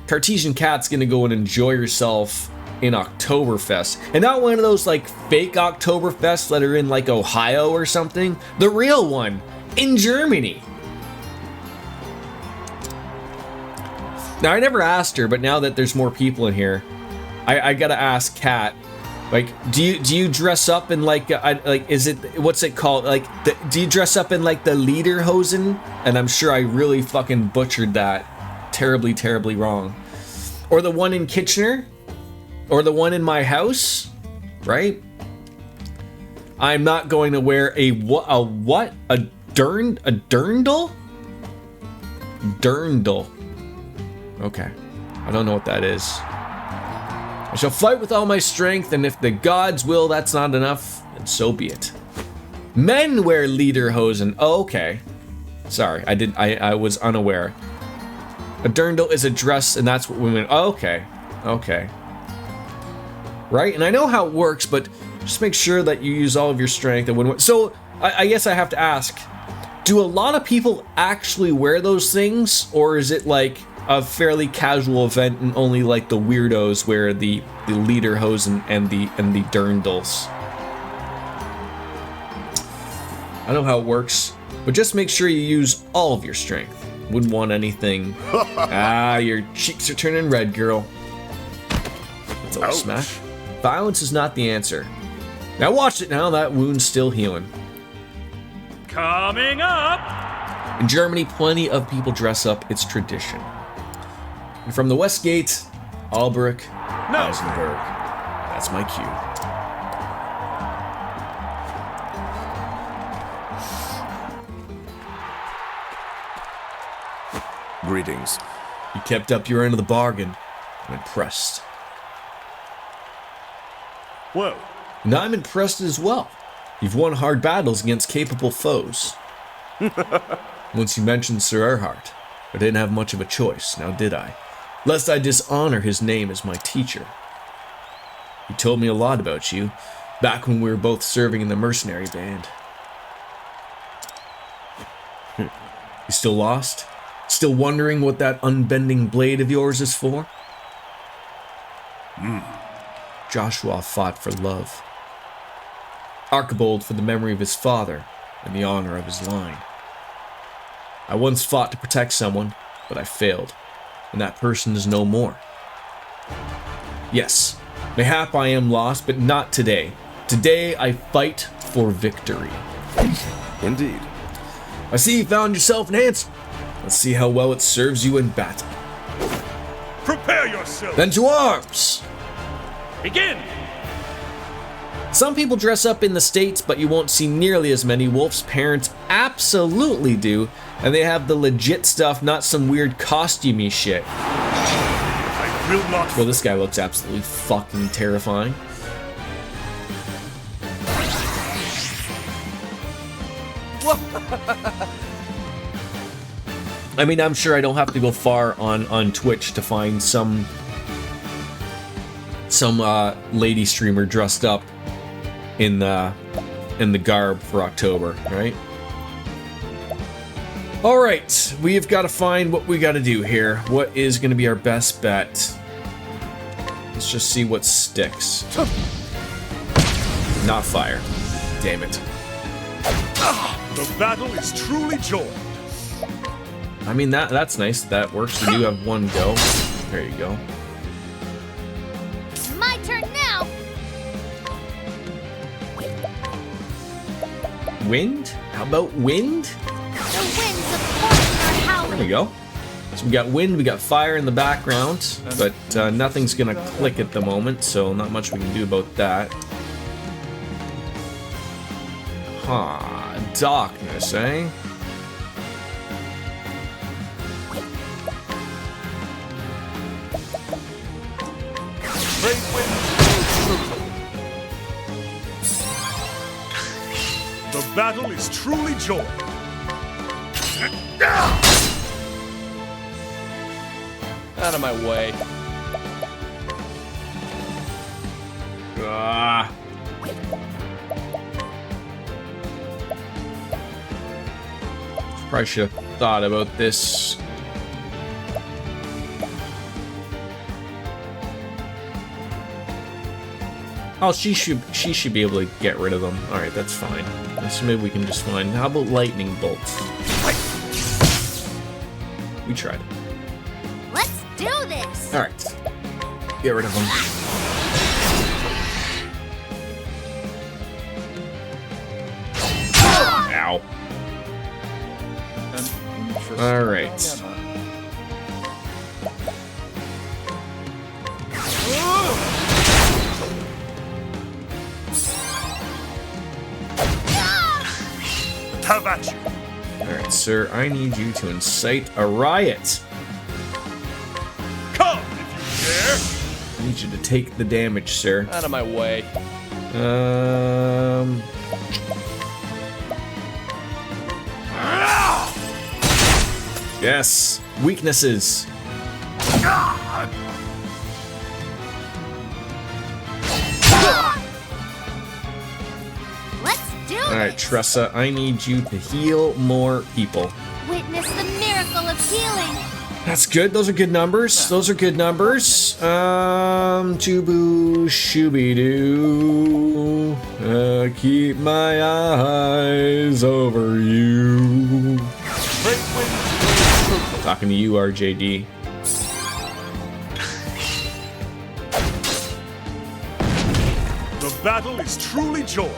Cartesian Cat's gonna go and enjoy herself in Oktoberfest. And not one of those like fake Oktoberfests that are in like Ohio or something. The real one in Germany. Now, I never asked her, but now that there's more people in here, I gotta ask Kat. Like, do you dress up in like is it, what's it called? Like, do you dress up in like the Lederhosen? And I'm sure I really fucking butchered that terribly, terribly wrong. Or the one in Kitchener, or the one in my house, right? I'm not going to wear a what? A dirndl? Dirndl. Okay, I don't know what that is. I shall fight with all my strength, and if the gods will that's not enough, then so be it. Men wear lederhosen. Oh, okay. Sorry, I was unaware. A dirndl is a dress, and that's what women. Oh, okay. Okay. Right, and I know how it works, but just make sure that you use all of your strength. And when so, I guess I have to ask: do a lot of people actually wear those things, or is it like a fairly casual event and only like the weirdos wear the lederhosen and the dirndls? I know how it works, but just make sure you use all of your strength. Wouldn't want anything. Your cheeks are turning red, girl. That's a little smack. Violence is not the answer. Now watch it now, that wound's still healing. Coming up! In Germany, plenty of people dress up, it's tradition. And from the Westgate, Albrecht, Eisenberg. That's my cue. Greetings. You kept up your end of the bargain. I'm impressed. Well, And I'm impressed as well. You've won hard battles against capable foes. Once you mentioned Sir Erhard, I didn't have much of a choice, now did I? Lest I dishonor his name as my teacher. He told me a lot about you, back when we were both serving in the mercenary band. You still lost? Still wondering what that unbending blade of yours is for? Joshua fought for love. Archibald for the memory of his father and the honor of his line. I once fought to protect someone, but I failed, and that person is no more. Yes, mayhap I am lost, but not today. Today I fight for victory. Indeed. I see you found yourself an answer. Let's see how well it serves you in battle. prepare yourself! Then to arms! Begin! Some people dress up in the States, but you won't see nearly as many. Wolf's parents absolutely do, and they have the legit stuff, not some weird costumey shit. I will not. Well, this guy looks absolutely fucking terrifying. I mean, I'm sure I don't have to go far on Twitch to find some lady streamer dressed up in the garb for October, right? All right, we've got to find what we got to do here. What is going to be our best bet? Let's just see what sticks. Not fire. Damn it. The battle is truly joined. I mean, that's nice. That works. We do have one go. There you go. It's my turn now. Wind? How about wind? The winds of fortune are howling. There we go. So we got wind, we got fire in the background, but nothing's gonna click at the moment, so not much we can do about that. Huh, darkness, eh? The battle is truly joined. Out of my way. Probably should have thought about this. Oh, she should be able to get rid of them. All right, that's fine. So maybe we can just find. How about lightning bolts? We tried. Let's do this. All right, get rid of them. Ow. All right. Have at you. Alright, sir, I need you to incite a riot. Come if I need you to take the damage, sir. Out of my way. Yes. Weaknesses. Let's do Alright, this. Tressa, I need you to heal more people. Witness the miracle of healing. That's good. Those are good numbers. Those are good numbers. Choo-boo, shooby-doo. Keep my eyes over you. Talking to you, RJD. The battle is truly joined.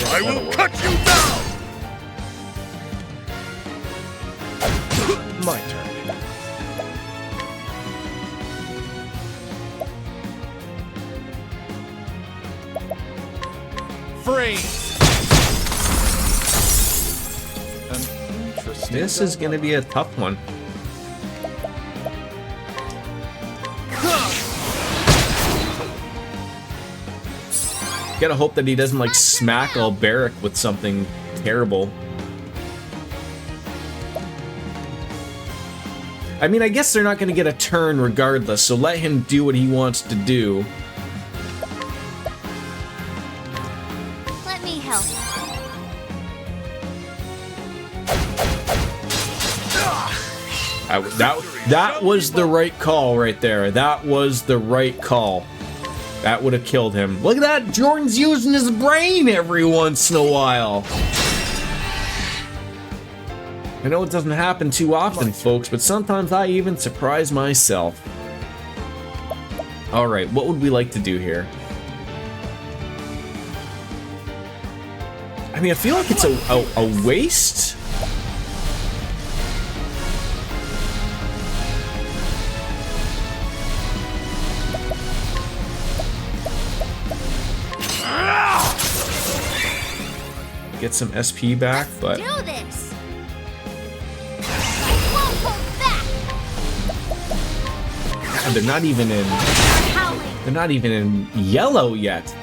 I will cut you down. My turn. Freeze. An interesting This is gonna be a tough one. Gotta hope that he doesn't like smack Alberic with something terrible. I mean, I guess they're not gonna get a turn regardless, so let him do what he wants to do. Let me help. That was the right call right there. That was the right call. That would have killed him. Look at that! Jordan's using his brain every once in a while. I know it doesn't happen too often, folks, but sometimes I even surprise myself. Alright, what would we like to do here? I mean, I feel like it's a waste. Get some SP back, but Do this. I won't hold back. God, they're not even in. Howling. They're not even in yellow yet.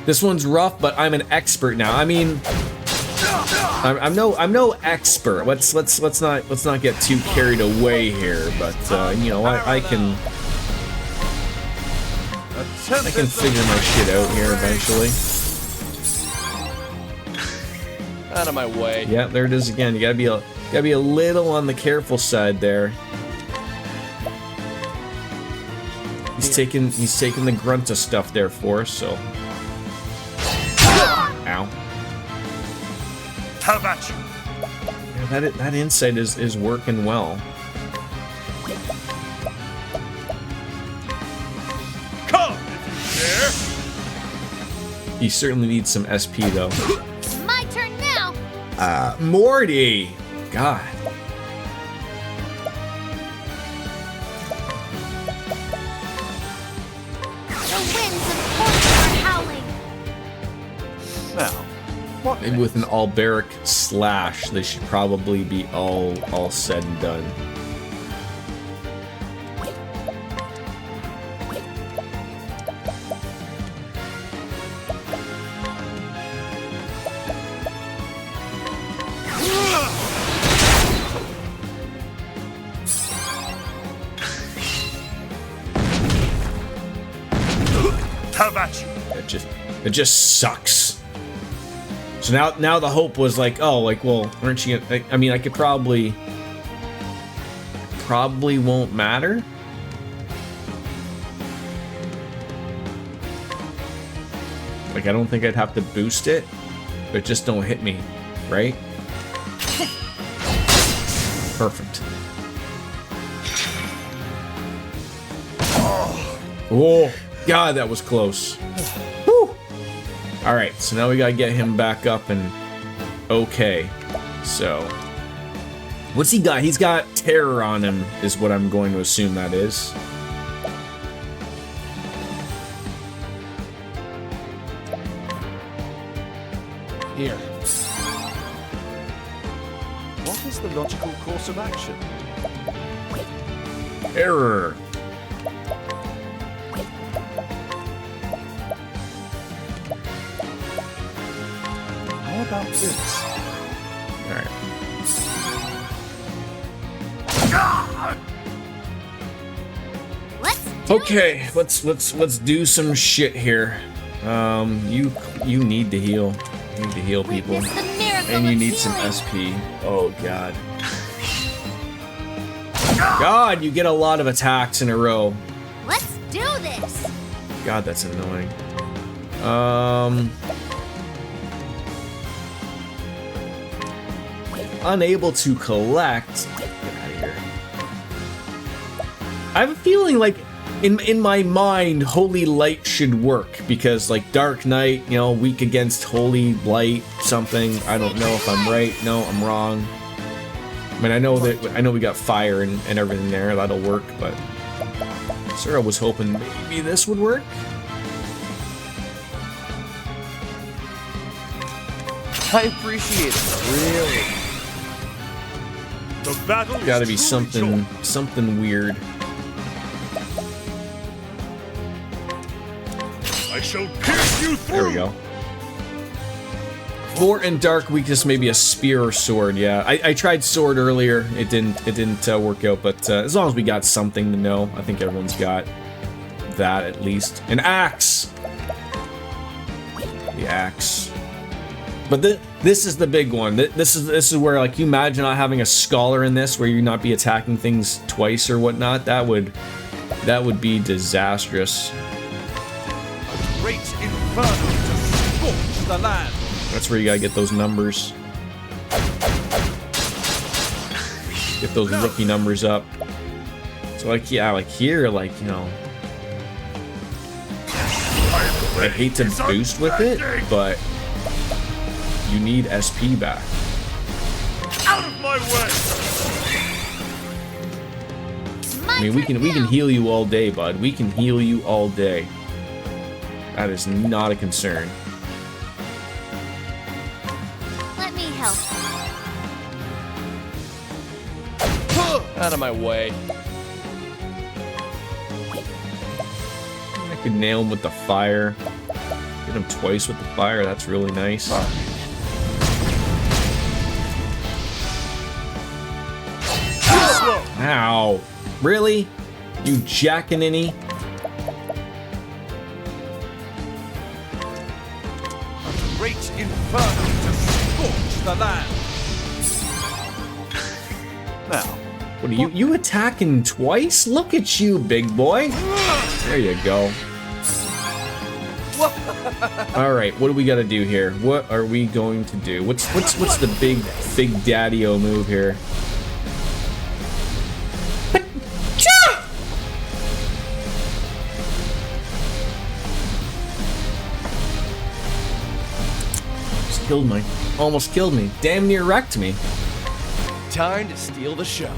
This one's rough, but I'm an expert now. I mean, I'm no expert. Let's not get too carried away here. But you know, I can figure my shit out here eventually. Out of my way. Yeah, there it is again. You gotta be a little on the careful side there. He's taking the grunta stuff there for us, so. Ow. Have at you. Yeah, that insight is working well. Come if you dare. He certainly needs some SP though. It's my turn now. Morty! God. The winds of fortune are howling. Now, what Maybe with an Alberic slash, they should probably be all said and done. have at you. It just sucks. So now the hope was like, oh, like, well, aren't you gonna, I mean, I could probably won't matter. Like, I don't think I'd have to boost it, but just don't hit me, right? Perfect. Oh, God, that was close. Whew. All right, so now we gotta get him back up and okay. So, what's he got? He's got terror on him, is what I'm going to assume that is. Here. What is the logical course of action? Error. How about this? All right. Okay, let's do some shit here. You need to heal. You need to heal people. And you need some SP. Oh god. God, you get a lot of attacks in a row. Let's do this. God, that's annoying. Unable to collect. Get out of here. I have a feeling like in my mind, Holy Light should work because like Dark Knight, you know, weak against Holy Light something. I don't know if I'm right. No, I'm wrong. I mean, I know we got fire and everything there. That'll work, but Sarah was hoping maybe this would work. I appreciate it. Really. The battle is Gotta be truly joined. something weird. I shall pierce you through. There we go. Fort and dark weakness, maybe a spear or sword. Yeah, I tried sword earlier. It didn't work out. But as long as we got something to know, I think everyone's got that at least. An axe. The axe. But this is the big one. This is where, like, you imagine not having a scholar in this, where you not be attacking things twice or whatnot. That would be disastrous. A great inferno to scorch the land. That's where you gotta get those numbers. Get those rookie numbers up. So like, yeah, like here, like, you know, I hate to boost with it, but you need SP back. Out of my way. I mean, we can heal you all day, bud. We can heal you all day. That is not a concern. Let me help. Out of my way. I could nail him with the fire. Get him twice with the fire. That's really nice. Ow. Really? You jackaninny? A great inferno to scorch the land. Now, What are you attacking twice? Look at you, big boy. There you go. All right, what do we got to do here? What are we going to do? What's the big daddy-o move here? Almost killed me. Damn near wrecked me. time to steal the show.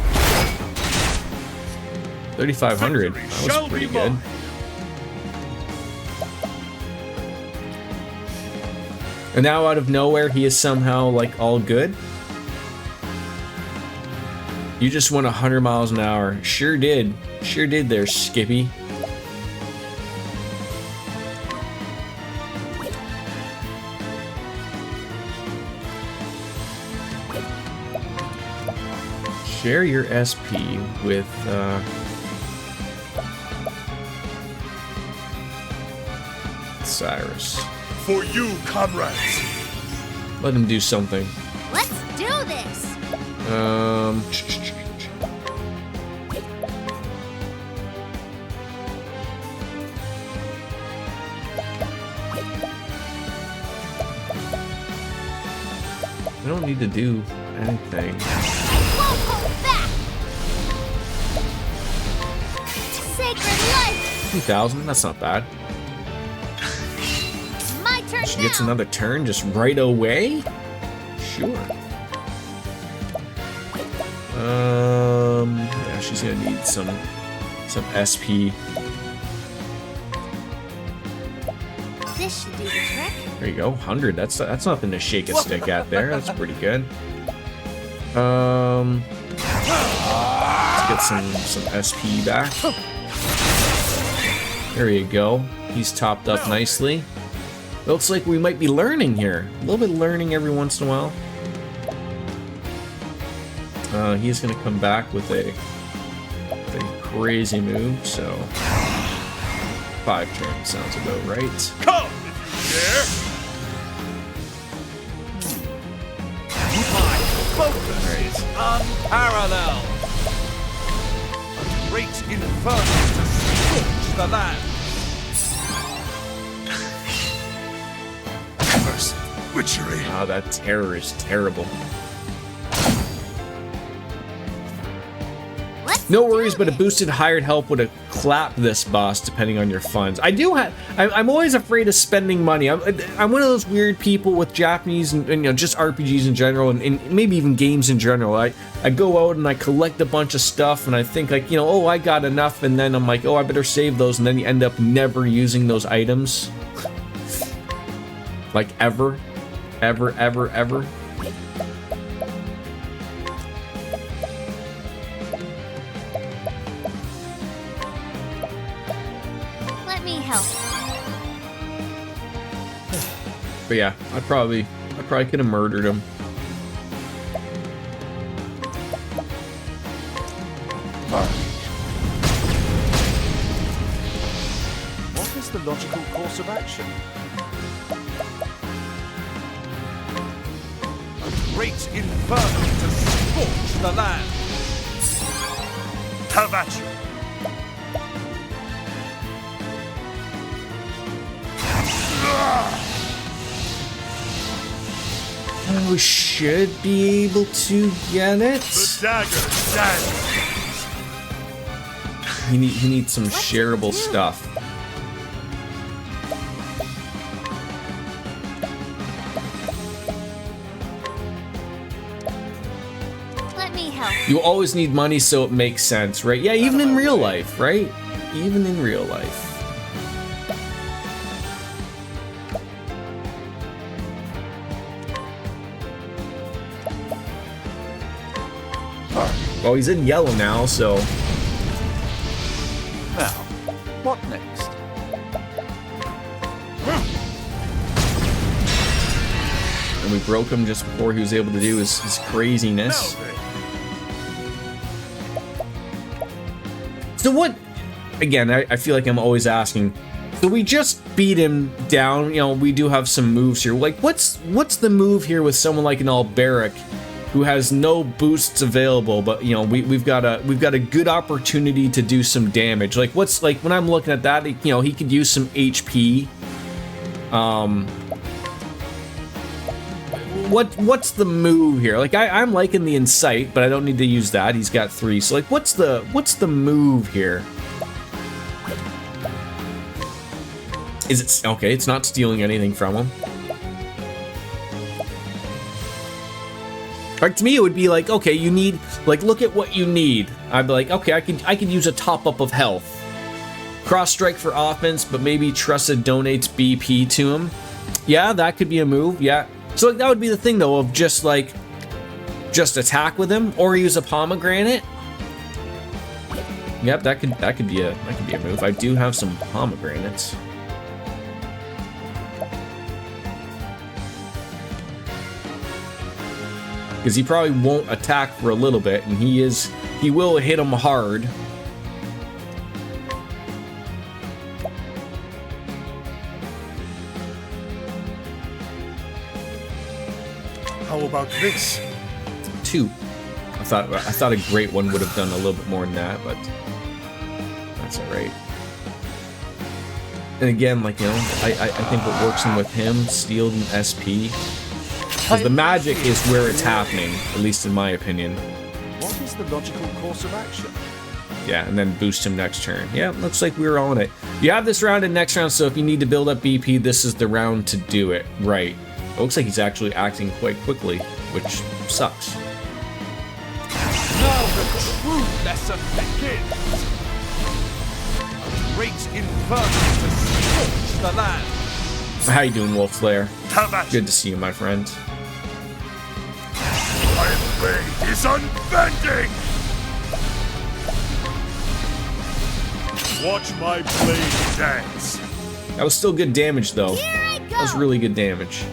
3,500. That was pretty good. And now out of nowhere, he is somehow like all good. You just went 100 miles an hour. Sure did. Sure did there, Skippy. Share your SP with, Cyrus. For you, comrades. Let him do something. Let's do this. I don't need to do anything. Won't hold back. Sacred life. 2,000? That's not bad. My turn She now. gets another turn just right away? Sure. Yeah, she's gonna need some SP. This should do the trick. There you go, 100. That's nothing to shake a stick at there. That's pretty good. Let's get some SP back. There you go. He's topped up nicely. Looks like we might be learning here. A little bit of learning every once in a while. He's gonna come back with a crazy move, so 5 turns sounds about right. Come if you dare. My focus is unparalleled. A great inferno to scorch the land. Mercy, witchery. Ah, that terror is terrible. Let's No do worries, but a this. boosted hired help would have clapped this boss depending on your funds. I do have. I'm always afraid of spending money. I'm one of those weird people with Japanese and you know just RPGs in general and maybe even games in general. I go out and I collect a bunch of stuff and I think like you know oh I got enough and then I'm like oh I better save those and then you end up never using those items. Like ever. Let me help. But yeah, I probably could have murdered him. What is the logical course of action? A great inferno to scorch the land. Have at you. We should be able to get it. The dagger stands. He needs some shareable stuff. Let me help. You always need money so it makes sense, right? Yeah, even in real life, right? Even in real life. Well, he's in yellow now, so... Now, what next? And we broke him just before he was able to do his craziness. So what... Again, I feel like I'm always asking... So we just beat him down, you know, we do have some moves here. Like, what's the move here with someone like an Alberic who has no boosts available, but you know we've got a good opportunity to do some damage. Like what's like when I'm looking at that, you know he could use some HP. What's the move here? Like I'm liking the Incite, but I don't need to use that. He's got 3. So like what's the move here? Is it okay? It's not stealing anything from him. Like to me, it would be like, okay, you need, like, look at what you need. I'd be like, okay, I could use a top up of health. Cross strike for offense, but maybe Trusted donates BP to him. Yeah, that could be a move. Yeah, so like, that would be the thing though of just attack with him or use a pomegranate. Yep, that could be a move. I do have some pomegranates. Because he probably won't attack for a little bit, and he will hit him hard. How about this? 2. I thought a great one would have done a little bit more than that, but that's alright. And again, like, you know, I think what works in with him, Steel and SP, because the magic is where it's happening, at least in my opinion. What is the logical course of action? Yeah, and then boost him next turn. Yeah, looks like we were on it. You have this round and next round, so if you need to build up BP, this is the round to do it. Right. It looks like he's actually acting quite quickly, which sucks. Now the true lesson begins. A great inferno to scorch the land. How you doing, Wolf Slayer? Have at Good to see you, my friend. My blade is unbending! Watch my blade dance. That was still good damage, though. Here I go. That was really good damage.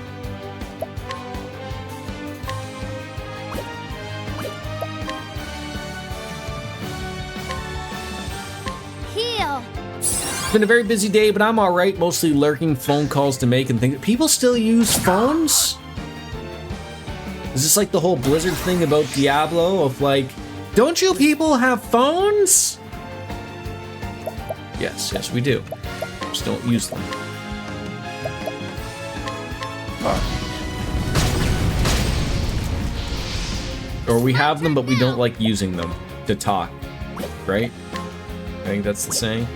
Heal. It's been a very busy day, but I'm alright. Mostly lurking, phone calls to make, and things. People still use phones? Is this like the whole Blizzard thing about Diablo? Of like, don't you people have phones? Yes, we do. Just don't use them. Or we have them, but we don't like using them to talk, right? I think that's the saying.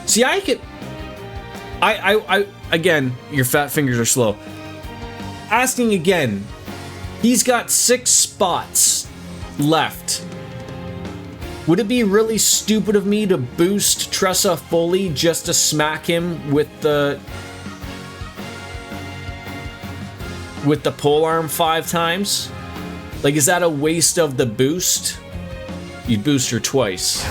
See, I could... Again, your fat fingers are slow. Asking again. He's got 6 spots left. Would it be really stupid of me to boost Tressa fully just to smack him with the polearm 5 times? Like, is that a waste of the boost? You'd boost her twice.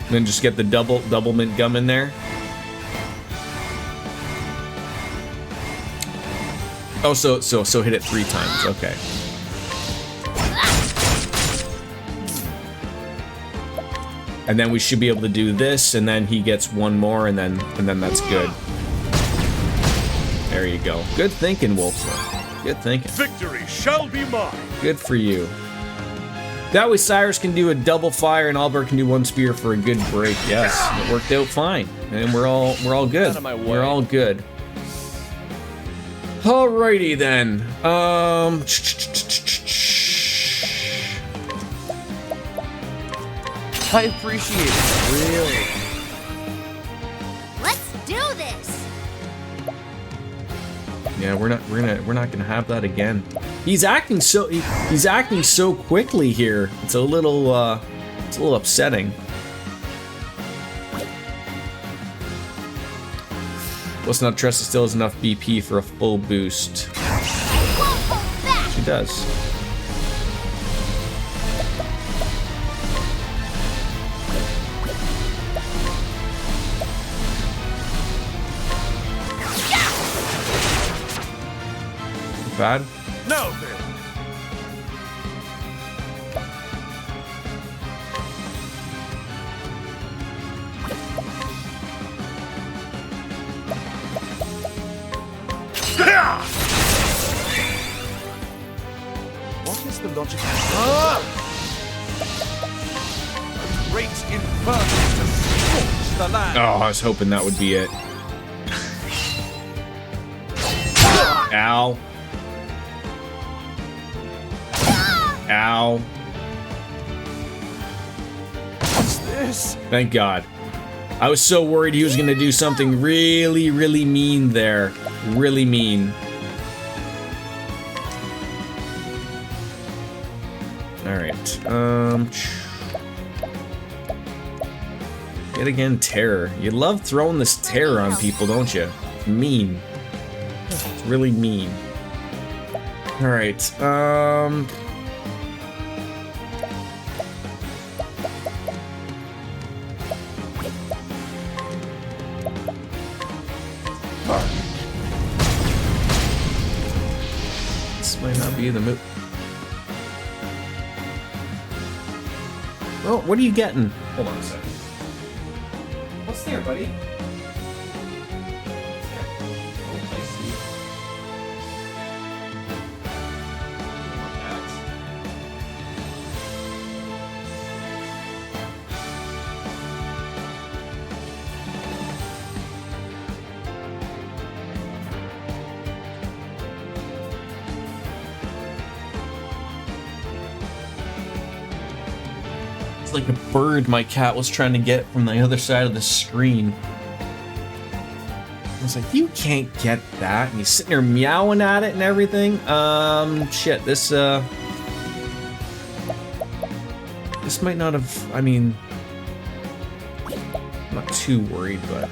Then just get the double mint gum in there. Oh, so hit it 3 times. Okay. And then we should be able to do this, and then he gets 1 more, and then that's good. There you go. Good thinking, Wolfsman. Good thinking. Victory shall be mine. Good for you. That way Cyrus can do a double fire and Albert can do 1 spear for a good break. Yes, it worked out fine. And we're all good. Out of my way. We're all good. Alrighty then. I appreciate it, really. Let's do this. Yeah, we're not gonna have that again. He's acting so quickly here. It's a little upsetting. Let's not trust it still has enough BP for a full boost. She does. Bad? Now then. What is the logic? A great inferno to scorch the land. Oh, I was hoping that would be it. Ow. Ow. What's this? Thank God. I was so worried he was gonna do something really, really mean there. Really mean. Alright. Yet again, terror. You love throwing this terror on people, don't you? It's mean. It's really mean. Alright, this might not be the move. Oh, what are you getting? Hold on a second. What's there, buddy? Like a bird my cat was trying to get from the other side of the screen. I was like, you can't get that. And he's sitting there meowing at it and everything. Shit, this might not have, I mean, I'm not too worried, but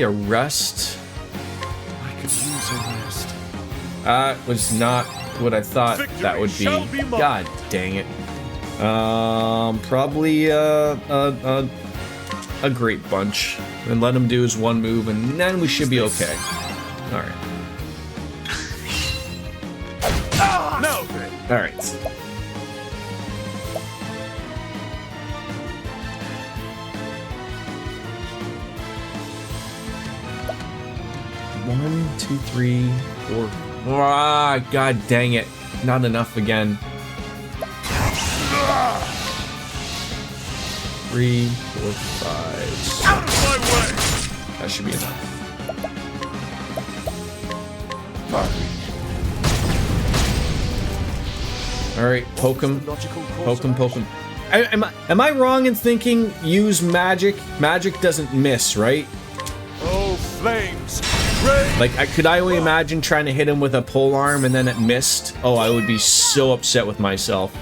a rest. I could use a rest. That was not what I thought that would be. God dang it. Probably a great bunch. And let him do his one move, and then we should be okay. All right. Now then. All right. One, two, three, four. Ah, god dang it. Not enough again. 3, 4, 5. Out of my way! That should be enough. Alright, poke him. Poke him, poke him. Am I wrong in thinking use magic? Magic doesn't miss, right? Oh, flames! Like, could I only imagine trying to hit him with a pole arm and then it missed? Oh, I would be so upset with myself.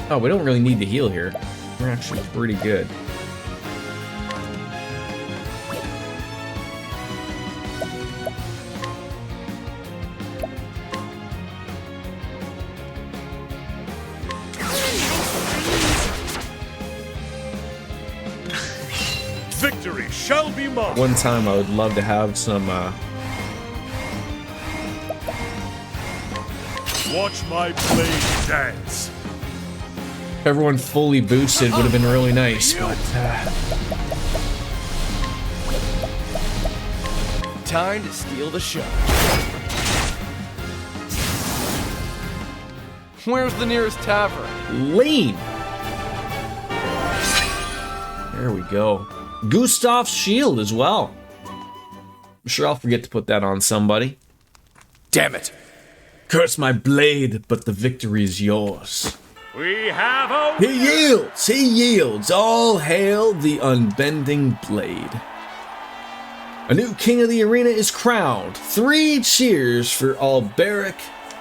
Oh, we don't really need to heal here. We're actually pretty good. Victory shall be mine. One time I would love to have some, Watch my blade dance. everyone fully boosted would have been really nice, but, Time to steal the show. Where's the nearest tavern? lean! There we go. Gustav's shield as well. I'm sure I'll forget to put that on somebody. Damn it! Curse my blade, but the victory is yours. We have a He yields! He yields! All hail the unbending blade. A new king of the arena is crowned. 3 cheers for Alberic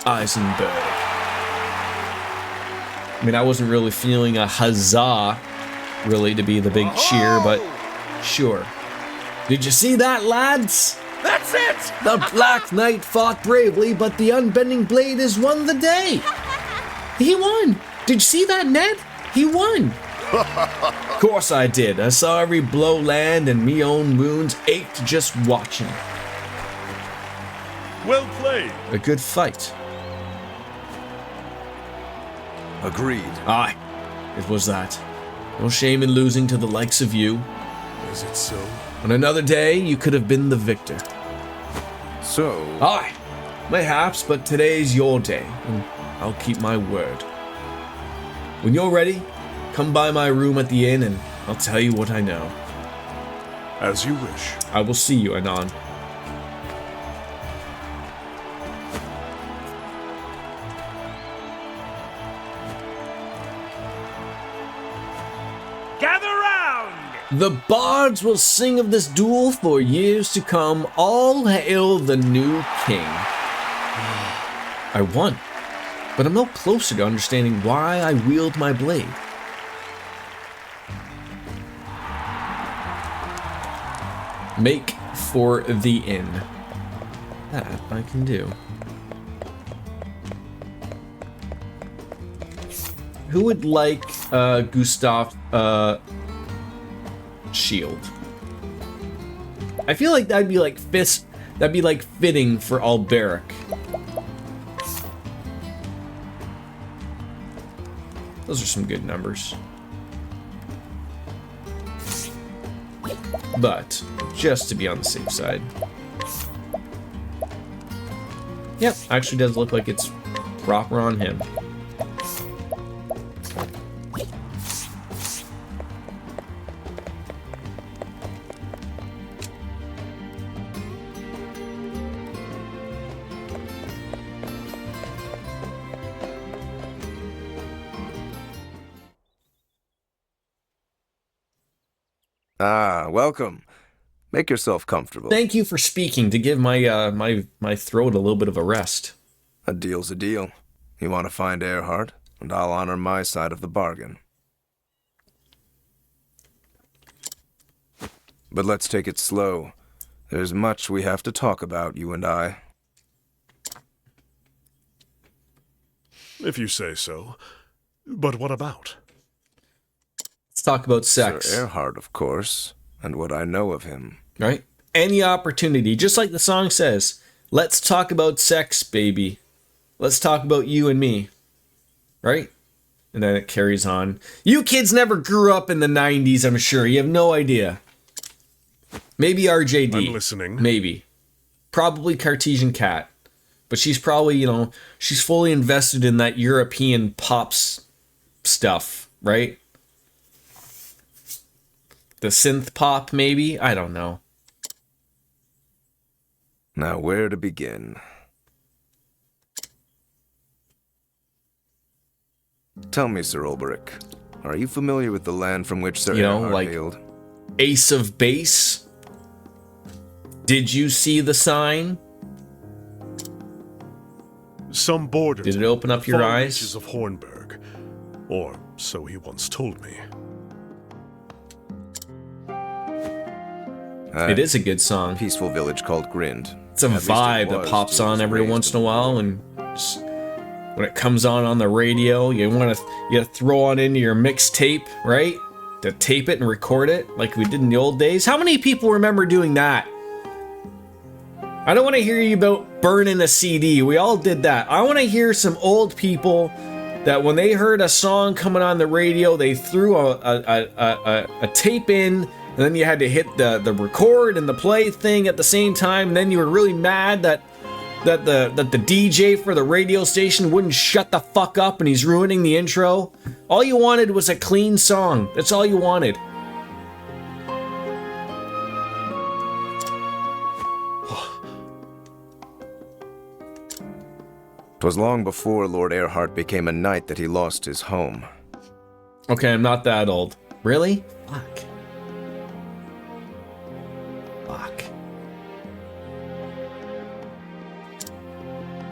Eisenberg. I mean, I wasn't really feeling a huzzah, really, to be the big cheer, but sure. Did you see that, lads? That's it! The Black Knight fought bravely, but the unbending blade has won the day. He won. Did you see that, Ned? He won. Of course I did. I saw every blow land and me own wounds ached just watching. Well played. A good fight. Agreed. Aye, it was that. No shame in losing to the likes of you. Is it so? On another day, you could have been the victor. So, Aye, mayhaps, but today's your day, and I'll keep my word. When you're ready, come by my room at the inn, and I'll tell you what I know. As you wish. I will see you anon. Gather round! The bards will sing of this duel for years to come. All hail the new king. I won, but I'm no closer to understanding why I wield my blade. Make for the inn. That I can do. Who would like Gustav shield? I feel like that'd be like fitting for Alberic. Those are some good numbers. But just to be on the safe side. Yep, actually does look like it's proper on him. Ah, welcome. Make yourself comfortable. Thank you for speaking to give my my throat a little bit of a rest. A deal's a deal. You want to find Earhart, and I'll honor my side of the bargain. But let's take it slow. There's much we have to talk about, you and I. If you say so. But what about? Let's talk about sex. Sir Earhart, of course, and what I know of him. Right? Any opportunity, just like the song says, let's talk about sex, baby. Let's talk about you and me. Right? And then it carries on. You kids never grew up in the 90s, I'm sure. You have no idea. Maybe RJD. I'm listening. Maybe. Probably Cartesian Cat. But she's probably, you know, she's fully invested in that European pops stuff, right? The synth pop, maybe? I don't know. Now, where to begin? Tell me, Sir Ulberich, are you familiar with the land from which Sir Earhart like hailed? Ace of Base? Did you see the sign? Some border. Did it open up your eyes? Reaches of Hornburg, or so he once told me. It is a good song. Peaceful village called Grind. It's a vibe that pops on every once in a while, and just, when it comes on the radio, you throw on into your mixtape, right? To tape it and record it like we did in the old days. How many people remember doing that? I don't want to hear you about burning a CD. We all did that. I want to hear some old people that when they heard a song coming on the radio, they threw a tape in, and then you had to hit the record and the play thing at the same time. And then you were really mad that the DJ for the radio station wouldn't shut the fuck up and he's ruining the intro. All you wanted was a clean song. That's all you wanted. 'Twas long before Lord Earhart became a knight that he lost his home. Okay, I'm not that old. Really? Fuck.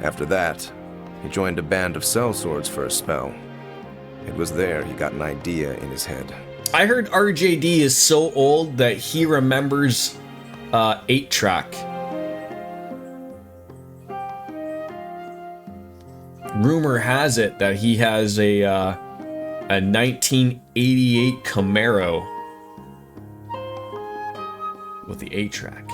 After that, he joined a band of sellswords for a spell. It was there he got an idea in his head. I heard RJD is so old that he remembers 8-track. Rumor has it that he has a 1988 Camaro with the 8-track.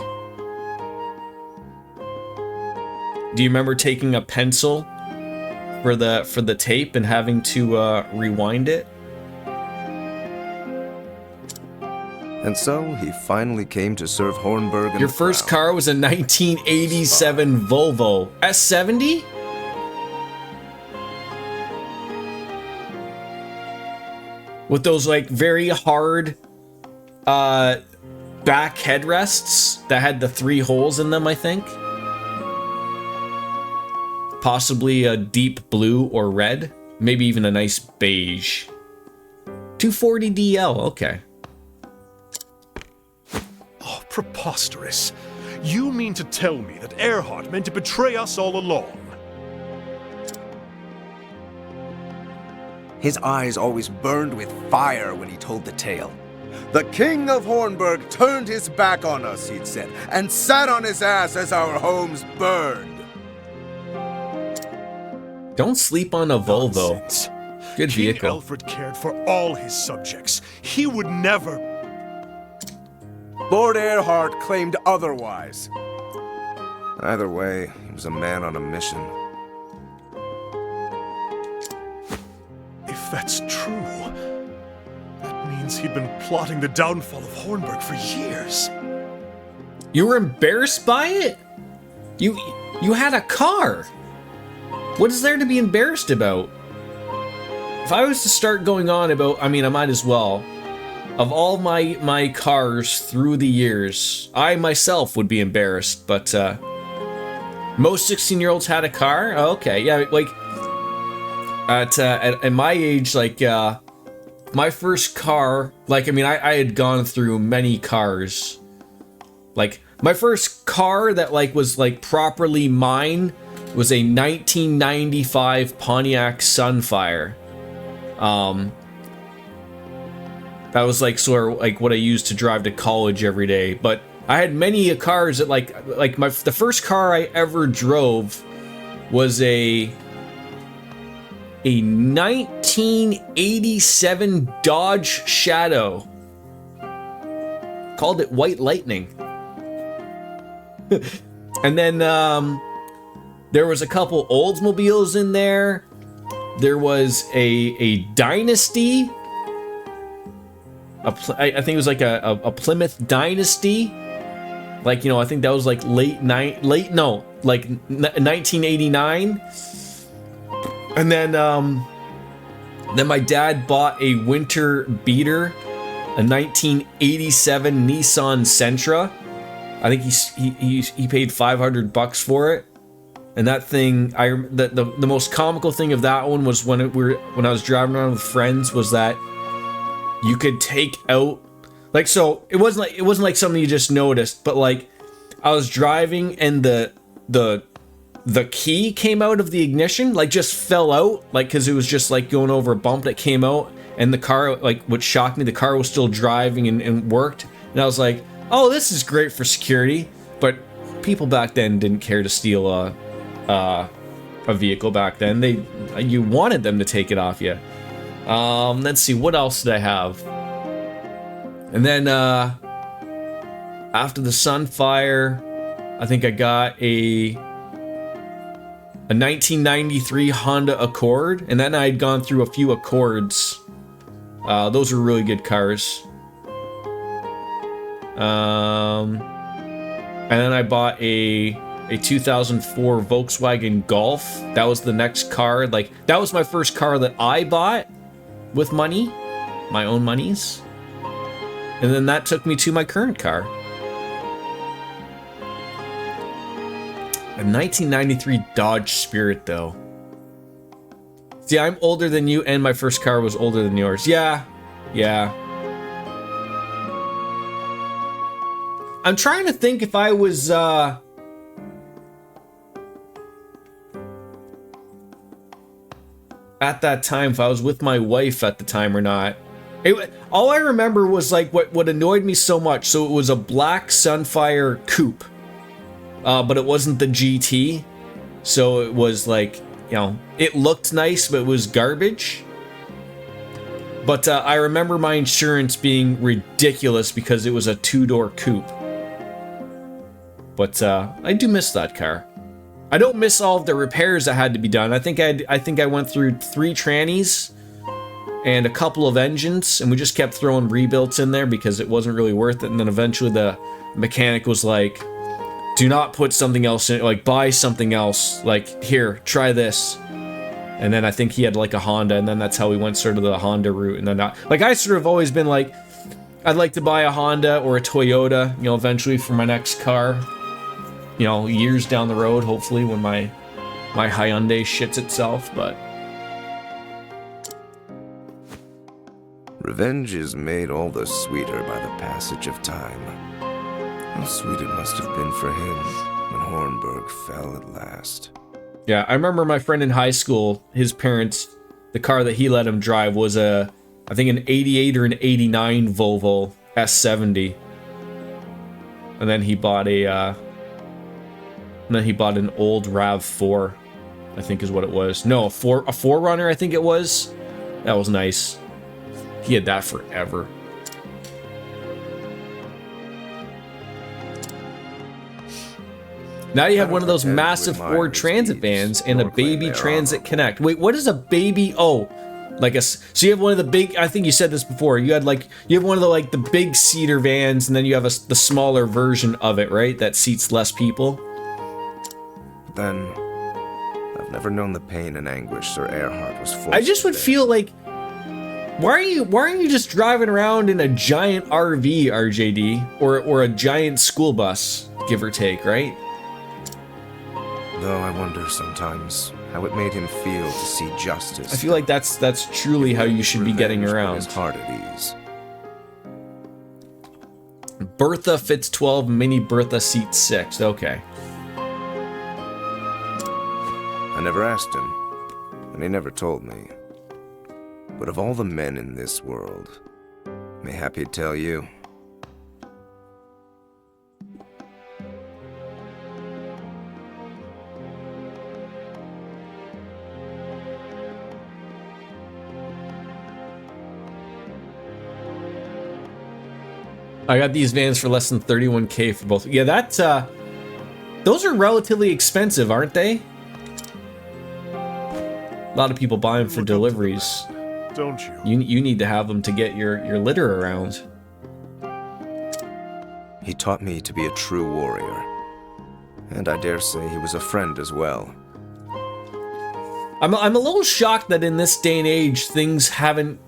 Do you remember taking a pencil for the tape and having to rewind it? And so he finally came to serve Hornburg and Your first car was a 1987 Volvo S70? With those like very hard back headrests that had the 3 holes in them, I think. Possibly a deep blue or red. Maybe even a nice beige. 240 DL, okay. Oh, preposterous. You mean to tell me that Earhart meant to betray us all along? His eyes always burned with fire when he told the tale. The King of Hornburg turned his back on us, he'd said, and sat on his ass as our homes burned. Don't sleep on a Volvo. Nonsense. Good King vehicle. Alfred cared for all his subjects. He would never... Lord Earhart claimed otherwise. Either way, he was a man on a mission. If that's true, that means he'd been plotting the downfall of Hornburg for years. You were embarrassed by it? You had a car. What is there to be embarrassed about? If I was to start going on about, I mean, I might as well. Of all my cars through the years, I myself would be embarrassed, but most 16-year-olds had a car? Oh, okay, yeah, like, at my age, like, my first car, like, I mean, I had gone through many cars. Like, my first car that, like, was, like, properly mine was a 1995 Pontiac Sunfire. That was like sort of like what I used to drive to college every day. But I had many cars that the first car I ever drove was a 1987 Dodge Shadow. Called it White Lightning. And then there was a couple Oldsmobiles in there. There was a Dynasty. I think it was like a Plymouth Dynasty. Like, you know, I think that was like like 1989. And then my dad bought a winter beater, a 1987 Nissan Sentra. I think he paid $500 for it. And that thing, the most comical thing of that one was when I was driving around with friends was that you could take out, like, so it wasn't like something you just noticed, but like I was driving and the key came out of the ignition, like just fell out, like, because it was just like going over a bump that came out, and the car, like, what shocked me, the car was still driving and worked, and I was like, oh, this is great for security. But people back then didn't care to steal a vehicle back then. You wanted them to take it off you. Let's see, what else did I have? And then, after the Sunfire, I think I got a 1993 Honda Accord, and then I had gone through a few Accords. Those were really good cars. And then I bought a 2004 Volkswagen Golf. That was the next car. Like, that was my first car that I bought with money, my own monies. And then that took me to my current car. A 1993 Dodge Spirit, though. See, I'm older than you, and my first car was older than yours. Yeah. I'm trying to think if I was, at that time, if I was with my wife at the time or not. All I remember was like what annoyed me so much. So it was a black Sunfire coupe, but it wasn't the GT. So it was like, you know, it looked nice, but it was garbage. But I remember my insurance being ridiculous because it was a two-door coupe. But I do miss that car. I don't miss all of the repairs that had to be done. I think I went through 3 trannies and a couple of engines, and we just kept throwing rebuilds in there because it wasn't really worth it. And then eventually the mechanic was like, do not put something else in it, like buy something else, like here, try this. And then I think he had like a Honda, and then that's how we went sort of the Honda route. And then I sort of always been like, I'd like to buy a Honda or a Toyota, you know, eventually for my next car. You know, years down the road, hopefully, when my Hyundai shits itself, but... Revenge is made all the sweeter by the passage of time. How sweet it must have been for him when Hornburg fell at last. Yeah, I remember my friend in high school, his parents, the car that he let him drive was I think an 88 or an 89 Volvo S70. And then he bought an old RAV4, I think is what it was. No, a 4Runner, I think it was. That was nice. He had that forever. Now you have one of those massive Ford Transit vans and a baby Transit Connect. Wait, what is a baby? Oh, like a, so you have one of the big, I think you said this before, you had like, you have one of the like the big cedar vans, and then you have the smaller version of it, right? That seats less people. Then I've never known the pain and anguish Sir Earhart was forced I just would to bear. feel like, why aren't you just driving around in a giant RV, RJD, or a giant school bus, give or take, right? Though I wonder sometimes how it made him feel to see justice. I feel like that's truly how you should be getting around. His heart at ease. Bertha fits 12, mini Bertha seats 6. Okay. I never asked him, and he never told me. But of all the men in this world, mayhap he'd tell you. I got these vans for less than 31K for both. Yeah, that's those are relatively expensive, aren't they? A lot of people buy them for deliveries. Don't you? You need to have them to get your litter around. He taught me to be a true warrior, and I dare say he was a friend as well. I'm a little shocked that in this day and age things haven't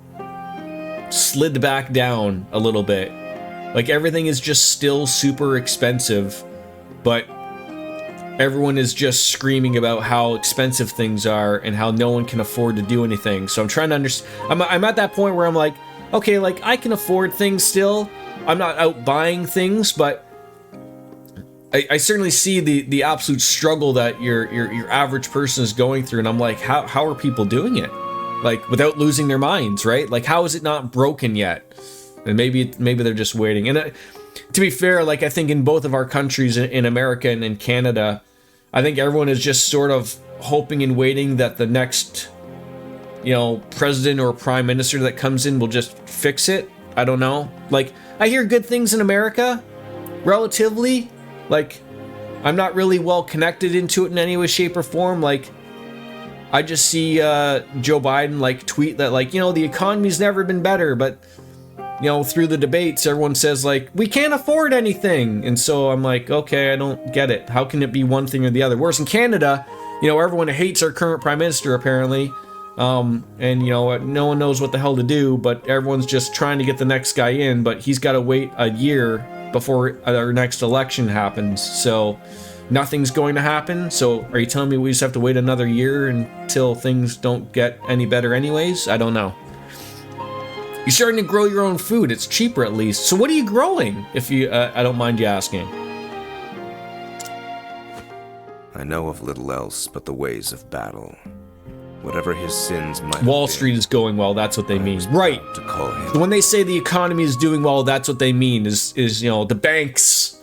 slid back down a little bit. Like everything is just still super expensive, but everyone is just screaming about how expensive things are and how no one can afford to do anything. So I'm trying to understand. I'm at that point where I'm like, okay, like I can afford things still. I'm not out buying things, but I certainly see the absolute struggle that your average person is going through, and I'm like, how are people doing it? Like without losing their minds, right? Like how is it not broken yet? And maybe they're just waiting. And to be fair, like I think in both of our countries, in America and in Canada, I think everyone is just sort of hoping and waiting that the next, president or prime minister that comes in will just fix it. I don't know. Like I hear good things in America, relatively. Like I'm not really well connected into it in any way, shape, or form. Like I just see Joe Biden like tweet that like the economy's never been better, but through the debates, everyone says, like, we can't afford anything. And so I'm like, okay, I don't get it. How can it be one thing or the other? Whereas in Canada, everyone hates our current prime minister, apparently. And, no one knows what the hell to do, but everyone's just trying to get the next guy in. But he's got to wait a year before our next election happens. So nothing's going to happen. So are you telling me we just have to wait another year until things don't get any better anyways? I don't know. You're starting to grow your own food. It's cheaper at least. So what are you growing, if you, I don't mind you asking? I know of little else but the ways of battle. Whatever his sins might Wall have been, Street is going well, that's what they mean. Right. To call him. When they say the economy is doing well, that's what they mean is the banks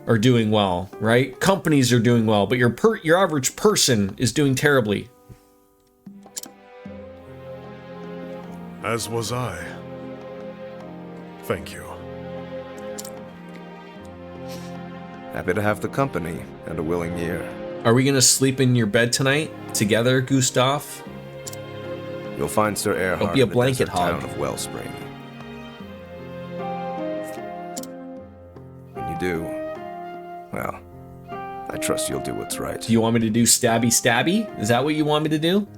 are doing well, right? Companies are doing well, but your average person is doing terribly. As was I. Thank you. Happy to have the company and a willing ear. Are we gonna sleep in your bed tonight together, Gustav? You'll find Sir Earhart Don't be a in the blanket desert hog. town of Wellspring. When you do, well, I trust you'll do what's right. Do you want me to do stabby stabby? Is that what you want me to do?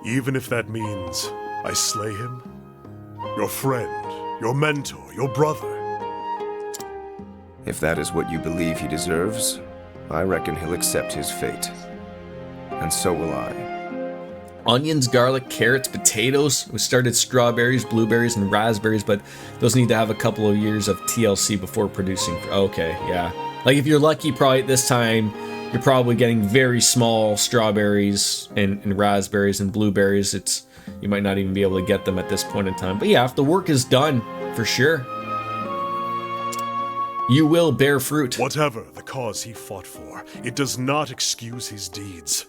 Even if that means I slay him? Your friend, your mentor, your brother. If that is what you believe he deserves, I reckon he'll accept his fate. And so will I. Onions, garlic, carrots, potatoes. We started strawberries, blueberries, and raspberries, but those need to have a couple of years of TLC before producing. Okay, yeah. Like if you're lucky, probably this time, you're probably getting very small strawberries and raspberries and blueberries. You might not even be able to get them at this point in time. But yeah, if the work is done, for sure, you will bear fruit. Whatever the cause he fought for, it does not excuse his deeds.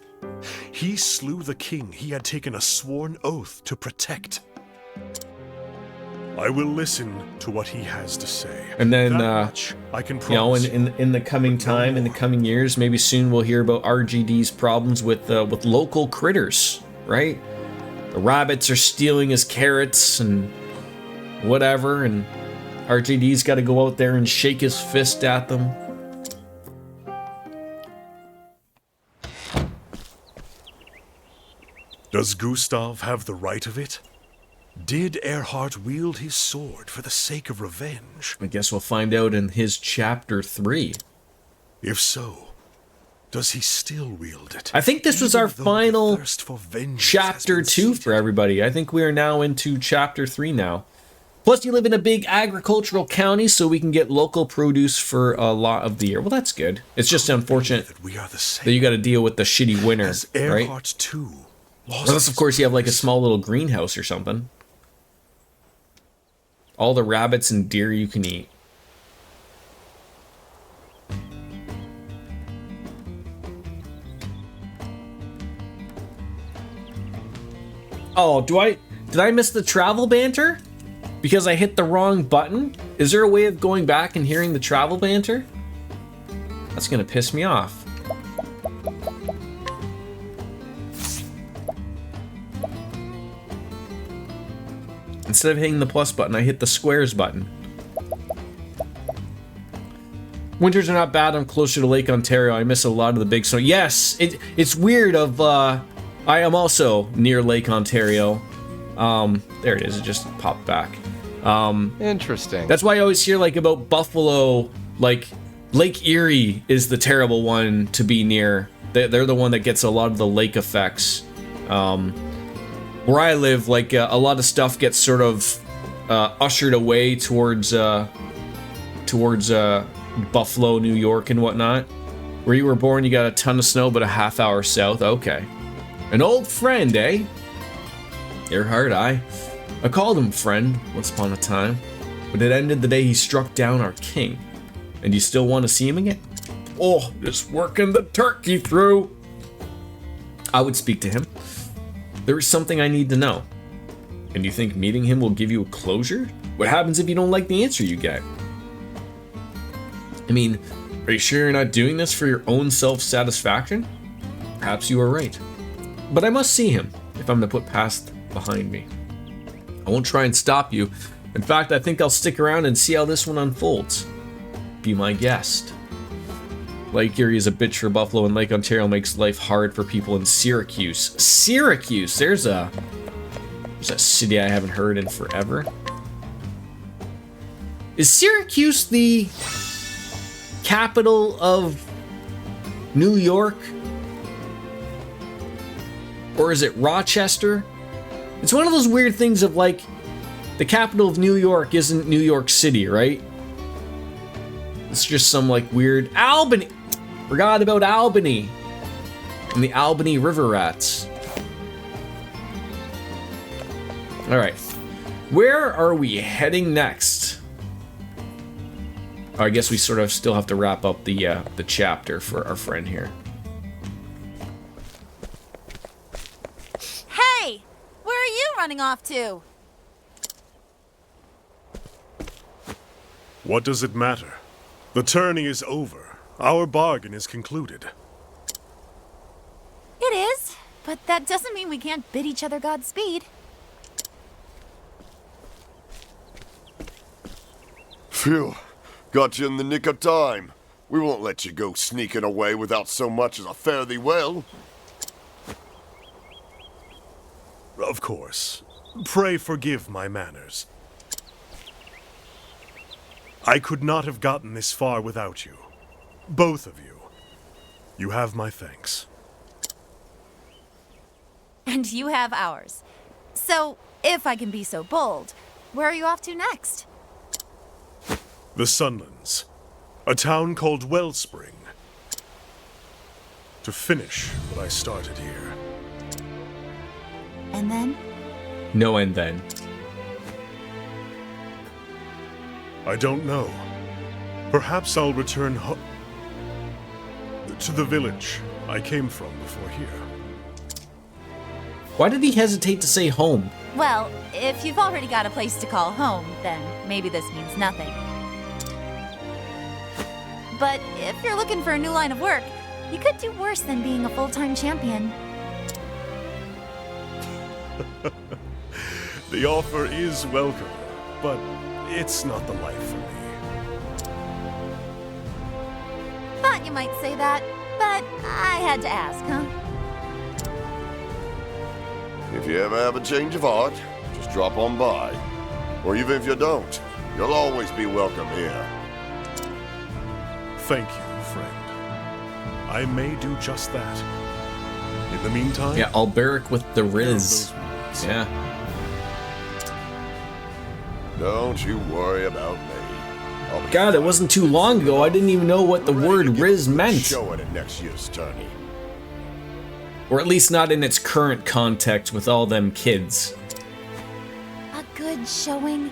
He slew the king he had taken a sworn oath to protect. I will listen to what he has to say. And then, That much I can you know, promise. in the coming time, in the coming years, maybe soon we'll hear about RGD's problems with local critters, right? The rabbits are stealing his carrots and whatever, and RGD's got to go out there and shake his fist at them. Does Gustav have the right of it? Did Erhard wield his sword for the sake of revenge? I guess we'll find out in his chapter 3. If so, does he still wield it? I think this was our Even though the final thirst for vengeance chapter has 2 been for everybody. I think we are now into chapter 3 now. Plus, you live in a big agricultural county, so we can get local produce for a lot of the year. Well, that's good. It's just unfortunate that we are the same. that you got to deal with the shitty winter, As right? Erhard too. Unless, of course, you have like a small little greenhouse or something. All the rabbits and deer you can eat. Oh, did I miss the travel banter? Because I hit the wrong button? Is there a way of going back and hearing the travel banter? That's gonna piss me off. Instead of hitting the plus button, I hit the squares button. Winters are not bad. I'm closer to Lake Ontario. I miss a lot of the big snow. Yes, it's weird I am also near Lake Ontario. There it is. It just popped back. Interesting. That's why I always hear like about Buffalo, like Lake Erie is the terrible one to be near. They're the one that gets a lot of the lake effects. Where I live, like a lot of stuff gets sort of ushered away towards Buffalo, New York, and whatnot. Where you were born, you got a ton of snow, but a half hour south. Okay, an old friend, eh? Erhard, I called him friend once upon a time, but it ended the day he struck down our king. And you still want to see him again? Oh, just working the turkey through. I would speak to him. There is something I need to know. And you think meeting him will give you a closure? What happens if you don't like the answer you get? I mean, are you sure you're not doing this for your own self-satisfaction? Perhaps you are right. But I must see him if I'm to put past behind me. I won't try and stop you. In fact, I think I'll stick around and see how this one unfolds. Be my guest. Lake Erie is a bitch for Buffalo, and Lake Ontario makes life hard for people in Syracuse. Syracuse! There's a city I haven't heard in forever. Is Syracuse the capital of New York? Or is it Rochester? It's one of those weird things of like, the capital of New York isn't New York City, right? It's just some like weird Albany. Forgot about Albany and the Albany River Rats. All right, where are we heading next? Oh, I guess we sort of still have to wrap up the chapter for our friend here. Hey, where are you running off to? What does it matter? The tourney is over. Our bargain is concluded. It is, but that doesn't mean we can't bid each other Godspeed. Phew. Got you in the nick of time. We won't let you go sneaking away without so much as a fare thee well. Of course. Pray forgive my manners. I could not have gotten this far without you. Both of you. You have my thanks. And you have ours. So, if I can be so bold, where are you off to next? The Sunlands. A town called Wellspring. To finish what I started here. And then? No and then. I don't know. Perhaps I'll return to the village I came from before here. Why did he hesitate to say home? Well, if you've already got a place to call home, then maybe this means nothing. But if you're looking for a new line of work, you could do worse than being a full-time champion. The offer is welcome, but it's not the life for me. Thought you might say that, but I had to ask, huh? If you ever have a change of heart, just drop on by. Or even if you don't, you'll always be welcome here. Thank you, friend. I may do just that. In the meantime... Yeah, Alberic with the Riz. Yeah. Don't you worry about me. God, it wasn't too long ago. I didn't even know what the word Riz meant. Show it at next year's tourney. Or at least not in its current context with all them kids. A good showing?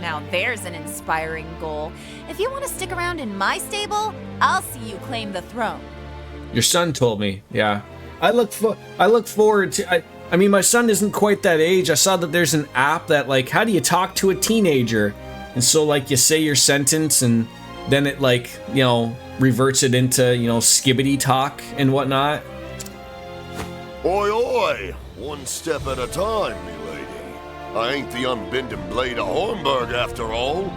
Now there's an inspiring goal. If you want to stick around in my stable, I'll see you claim the throne. Your son told me, yeah. I look forward to... I mean, my son isn't quite that age. I saw that there's an app that, like, how do you talk to a teenager? And so, like, you say your sentence and then it, like, you know, reverts it into, you know, skibbity talk and whatnot. Oi, oi! One step at a time, milady. I ain't the unbending blade of Hornburg after all.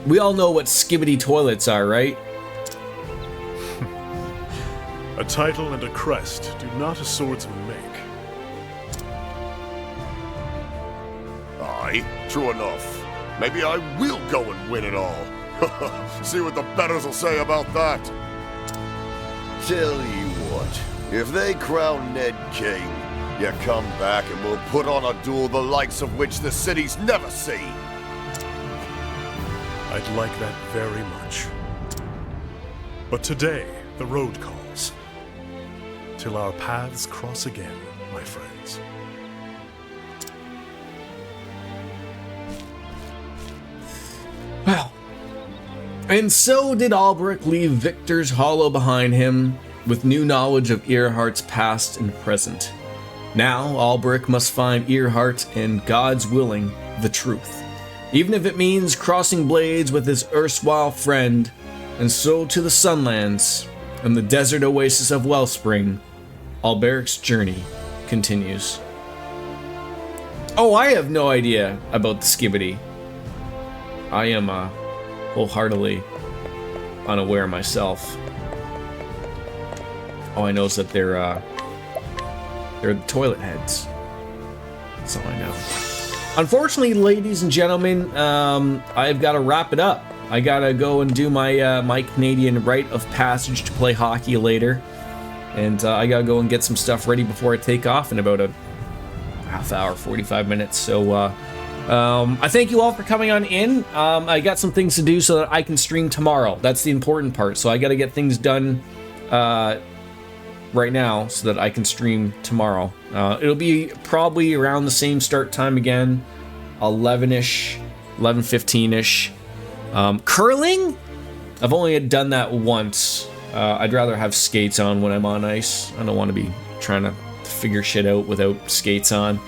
We all know what skibbity toilets are, right? A title and a crest do not a swordsman make. Aye, true enough. Maybe I will go and win it all. See what the betters will say about that. Tell you what, if they crown Ned king, you come back and we'll put on a duel the likes of which the city's never seen. I'd like that very much. But today, the road calls. Till our paths cross again, my friends. Well, and so did Alberic leave Victor's Hollow behind him, with new knowledge of Earhart's past and present. Now, Alberic must find Earhart and, God's willing, the truth. Even if it means crossing blades with his erstwhile friend, and so to the Sunlands, and the desert oasis of Wellspring, Alberic's journey continues. Oh, I have no idea about the Skibbity. I am wholeheartedly unaware myself. All I know is that they're the toilet heads. That's all I know. Unfortunately, ladies and gentlemen, I've got to wrap it up. I gotta go and do my my Canadian rite of passage to play hockey later, and I gotta go and get some stuff ready before I take off in about a half hour, 45 minutes. So I thank you all for coming on in. I got some things to do so that I can stream tomorrow. That's the important part. So I gotta get things done right now so that I can stream tomorrow. It'll be probably around the same start time again, 11-ish, 11:15-ish. Curling? I've only done that once. I'd rather have skates on when I'm on ice. I don't want to be trying to figure shit out without skates on.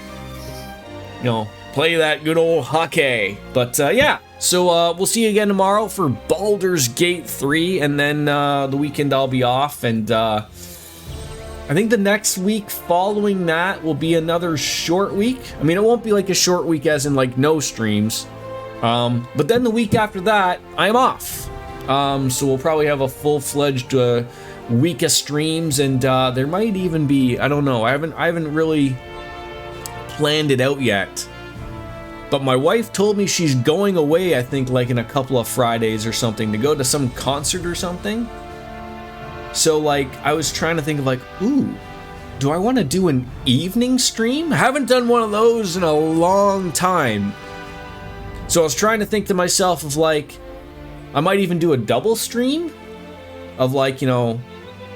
You know, play that good old hockey. But yeah, so we'll see you again tomorrow for Baldur's Gate 3, and then the weekend I'll be off, and I think the next week following that will be another short week. I mean, it won't be like a short week as in like no streams. But then the week after that, I'm off. So we'll probably have a full-fledged week of streams, and there might even be, I don't know, I haven't really planned it out yet. But my wife told me she's going away, I think, like in a couple of Fridays or something, to go to some concert or something. So, like, I was trying to think of, like, ooh, do I want to do an evening stream? I haven't done one of those in a long time. So I was trying to think to myself of, like, I might even do a double stream of, like, you know,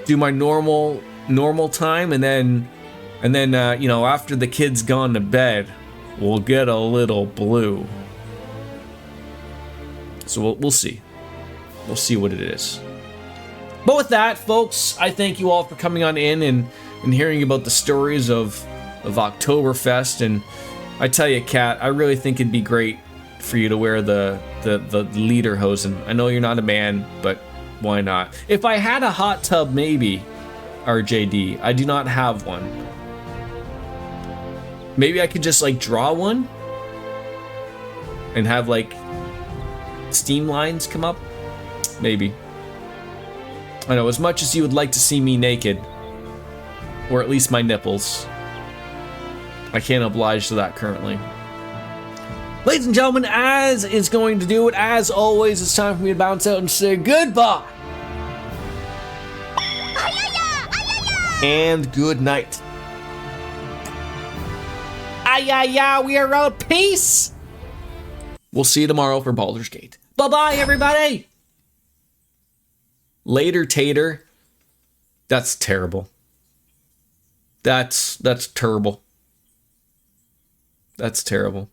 do my normal time, and then you know, after the kid's gone to bed, we'll get a little blue. So we'll see. We'll see what it is. But with that, folks, I thank you all for coming on in and hearing about the stories of Oktoberfest. And I tell you, Kat, I really think it'd be great for you to wear the lederhosen. I know you're not a man, but why not? If I had a hot tub, maybe, RJD. I do not have one. Maybe I could just like draw one and have like steam lines come up. Maybe. I know, as much as you would like to see me naked, or at least my nipples, I can't oblige to that currently. Ladies and gentlemen, as is going to do it, as always, it's time for me to bounce out and say goodbye. And good night. Ayaya, we are out. Peace. We'll see you tomorrow for Baldur's Gate. Bye-bye, everybody. Later, Tater. That's terrible. That's terrible. That's terrible.